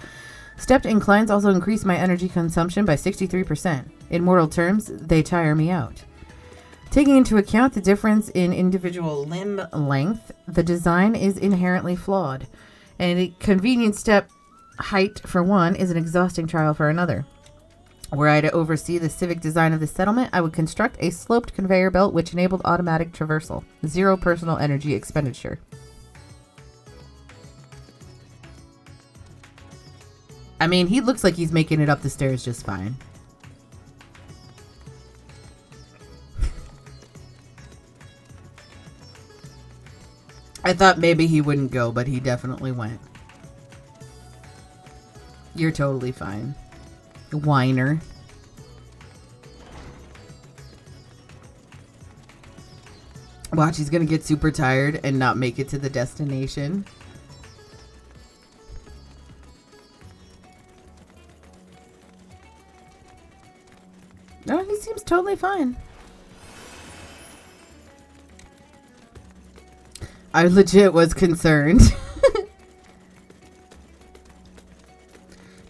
Stepped inclines also increase my energy consumption by 63%. In mortal terms, they tire me out. Taking into account the difference in individual limb length, the design is inherently flawed. And a convenient step height for one is an exhausting trial for another. Were I to oversee the civic design of the settlement, I would construct a sloped conveyor belt which enabled automatic traversal. 0 personal energy expenditure. I mean, he looks like he's making it up the stairs just fine. I thought maybe he wouldn't go, but he definitely went. You're totally fine. Whiner. Watch, he's gonna get super tired and not make it to the destination. No, he seems totally fine. I legit was concerned.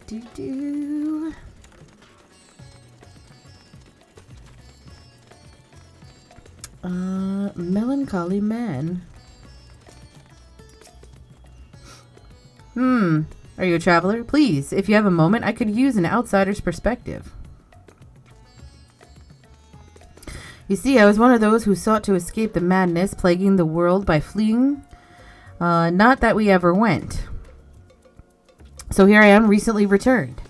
Do-do. Melancholy man. Are you a traveler? Please, if you have a moment, I could use an outsider's perspective. You see, I was one of those who sought to escape the madness plaguing the world by fleeing. Not that we ever went. So here I am, recently returned.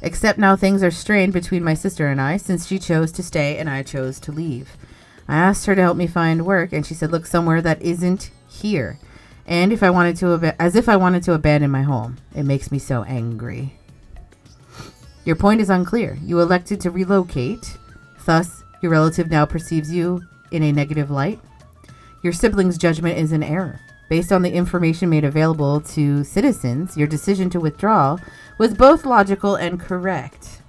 Except now things are strained between my sister and I, since she chose to stay and I chose to leave. I asked her to help me find work, and she said, look somewhere that isn't here. And if I wanted to, as if I wanted to abandon my home. It makes me so angry. Your point is unclear. You elected to relocate. Thus, your relative now perceives you in a negative light. Your sibling's judgment is in error. Based on the information made available to citizens, your decision to withdraw was both logical and correct.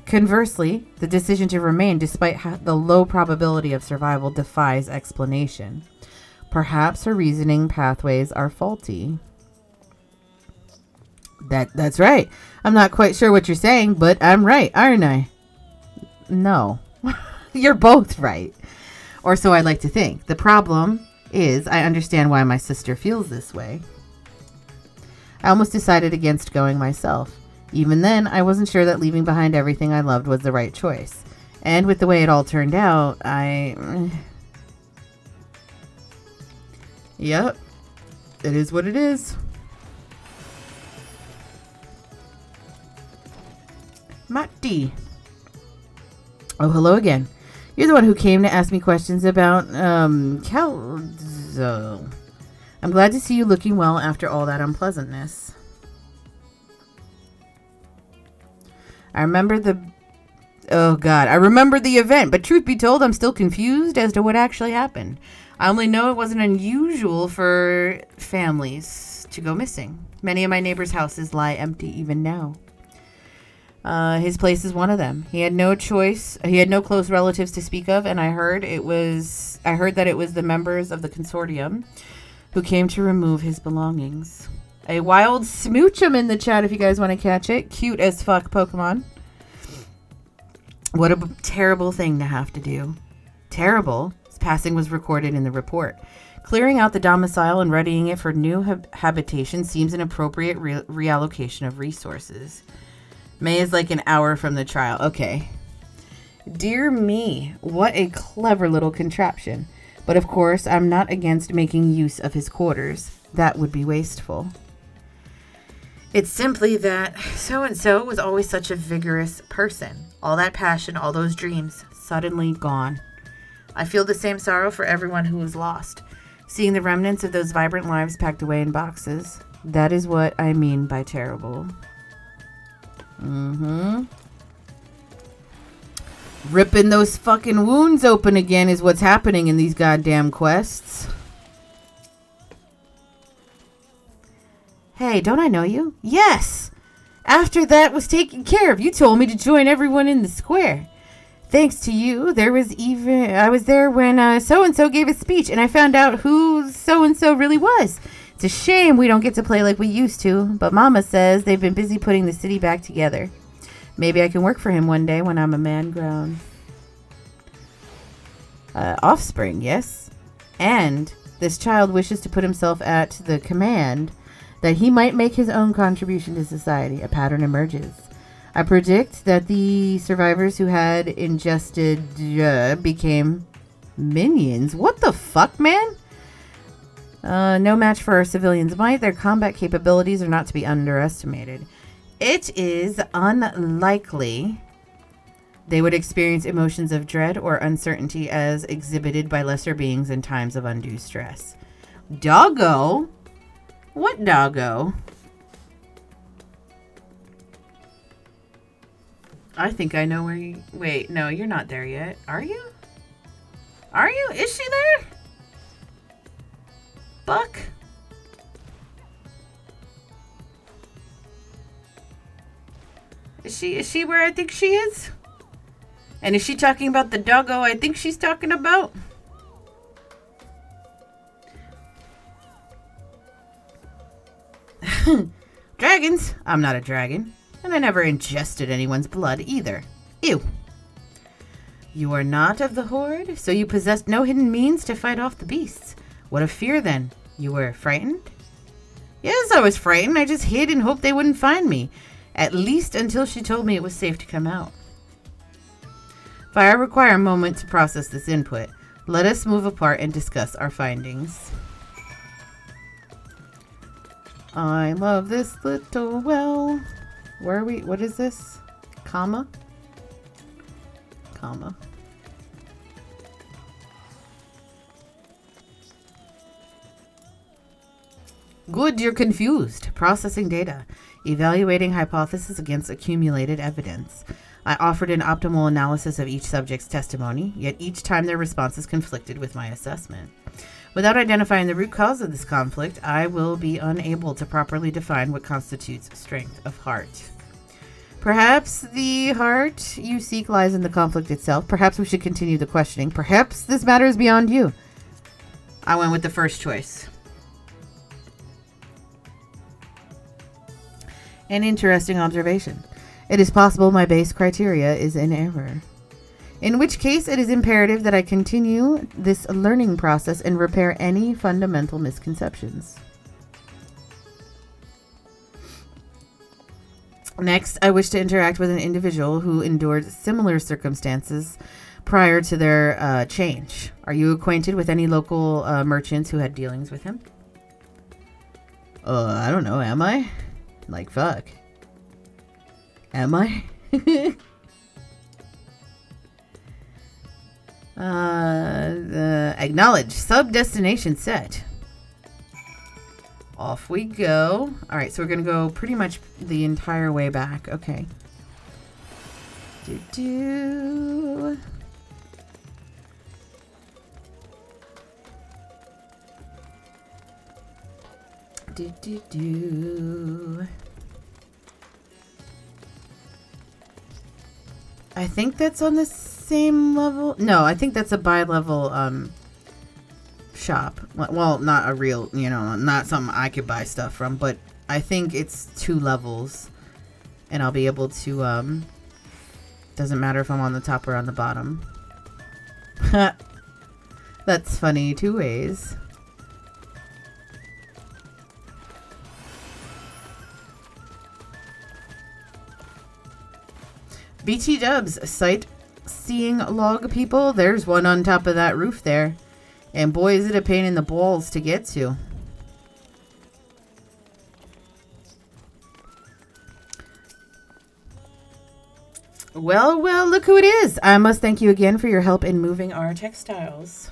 Conversely, the decision to remain, despite the low probability of survival, defies explanation. Perhaps her reasoning pathways are faulty. That's right. I'm not quite sure what you're saying, but I'm right, aren't I? No. You're both right. Or so I like to think. The problem is I understand why my sister feels this way. I almost decided against going myself. Even then, I wasn't sure that leaving behind everything I loved was the right choice. And with the way it all turned out, Yep. It is what it is. Matti. Oh, hello again. You're the one who came to ask me questions about, Calzo. I'm glad to see you looking well after all that unpleasantness. I remember the event, but truth be told, I'm still confused as to what actually happened. I only know it wasn't unusual for families to go missing. Many of my neighbors' houses lie empty even now. His place is one of them. He had no choice. He had no close relatives to speak of, and I heard that it was the members of the consortium who came to remove his belongings. A wild smoochum in the chat if you guys want to catch it. Cute as fuck Pokemon. What a terrible thing to have to do. Terrible. His passing was recorded in the report. Clearing out the domicile and readying it for new habitation seems an appropriate reallocation of resources. May is like an hour from the trial. Okay. Dear me, what a clever little contraption. But of course, I'm not against making use of his quarters. That would be wasteful. It's simply that so-and-so was always such a vigorous person. All that passion, all those dreams, suddenly gone. I feel the same sorrow for everyone who was lost. Seeing the remnants of those vibrant lives packed away in boxes. That is what I mean by terrible. Ripping those fucking wounds open again is what's happening in these goddamn quests. Hey, don't I know you? Yes! After that was taken care of, you told me to join everyone in the square. Thanks to you, I was there when so-and-so gave a speech, and I found out who so-and-so really was. It's a shame we don't get to play like we used to, but Mama says they've been busy putting the city back together. Maybe I can work for him one day when I'm a man grown. Offspring, yes. And this child wishes to put himself at the command that he might make his own contribution to society. A pattern emerges. I predict that the survivors who had ingested became minions. What the fuck, man? No match for our civilians' might. Their combat capabilities are not to be underestimated. It is unlikely they would experience emotions of dread or uncertainty as exhibited by lesser beings in times of undue stress. Doggo? What doggo? I think I know where you... Wait, no, you're not there yet. Are you? Are you? Is she there? Buck? Is she where I think she is? And is she talking about the doggo I think she's talking about? Dragons? I'm not a dragon. And I never ingested anyone's blood either. Ew. You are not of the horde, so you possessed no hidden means to fight off the beasts. What of fear then? You were frightened? Yes, I was frightened. I just hid and hoped they wouldn't find me. At least until she told me it was safe to come out. I require a moment to process this input. Let us move apart and discuss our findings. I love this little well. Where are we? What is this? Comma? Comma. Good, you're confused. Processing data. Evaluating hypothesis against accumulated evidence. I offered an optimal analysis of each subject's testimony, yet each time their responses conflicted with my assessment. Without identifying the root cause of this conflict, I will be unable to properly define what constitutes strength of heart. Perhaps the heart you seek lies in the conflict itself. Perhaps we should continue the questioning. Perhaps this matter is beyond you. I went with the first choice. An interesting observation. It is possible my base criteria is in error. In which case, it is imperative that I continue this learning process and repair any fundamental misconceptions. Next, I wish to interact with an individual who endured similar circumstances prior to their change. Are you acquainted with any local merchants who had dealings with him? I don't know. Am I? Like, fuck. Am I? Acknowledge. Sub-destination set. Off we go. Alright, so we're going to go pretty much the entire way back. Okay. Do-do. Do-do-do. I think that's on the same level. No, I think that's a bi-level shop. Well, not a real, not something I could buy stuff from, but I think it's 2 levels. And I'll be able to, doesn't matter if I'm on the top or on the bottom. That's funny 2 ways. BT dubs, sightseeing log people. There's one on top of that roof there. And boy, is it a pain in the balls to get to. Well, look who it is. I must thank you again for your help in moving our textiles.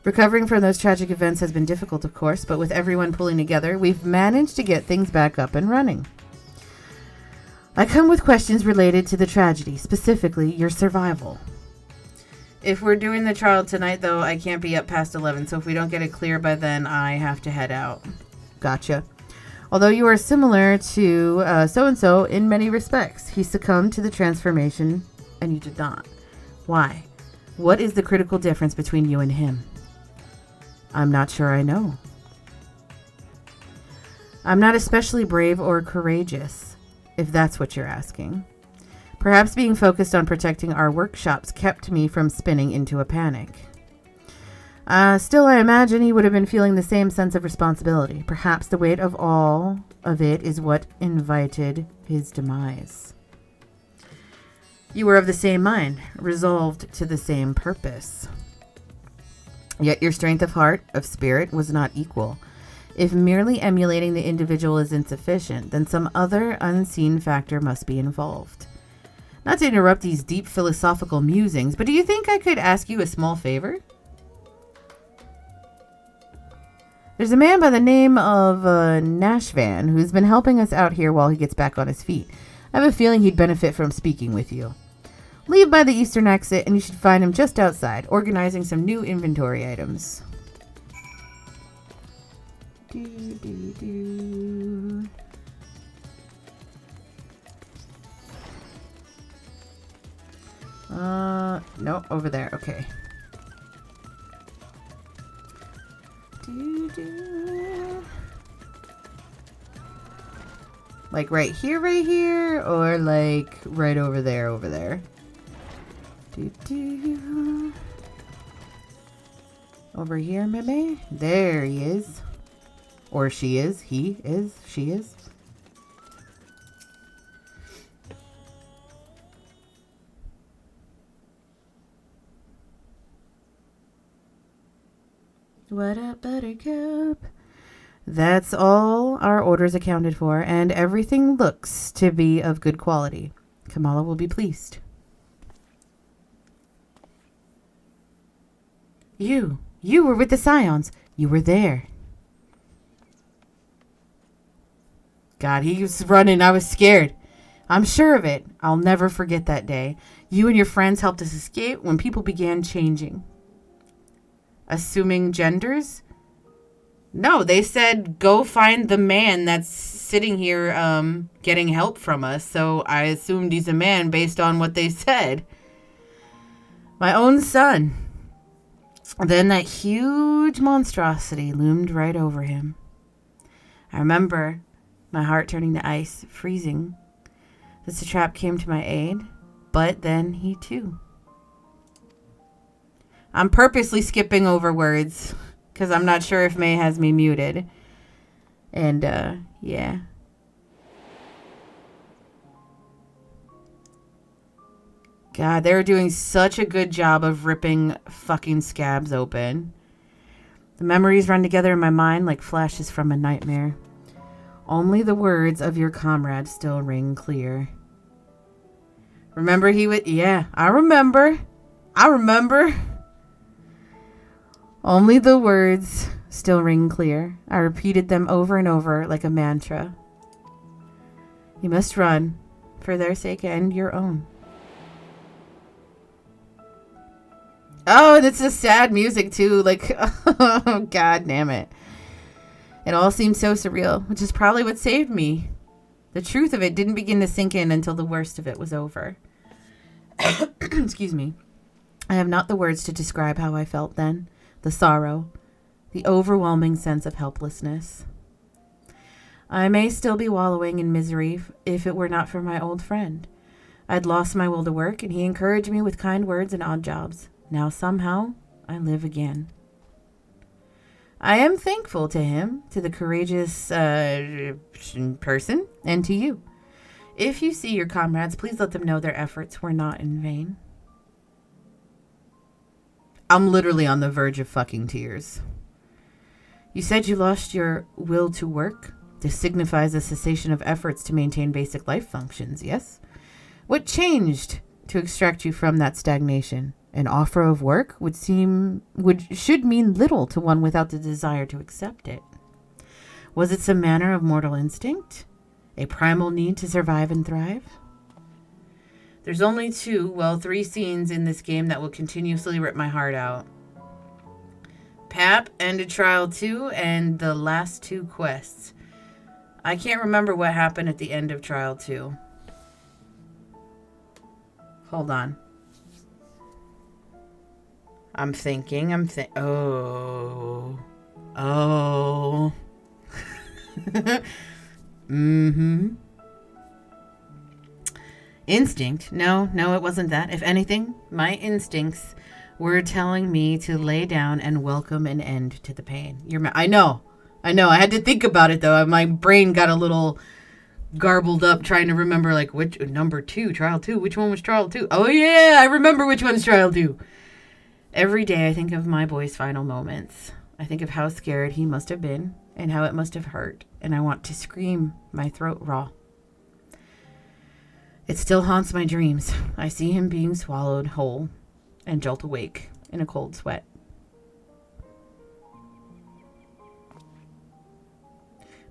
Recovering from those tragic events has been difficult, of course, but with everyone pulling together, we've managed to get things back up and running. I come with questions related to the tragedy, specifically your survival. If we're doing the trial tonight, though, I can't be up past 11, so if we don't get it clear by then, I have to head out. Gotcha. Although you are similar to so-and-so in many respects, he succumbed to the transformation, and you did not. Why? What is the critical difference between you and him? I'm not sure I know. I'm not especially brave or courageous, if that's what you're asking. Perhaps being focused on protecting our workshops kept me from spinning into a panic. Still, I imagine he would have been feeling the same sense of responsibility. Perhaps the weight of all of it is what invited his demise. You were of the same mind, resolved to the same purpose. Yet your strength of heart, of spirit, was not equal. If merely emulating the individual is insufficient, then some other unseen factor must be involved. Not to interrupt these deep philosophical musings, but do you think I could ask you a small favor? There's a man by the name of Nashvan who's been helping us out here while he gets back on his feet. I have a feeling he'd benefit from speaking with you. Leave by the eastern exit and you should find him just outside, organizing some new inventory items. No, over there. Okay. Like right here, or like right over there. Over here, maybe? There he is. Or she is. He is. She is. What up, Buttercup? That's all our orders accounted for, and everything looks to be of good quality. Kamala will be pleased. You were with the Scions. You were there. God, he was running. I was scared. I'm sure of it. I'll never forget that day. You and your friends helped us escape when people began changing. Assuming genders? No, they said go find the man that's sitting here getting help from us. So I assumed he's a man based on what they said. My own son. Then that huge monstrosity loomed right over him. I remember my heart turning to ice, freezing. The satrap came to my aid, but then he too. I'm purposely skipping over words because I'm not sure if May has me muted. And, yeah. God, they were doing such a good job of ripping fucking scabs open. The memories run together in my mind like flashes from a nightmare. Only the words of your comrade still ring clear. Remember he would... Yeah, I remember. Only the words still ring clear. I repeated them over and over like a mantra. You must run for their sake and your own. Oh, and it's a sad music too. Like, oh, God damn it. It all seemed so surreal, which is probably what saved me. The truth of it didn't begin to sink in until the worst of it was over. Excuse me. I have not the words to describe how I felt then. The sorrow. The overwhelming sense of helplessness. I may still be wallowing in misery if it were not for my old friend. I'd lost my will to work, and he encouraged me with kind words and odd jobs. Now somehow, I live again. I am thankful to him, to the courageous person, and to you. If you see your comrades, please let them know their efforts were not in vain. I'm literally on the verge of fucking tears. You said you lost your will to work? This signifies a cessation of efforts to maintain basic life functions, yes? What changed to extract you from that stagnation? An offer of work should mean little to one without the desire to accept it. Was it some manner of mortal instinct? A primal need to survive and thrive? There's only 3 scenes in this game that will continuously rip my heart out. Pap ended Trial 2 and the last 2 quests. I can't remember what happened at the end of Trial 2. Hold on. I'm thinking. Oh. Instinct? No, it wasn't that. If anything, my instincts were telling me to lay down and welcome an end to the pain. I know. I had to think about it, though. My brain got a little garbled up trying to remember, like, which number 2, Trial 2. Which one was Trial 2? Oh, yeah, I remember which one's Trial 2. Every day I think of my boy's final moments. I think of how scared he must have been and how it must have hurt, and I want to scream my throat raw. It still haunts my dreams. I see him being swallowed whole and jolt awake in a cold sweat.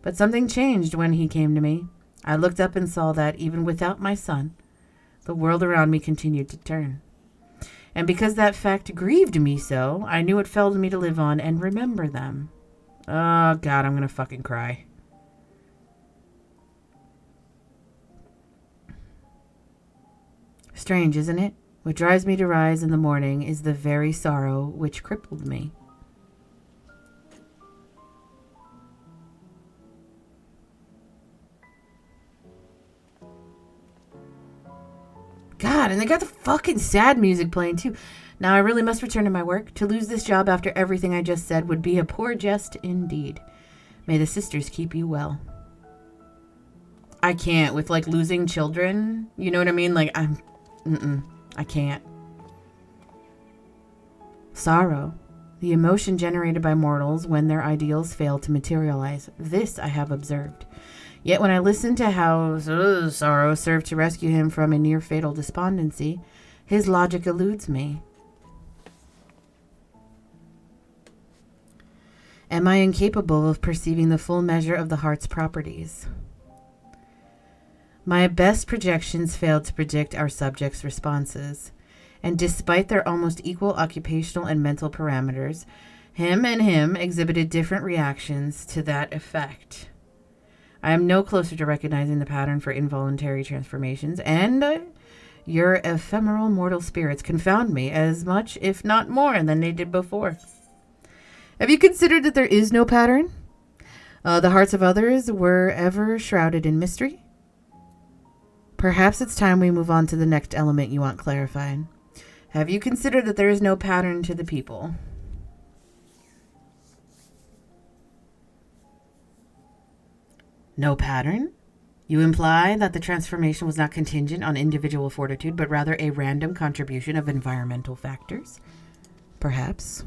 But something changed when he came to me. I looked up and saw that even without my son, the world around me continued to turn. And because that fact grieved me so, I knew it felled me to live on and remember them. Oh, God, I'm going to fucking cry. Strange, isn't it? What drives me to rise in the morning is the very sorrow which crippled me. God, and they got the fucking sad music playing too. Now I really must return to my work. To lose this job after everything I just said would be a poor jest indeed. May the sisters keep you well. I can't with like losing children. You know what I mean? Like I can't. Sorrow. The emotion generated by mortals when their ideals fail to materialize. This I have observed. Yet when I listen to how sorrow served to rescue him from a near-fatal despondency, his logic eludes me. Am I incapable of perceiving the full measure of the heart's properties? My best projections failed to predict our subjects' responses, and despite their almost equal occupational and mental parameters, him and him exhibited different reactions to that effect. I am no closer to recognizing the pattern for involuntary transformations, and your ephemeral mortal spirits confound me as much, if not more, than they did before. Have you considered that there is no pattern? The hearts of others were ever shrouded in mystery? Perhaps it's time we move on to the next element you want clarified. Have you considered that there is no pattern to the people? No pattern? You imply that the transformation was not contingent on individual fortitude, but rather a random contribution of environmental factors? Perhaps.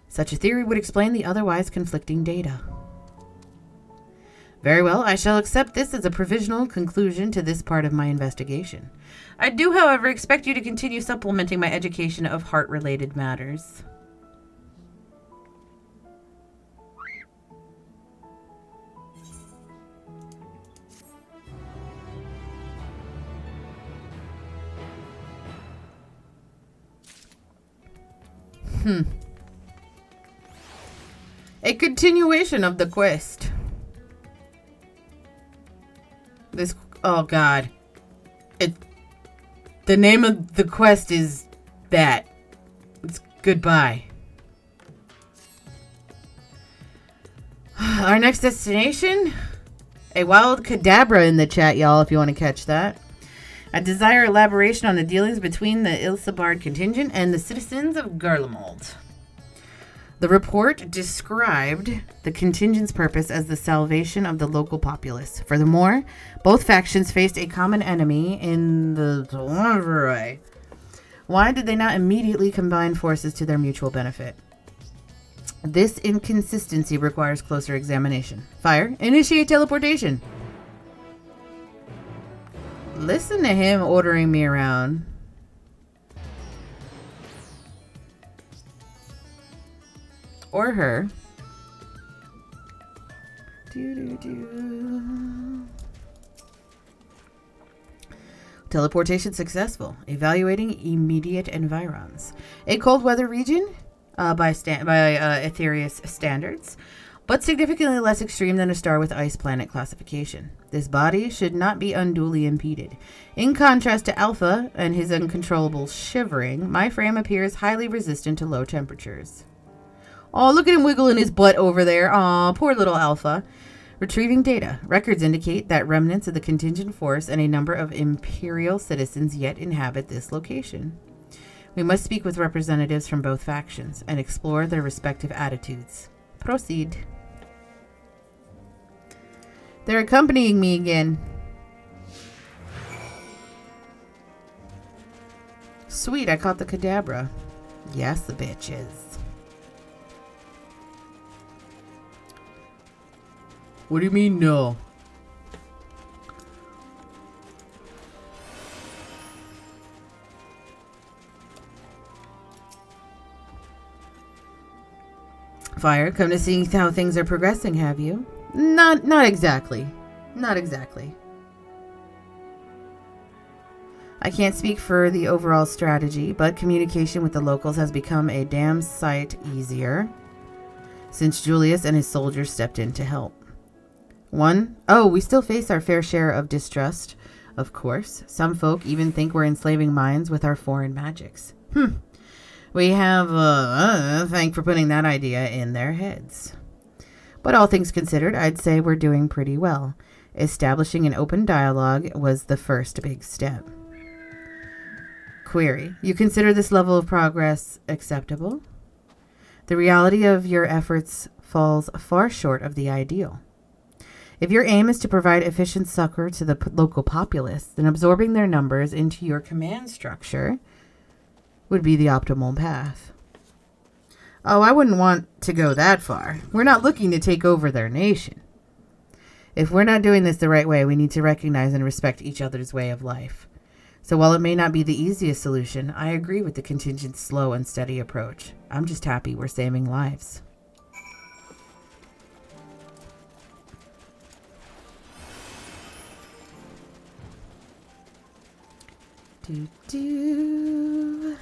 Such a theory would explain the otherwise conflicting data. Very well, I shall accept this as a provisional conclusion to this part of my investigation. I do, however, expect you to continue supplementing my education of heart-related matters. A continuation of the quest. Oh God. The name of the quest is that. It's goodbye. Our next destination? A wild cadabra in the chat, y'all, if you want to catch that. I desire elaboration on the dealings between the Ilsabard contingent and the citizens of Garlemald. The report described the contingent's purpose as the salvation of the local populace. Furthermore, both factions faced a common enemy in the... Why did they not immediately combine forces to their mutual benefit? This inconsistency requires closer examination. Fire, initiate teleportation. Listen to him ordering me around. Or her. Teleportation successful. Evaluating immediate environs. A cold weather region by Aetherius standards, but significantly less extreme than a star with ice planet classification. This body should not be unduly impeded. In contrast to Alpha and his uncontrollable shivering, my frame appears highly resistant to low temperatures. Oh, look at him wiggling his butt over there. Aw, poor little Alpha. Retrieving data. Records indicate that remnants of the contingent force and a number of Imperial citizens yet inhabit this location. We must speak with representatives from both factions and explore their respective attitudes. Proceed. They're accompanying me again. Sweet, I caught the cadabra. Yes, the bitches. What do you mean, no? Fire, come to see how things are progressing, have you? Not exactly. Not exactly. I can't speak for the overall strategy, but communication with the locals has become a damn sight easier since Julius and his soldiers stepped in to help. We still face our fair share of distrust, of course. Some folk even think we're enslaving minds with our foreign magics. We have, thank for putting that idea in their heads. But all things considered, I'd say we're doing pretty well. Establishing an open dialogue was the first big step. Query. You consider this level of progress acceptable? The reality of your efforts falls far short of the ideal. If your aim is to provide efficient succor to the local populace, then absorbing their numbers into your command structure would be the optimal path. Oh, I wouldn't want to go that far. We're not looking to take over their nation. If we're not doing this the right way, we need to recognize and respect each other's way of life. So while it may not be the easiest solution, I agree with the contingent's slow and steady approach. I'm just happy we're saving lives. Do.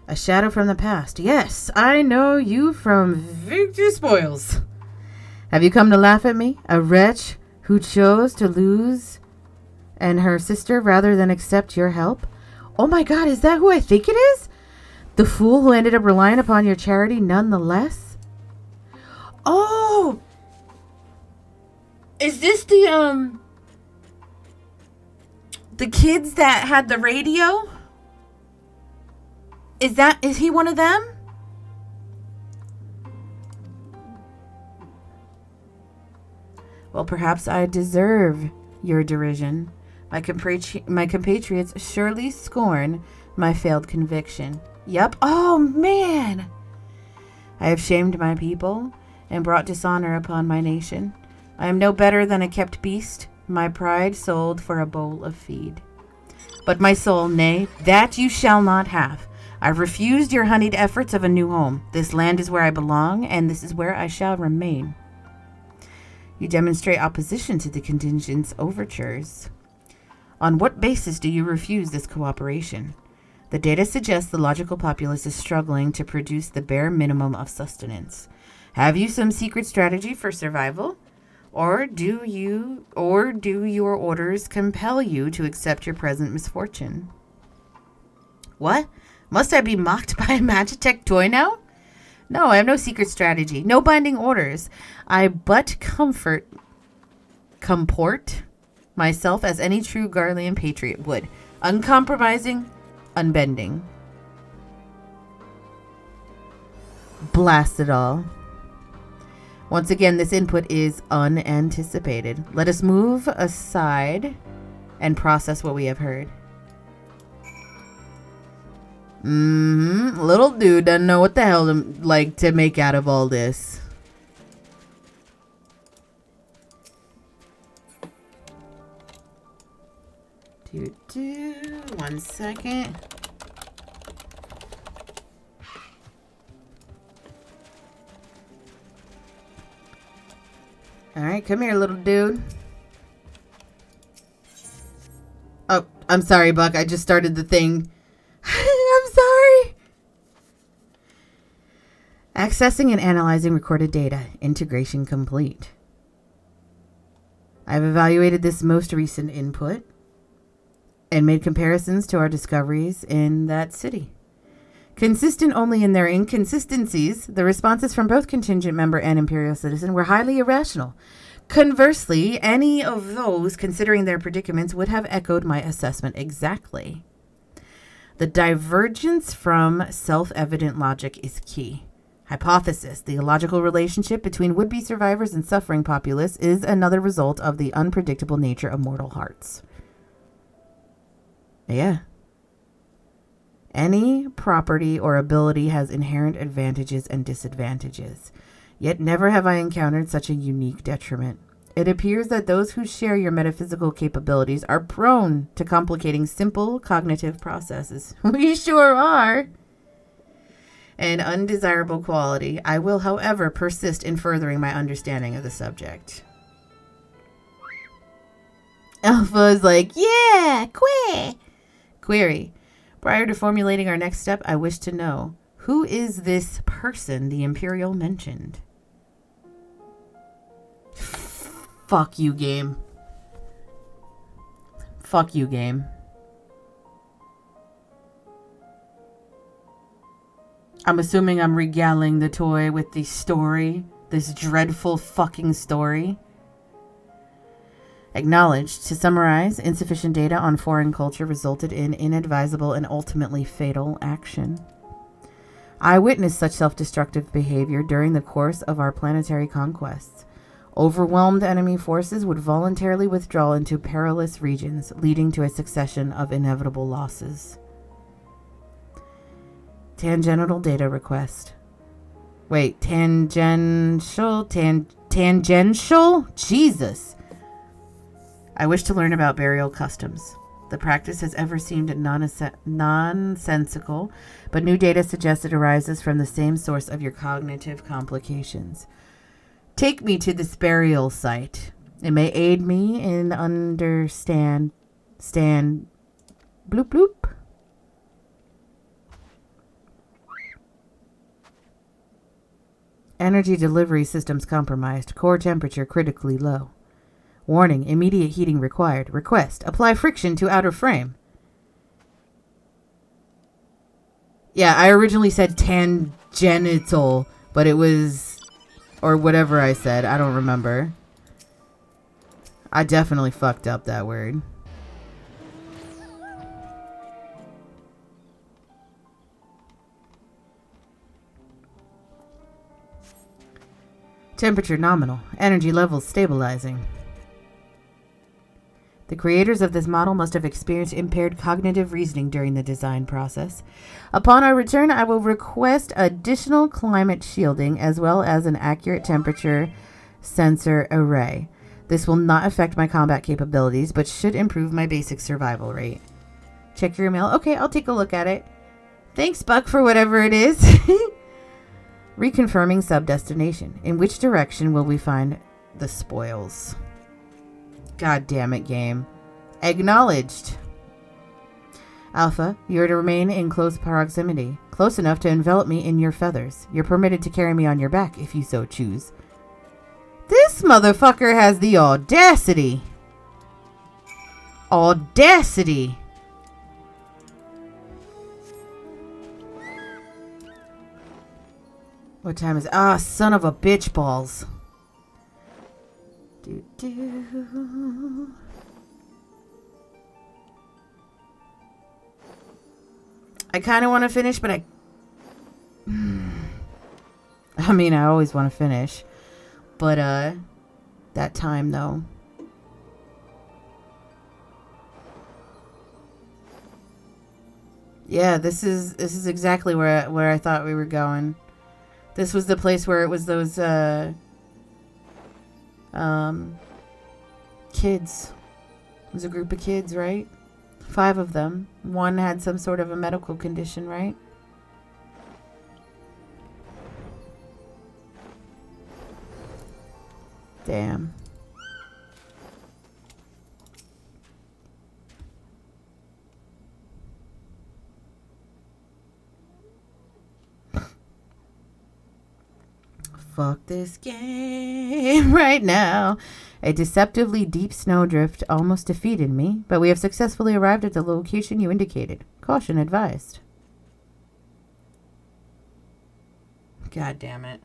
A shadow from the past. Yes, I know you from Victor Spoils. Have you come to laugh at me? A wretch who chose to lose and her sister rather than accept your help? Oh my god, is that who I think it is? The fool who ended up relying upon your charity nonetheless? Oh! Is this the kids that had the radio? Is he one of them? Well, perhaps I deserve your derision. My compatriots surely scorn my failed conviction. Yup. Oh, man. I have shamed my people and brought dishonor upon my nation. I am no better than a kept beast, my pride sold for a bowl of feed. But my soul, nay, that you shall not have. I've refused your honeyed efforts of a new home. This land is where I belong, and this is where I shall remain. You demonstrate opposition to the contingent's overtures. On what basis do you refuse this cooperation? The data suggests the logical populace is struggling to produce the bare minimum of sustenance. Have you some secret strategy for survival? Or do your orders compel you to accept your present misfortune? What? Must I be mocked by a Magitech toy now? No, I have no secret strategy. No binding orders. I but comport myself as any true Garlean patriot would. Uncompromising, unbending. Blast it all. Once again, this input is unanticipated. Let us move aside and process what we have heard. Little dude doesn't know what the hell to make out of all this. One second. All right, come here, little dude. Oh, I'm sorry, Buck. I just started the thing. I'm sorry. Accessing and analyzing recorded data. Integration complete. I've evaluated this most recent input and made comparisons to our discoveries in that city. Consistent only in their inconsistencies, the responses from both contingent member and Imperial citizen were highly irrational. Conversely, any of those considering their predicaments would have echoed my assessment exactly. The divergence from self-evident logic is key. Hypothesis: the illogical relationship between would-be survivors and suffering populace is another result of the unpredictable nature of mortal hearts. Yeah. Any property or ability has inherent advantages and disadvantages. Yet never have I encountered such a unique detriment. It appears that those who share your metaphysical capabilities are prone to complicating simple cognitive processes. We sure are. An undesirable quality. I will, however, persist in furthering my understanding of the subject. Alpha is like, yeah, query. Prior to formulating our next step, I wish to know, who is this person the Imperial mentioned? Fuck you, game. Fuck you, game. I'm assuming I'm regaling the toy with the story. This dreadful fucking story. Acknowledged. To summarize, insufficient data on foreign culture resulted in inadvisable and ultimately fatal action. I witnessed such self-destructive behavior during the course of our planetary conquests. Overwhelmed enemy forces would voluntarily withdraw into perilous regions, leading to a succession of inevitable losses. Tangential data request. Wait, tangential? Jesus! I wish to learn about burial customs. The practice has ever seemed nonsensical, but new data suggests it arises from the same source of your cognitive complications. Take me to this burial site. It may aid me in stand bloop bloop. Energy delivery systems compromised. Core temperature critically low. Warning, immediate heating required. Request, apply friction to outer frame. Yeah, I originally said tangential, but it was, or whatever I said. I don't remember. I definitely fucked up that word. Temperature nominal. Energy levels stabilizing. The creators of this model must have experienced impaired cognitive reasoning during the design process. Upon our return, I will request additional climate shielding as well as an accurate temperature sensor array. This will not affect my combat capabilities, but should improve my basic survival rate. Check your email. Okay, I'll take a look at it. Thanks, Buck, for whatever it is. Reconfirming sub-destination. In which direction will we find the spoils? God damn it, game. Acknowledged. Alpha, you are to remain in close proximity, close enough to envelop me in your feathers. You're permitted to carry me on your back if you so choose. This motherfucker has the audacity. Audacity. What time is it? Ah, son of a bitch balls. I kind of want to finish, but I mean, I always want to finish. But, that time, though. Yeah, this is exactly where I thought we were going. This was the place where it was those, kids. It was a group of kids, right? 5 of them. One had some sort of a medical condition, right? Damn. Fuck this game right now. A deceptively deep snowdrift almost defeated me, but we have successfully arrived at the location you indicated. Caution advised. God damn it.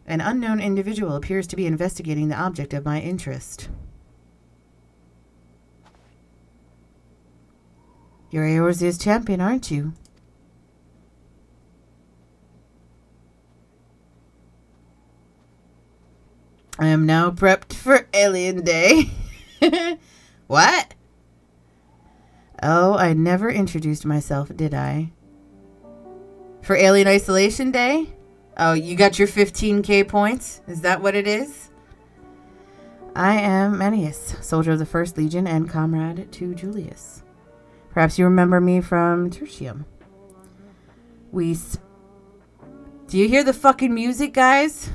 An unknown individual appears to be investigating the object of my interest. You're Eorzea's champion, aren't you? I am now prepped for Alien Day. What? Oh, I never introduced myself, did I? For Alien Isolation Day? Oh, you got your 15k points? Is that what it is? I am Manius, soldier of the 1st Legion and comrade to Julius. Perhaps you remember me from Tertium. Do you hear the fucking music, guys?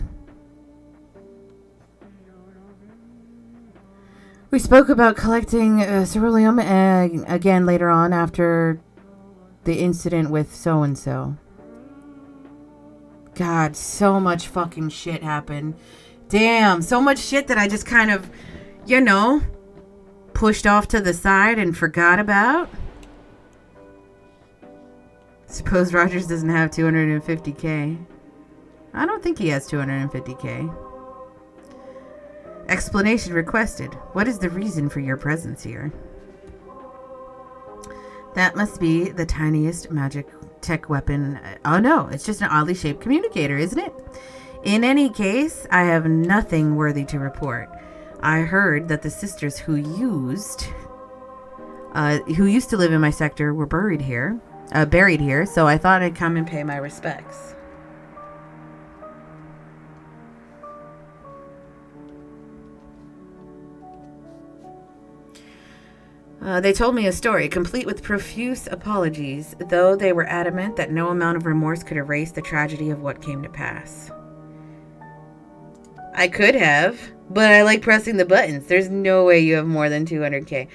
We spoke about collecting ceruleum again later on after the incident with so-and-so. God, so much fucking shit happened. Damn, so much shit that I just kind of, you know, pushed off to the side and forgot about. Suppose Rogers doesn't have 250k. I don't think he has 250k. Explanation requested. What is the reason for your presence here? That must be the tiniest magic tech weapon. Oh no, it's just an oddly shaped communicator, isn't it? In any case, I have nothing worthy to report. I heard that the sisters who used to live in my sector were buried here, so I thought I'd come and pay my respects. They told me a story, complete with profuse apologies, though they were adamant that no amount of remorse could erase the tragedy of what came to pass. I could have, but I like pressing the buttons. There's no way you have more than 200K.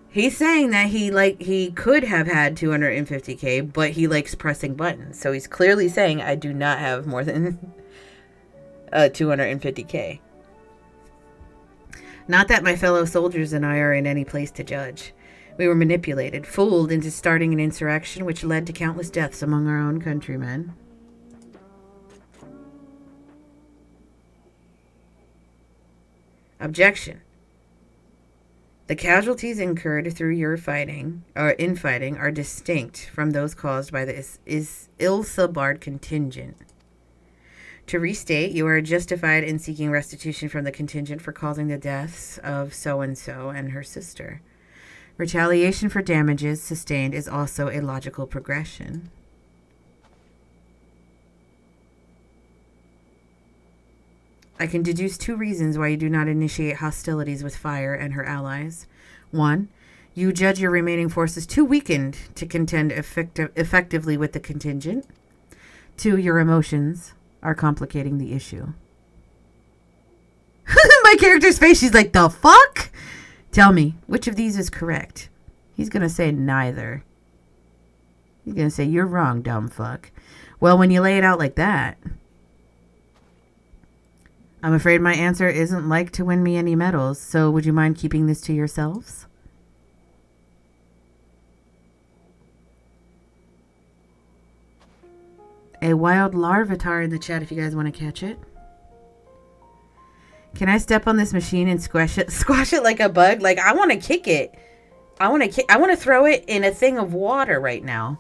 He's saying that he could have had 250K, but he likes pressing buttons. So he's clearly saying I do not have more than 250K. Not that my fellow soldiers and I are in any place to judge. We were manipulated, fooled into starting an insurrection which led to countless deaths among our own countrymen. Objection. The casualties incurred through your fighting, or infighting, are distinct from those caused by the ill-subbard contingent. To restate, you are justified in seeking restitution from the contingent for causing the deaths of so-and-so and her sister. Retaliation for damages sustained is also a logical progression. I can deduce 2 reasons why you do not initiate hostilities with Fire and her allies. 1. You judge your remaining forces too weakened to contend effectively with the contingent. 2. Your emotions are complicating the issue. My character's face, she's like, the fuck? Tell me, which of these is correct? He's going to say neither. He's going to say, you're wrong, dumb fuck. Well, when you lay it out like that, I'm afraid my answer isn't like to win me any medals, so would you mind keeping this to yourselves? A wild larvitar in the chat if you guys want to catch it. Can I step on this machine and squash it like a bug? Like, I want to kick it. I want to throw it in a thing of water right now.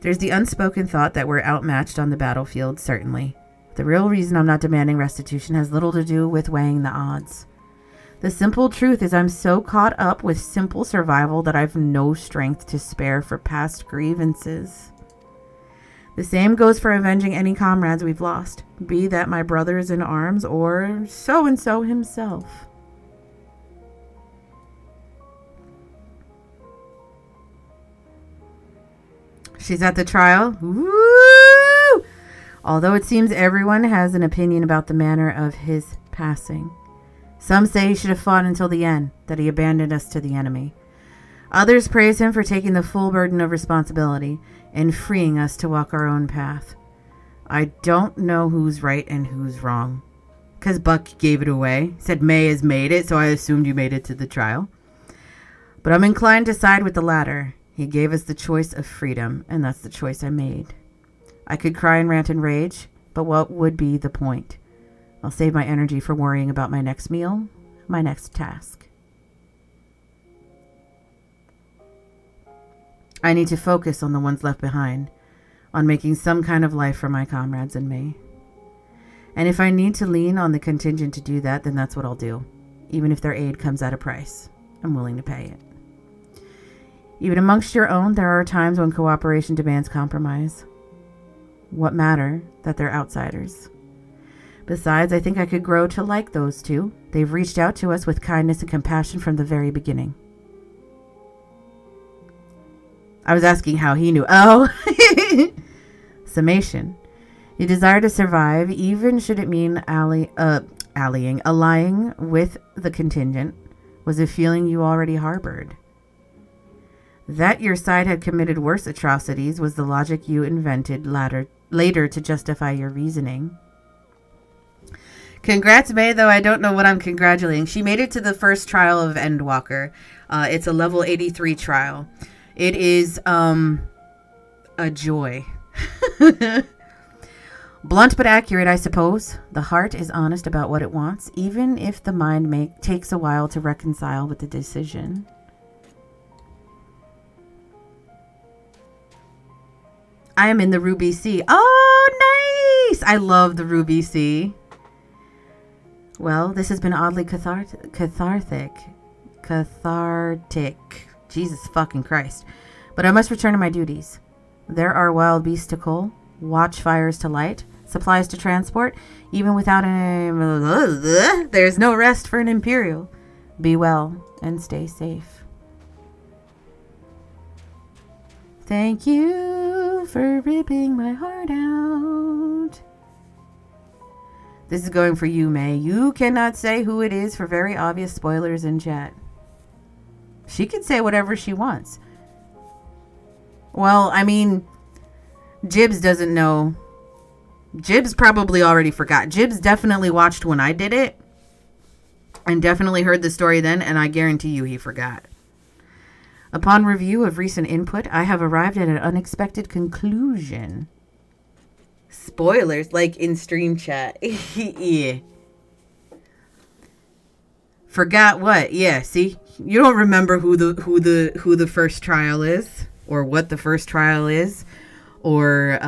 There's the unspoken thought that we're outmatched on the battlefield, certainly. The real reason I'm not demanding restitution has little to do with weighing the odds. The simple truth is I'm so caught up with simple survival that I've no strength to spare for past grievances. The same goes for avenging any comrades we've lost, be that my brothers in arms or so-and-so himself. She's at the trial. Woo! Although it seems everyone has an opinion about the manner of his passing. Some say he should have fought until the end, that he abandoned us to the enemy. Others praise him for taking the full burden of responsibility and freeing us to walk our own path. I don't know who's right and who's wrong. Because Buck gave it away. Said May has made it, so I assumed you made it to the trial. But I'm inclined to side with the latter. He gave us the choice of freedom, and that's the choice I made. I could cry and rant and rage, but what would be the point? I'll save my energy for worrying about my next meal, my next task. I need to focus on the ones left behind, on making some kind of life for my comrades and me. And if I need to lean on the contingent to do that, then that's what I'll do. Even if their aid comes at a price, I'm willing to pay it. Even amongst your own, there are times when cooperation demands compromise. What matter that they're outsiders? Besides, I think I could grow to like those two. They've reached out to us with kindness and compassion from the very beginning. I was asking how he knew. Oh! Summation. You desire to survive, even should it mean allying with the contingent, was a feeling you already harbored. That your side had committed worse atrocities was the logic you invented later to justify your reasoning. Congrats, May, though I don't know what I'm congratulating. She made it to the first trial of Endwalker. It's a level 83 trial. It is a joy. Blunt but accurate, I suppose. The heart is honest about what it wants, even if the mind takes a while to reconcile with the decision. I am in the Ruby Sea. Oh, nice! I love the Ruby Sea. Well, this has been oddly cathartic. Jesus fucking Christ. But I must return to my duties. There are wild beasts to cull, watchfires to light, supplies to transport. Even without there's no rest for an Imperial. Be well and stay safe. Thank you for ripping my heart out. This is going for you, May. You cannot say who it is for very obvious spoilers in chat. She can say whatever she wants. Well, I mean, Jibs doesn't know. Jibs probably already forgot. Jibs definitely watched when I did it. And definitely heard the story then, and I guarantee you he forgot. Upon review of recent input, I have arrived at an unexpected conclusion. Spoilers, like in stream chat. Yeah. Forgot what? Yeah, see? You don't remember who the first trial is, or what the first trial is, or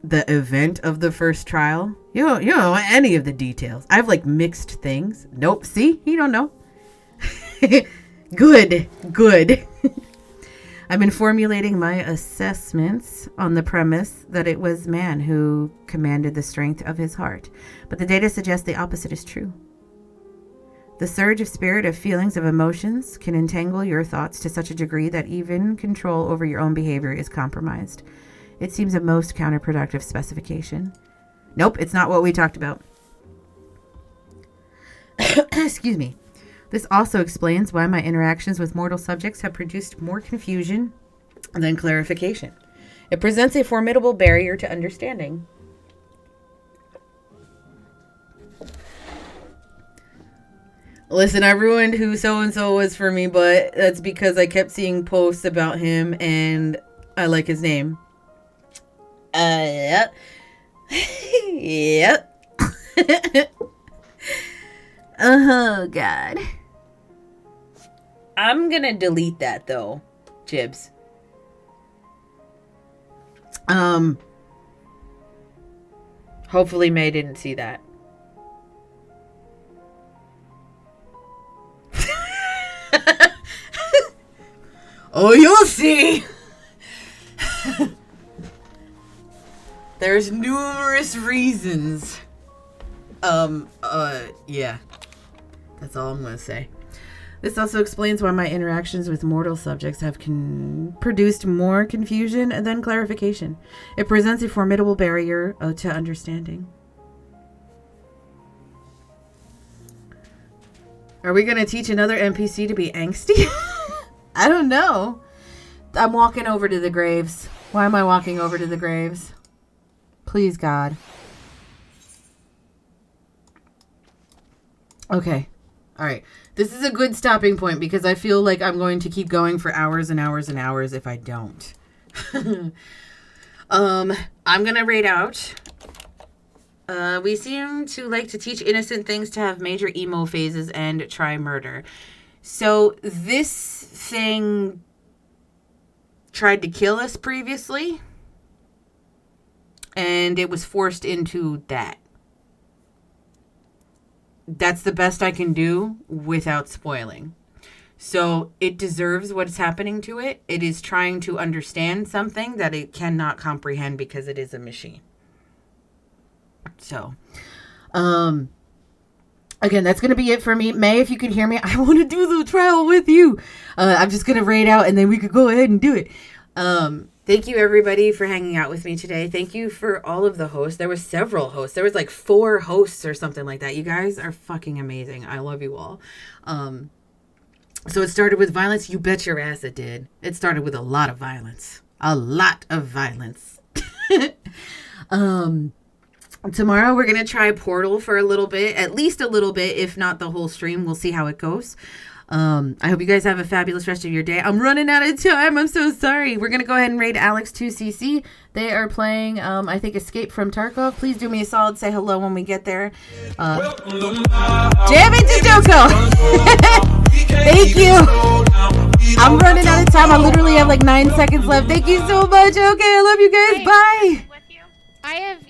the event of the first trial. You don't know any of the details. I have like mixed things. Nope. See? You don't know. Good. I've been formulating my assessments on the premise that it was man who commanded the strength of his heart. But the data suggests the opposite is true. The surge of spirit, of feelings, of emotions can entangle your thoughts to such a degree that even control over your own behavior is compromised. It seems a most counterproductive specification. Nope, it's not what we talked about. Excuse me. This also explains why my interactions with mortal subjects have produced more confusion than clarification. It presents a formidable barrier to understanding. Listen, I ruined who so-and-so was for me, but that's because I kept seeing posts about him and I like his name. Yep. Yep. Oh, God. I'm gonna delete that, though, Jibs. Hopefully May didn't see that. Oh, you'll see. There's numerous reasons. Yeah. That's all I'm gonna say. This also explains why my interactions with mortal subjects have produced more confusion than clarification. It presents a formidable barrier to understanding. Are we gonna teach another NPC to be angsty? I don't know. I'm walking over to the graves. Why am I walking over to the graves? Please, God. Okay. All right. This is a good stopping point because I feel like I'm going to keep going for hours and hours and hours if I don't. I'm going to rate out. We seem to like to teach innocent things to have major emo phases and try murder. So this thing tried to kill us previously, and it was forced into that. That's the best I can do without spoiling. So it deserves what's happening to it. It is trying to understand something that it cannot comprehend because it is a machine. So, again, that's going to be it for me. May, if you can hear me, I want to do the trial with you. I'm just going to rate out and then we could go ahead and do it. Thank you, everybody, for hanging out with me today. Thank you for all of the hosts. There was several hosts. There was like 4 hosts or something like that. You guys are fucking amazing. I love you all. So it started with violence. You bet your ass it did. It started with a lot of violence. A lot of violence. Tomorrow we're going to try Portal for a little bit. At least a little bit, if not the whole stream. We'll see how it goes. I hope you guys have a fabulous rest of your day. I'm running out of time. I'm so sorry. We're going to go ahead and raid Alex 2CC. They are playing, I think, Escape from Tarkov. Please do me a solid. Say hello when we get there. Jam into Joko. Thank you. I'm running out of time. I literally have like 9 seconds left. Thank you so much. Okay, I love you guys. Bye. I have